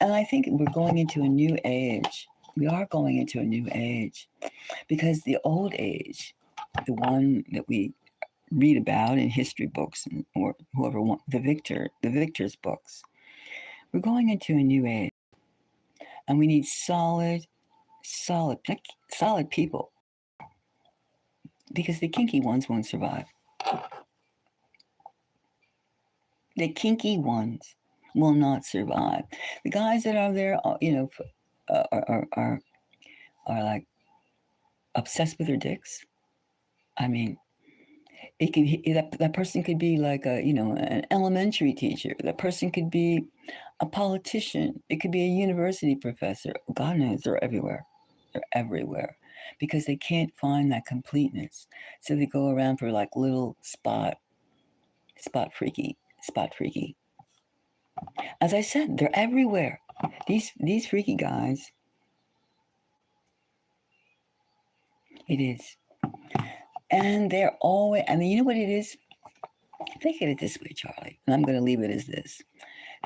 and I think we're going into a new age. We are going into a new age because the old age, the one that we read about in history books or whoever wants the victor's books. We're going into a new age, and we need solid people because the kinky ones won't survive. The kinky ones will not survive. The guys that are there, are like obsessed with their dicks. I mean, it could that person could be like an elementary teacher. That person could be a politician. It could be a university professor. God knows they're everywhere. They're everywhere because they can't find that completeness. So they go around for like little spot freaky. As I said, they're everywhere. These freaky guys. It is. And they're always, you know what it is? Think of it this way, Charlie, and I'm going to leave it as this.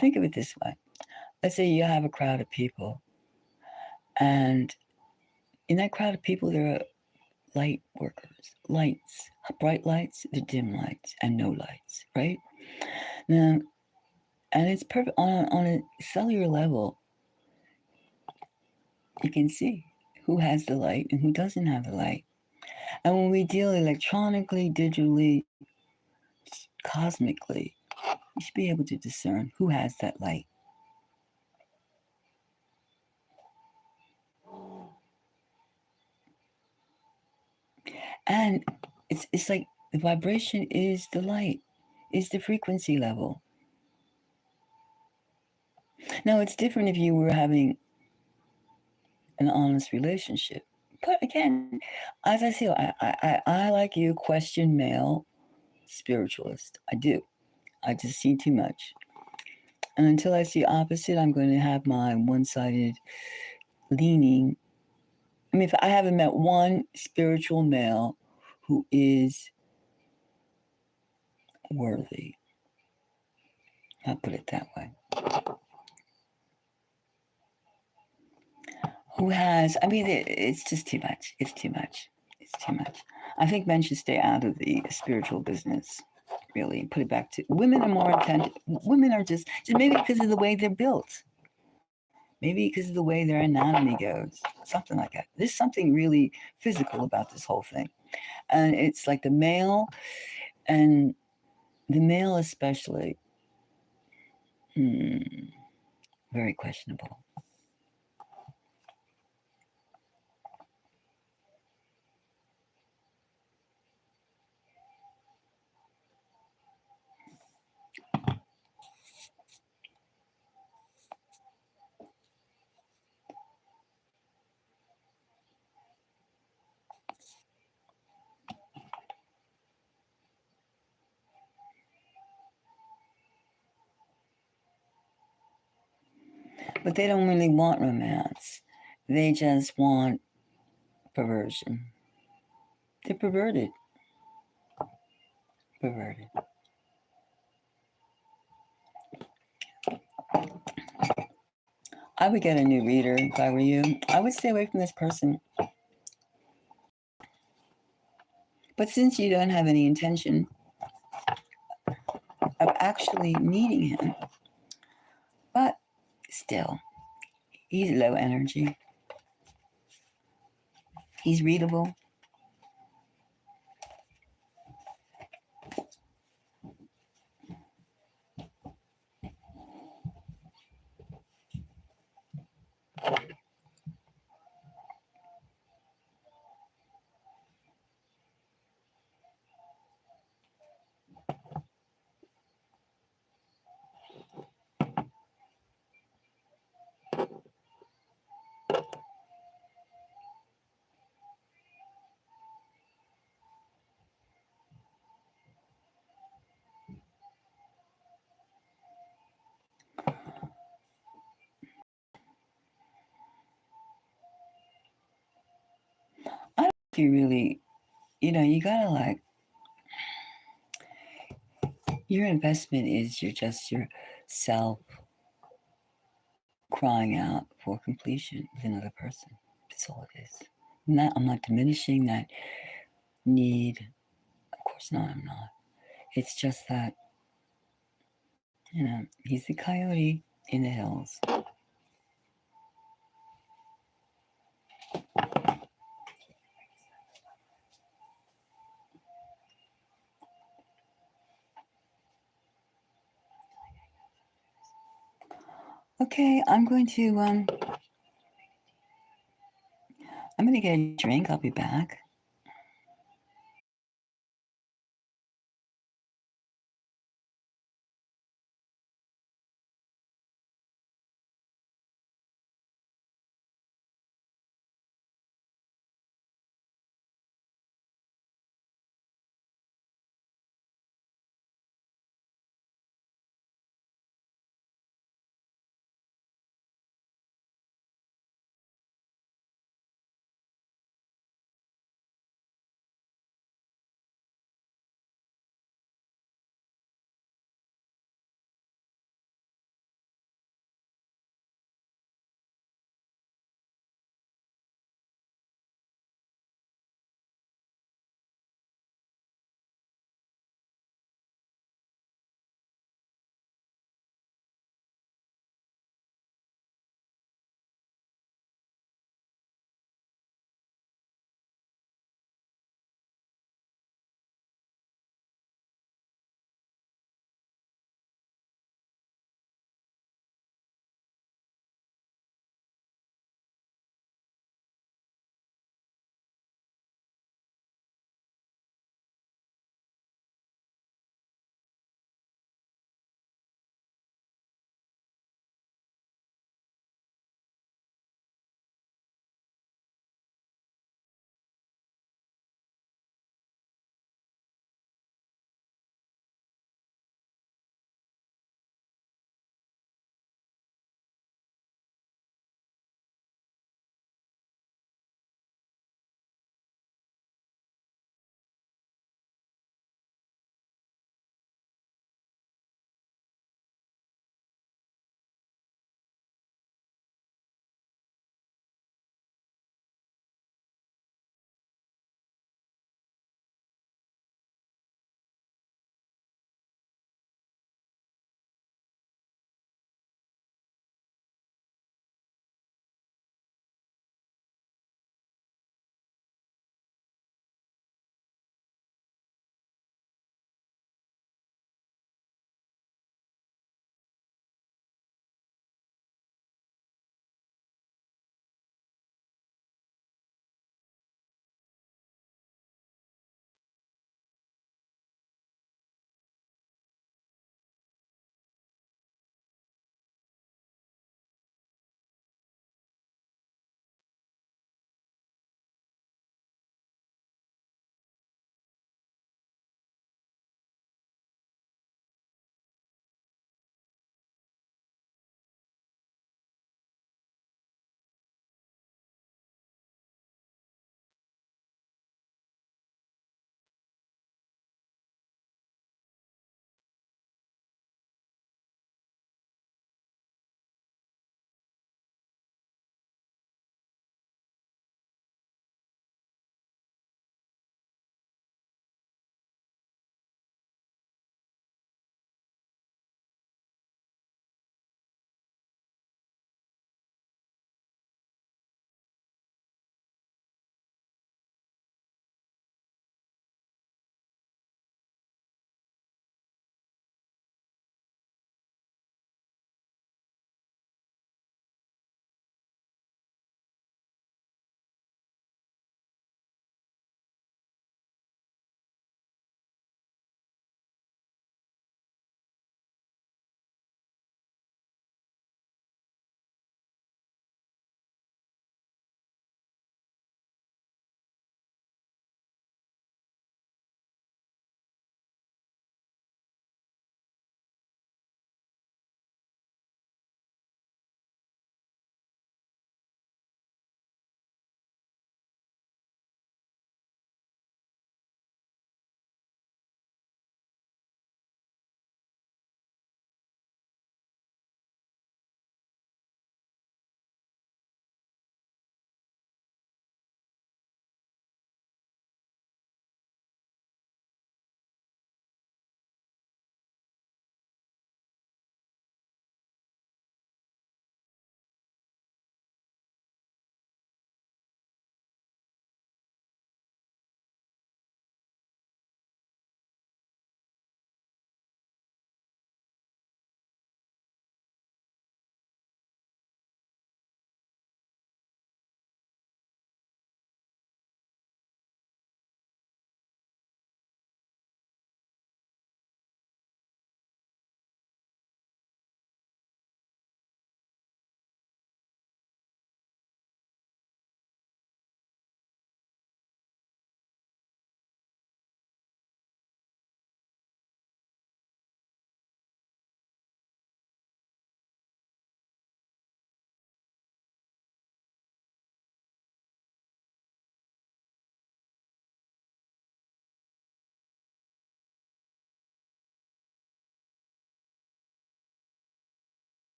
Think of it this way. Let's say you have a crowd of people, and in that crowd of people, there are light workers, lights, bright lights, the dim lights, and no lights, right? Now, and it's perfect on a cellular level. You can see who has the light and who doesn't have the light. And when we deal electronically, digitally, cosmically, You should be able to discern who has that light. And it's like the vibration is the light, is the frequency level. Now it's different if you were having an honest relationship. But again, as I say, I like you, question male spiritualist. I do. I just see too much. And until I see opposite, I'm going to have my one sided leaning. I mean, if I haven't met one spiritual male who is worthy, I'll put it that way. Who has, I mean, it's just too much. It's too much. It's too much. I think men should stay out of the spiritual business, really. Put it back to women are more attentive. Women are just maybe because of the way they're built. Maybe because of the way their anatomy goes, something like that. There's something really physical about this whole thing. And it's like and the male especially, very questionable. But they don't really want romance. They just want perversion. They're perverted. Perverted. I would get a new reader if I were you. I would stay away from this person. But since you don't have any intention of actually meeting him, but still, he's low energy. He's readable. I don't think you really, you gotta like, your investment is your self crying out for completion with another person. That's all it is. I'm not diminishing that need. Of course not, I'm not. It's just that, he's the coyote in the hills. Okay, I'm going to get a drink. I'll be back.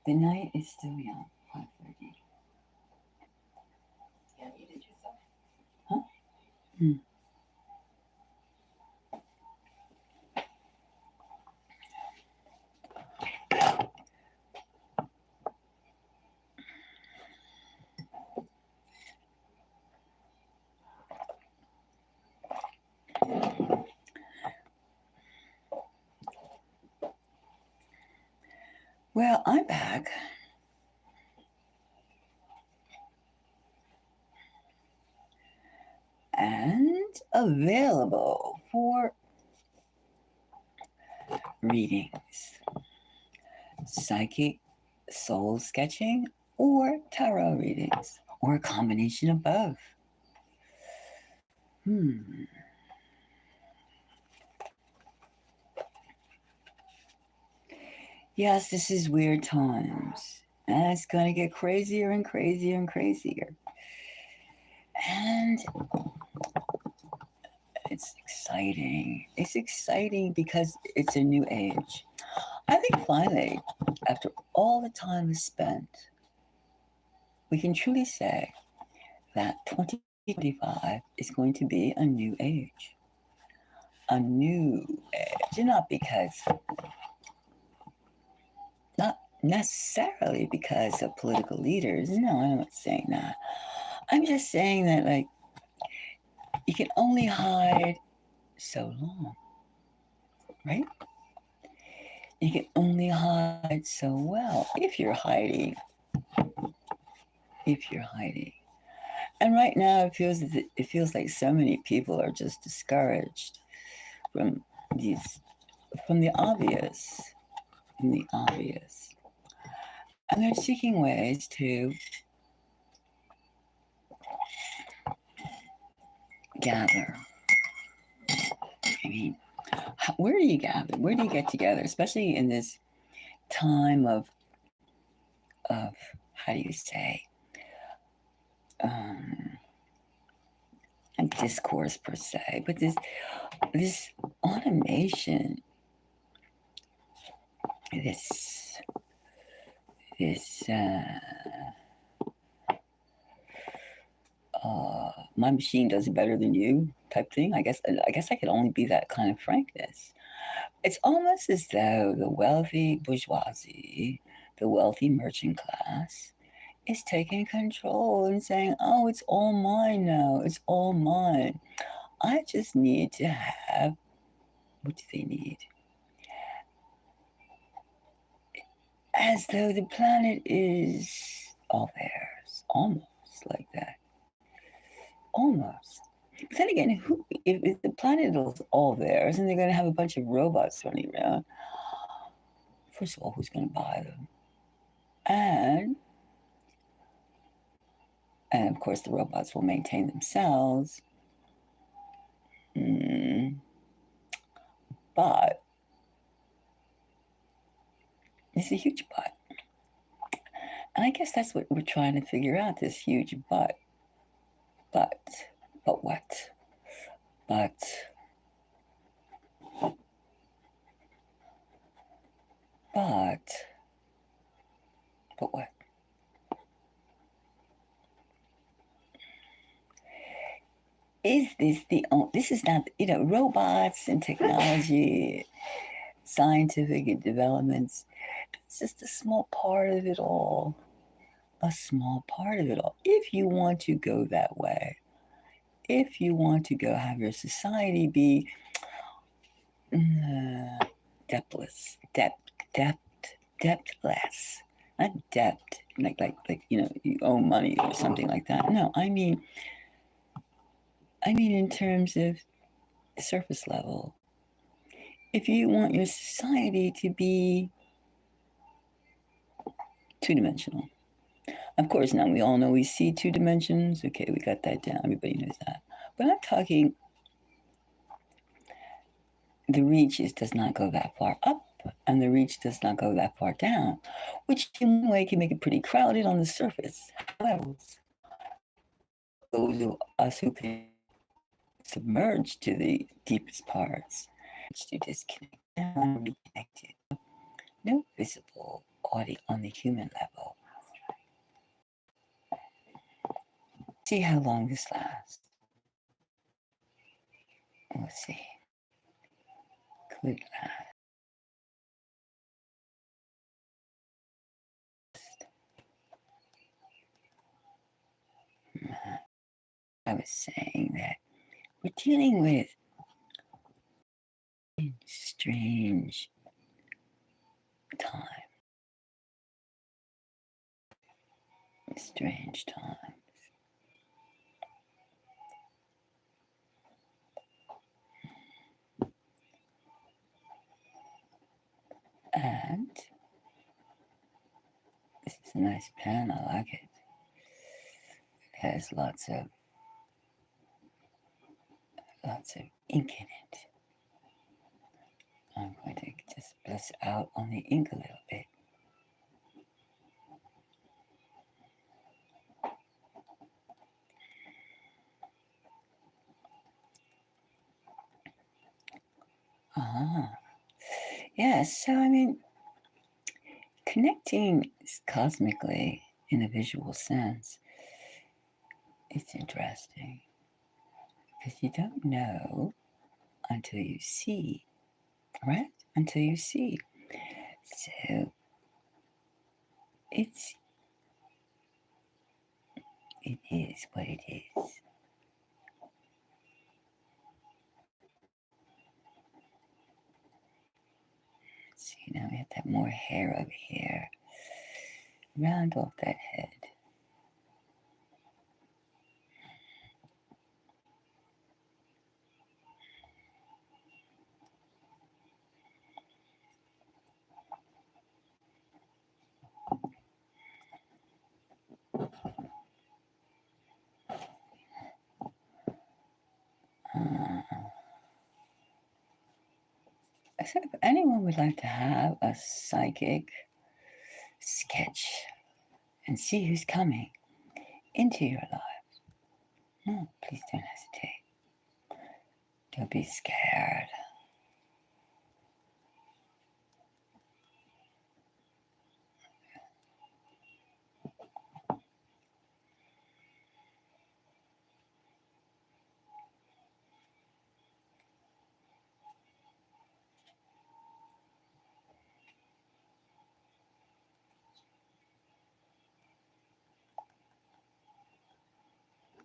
The night is still young. 5:30. Yeah, you did yourself. Huh? Hmm. Well, I'm back. And available for readings, psychic soul sketching, or tarot readings, or a combination of both. Yes, this is weird times. And it's going to get crazier and crazier and crazier. And it's exciting. It's exciting because it's a new age. I think finally, after all the time is spent, we can truly say that 2025 is going to be a new age. A new age. And not necessarily because of political leaders. No, I'm not saying that. I'm just saying that, like, you can only hide so long, right? You can only hide so well if you're hiding. If you're hiding. And right now, it feels like so many people are just discouraged from these from the obvious, from the obvious, and they're seeking ways to gather. I mean, where do you gather? Where do you get together, especially in this time of how do you say, um, not discourse per se, but this automation, this this my machine does it better than you type thing. I guess I could only be that kind of frankness. It's almost as though the wealthy bourgeoisie, the wealthy merchant class, is taking control and saying, "Oh, it's all mine now. It's all mine. I just need to have." What do they need? As though the planet is all theirs, almost like that. Almost. But then again, if the planet is all theirs and they're going to have a bunch of robots running around, first of all, who's going to buy them? And of course, the robots will maintain themselves. But it's a huge but. And I guess that's what we're trying to figure out, this huge but. But what? But what? Is this is not, robots and technology, scientific developments, it's just a small part of it all. A small part of it all. If you want to go that way, if you want to go have your society be depthless, depthless, not depth, like you owe money or something like that. No, I mean in terms of surface level. If you want your society to be two-dimensional, of course, now we all know we see 2 dimensions. Okay, we got that down. Everybody knows that. But I'm talking the reach does not go that far up, and the reach does not go that far down, which in one way can make it pretty crowded on the surface. However, those of us who can submerge to the deepest parts, to disconnect and reconnect it. no visible on the human level. See how long this lasts. We'll see. Could last. I was saying that we're dealing with strange time. Strange time. And this is a nice pen. I like it. It has lots of ink in it. I'm going to just bless out on the ink a little bit. Yes, so I mean, connecting cosmically in a visual sense, it's interesting because you don't know until you see, right? Until you see. So it is what it is. See, now we have to have more hair over here. Round off that head. So if anyone would like to have a psychic sketch and see who's coming into your life, please don't hesitate. Don't be scared.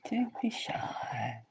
Don't be shy.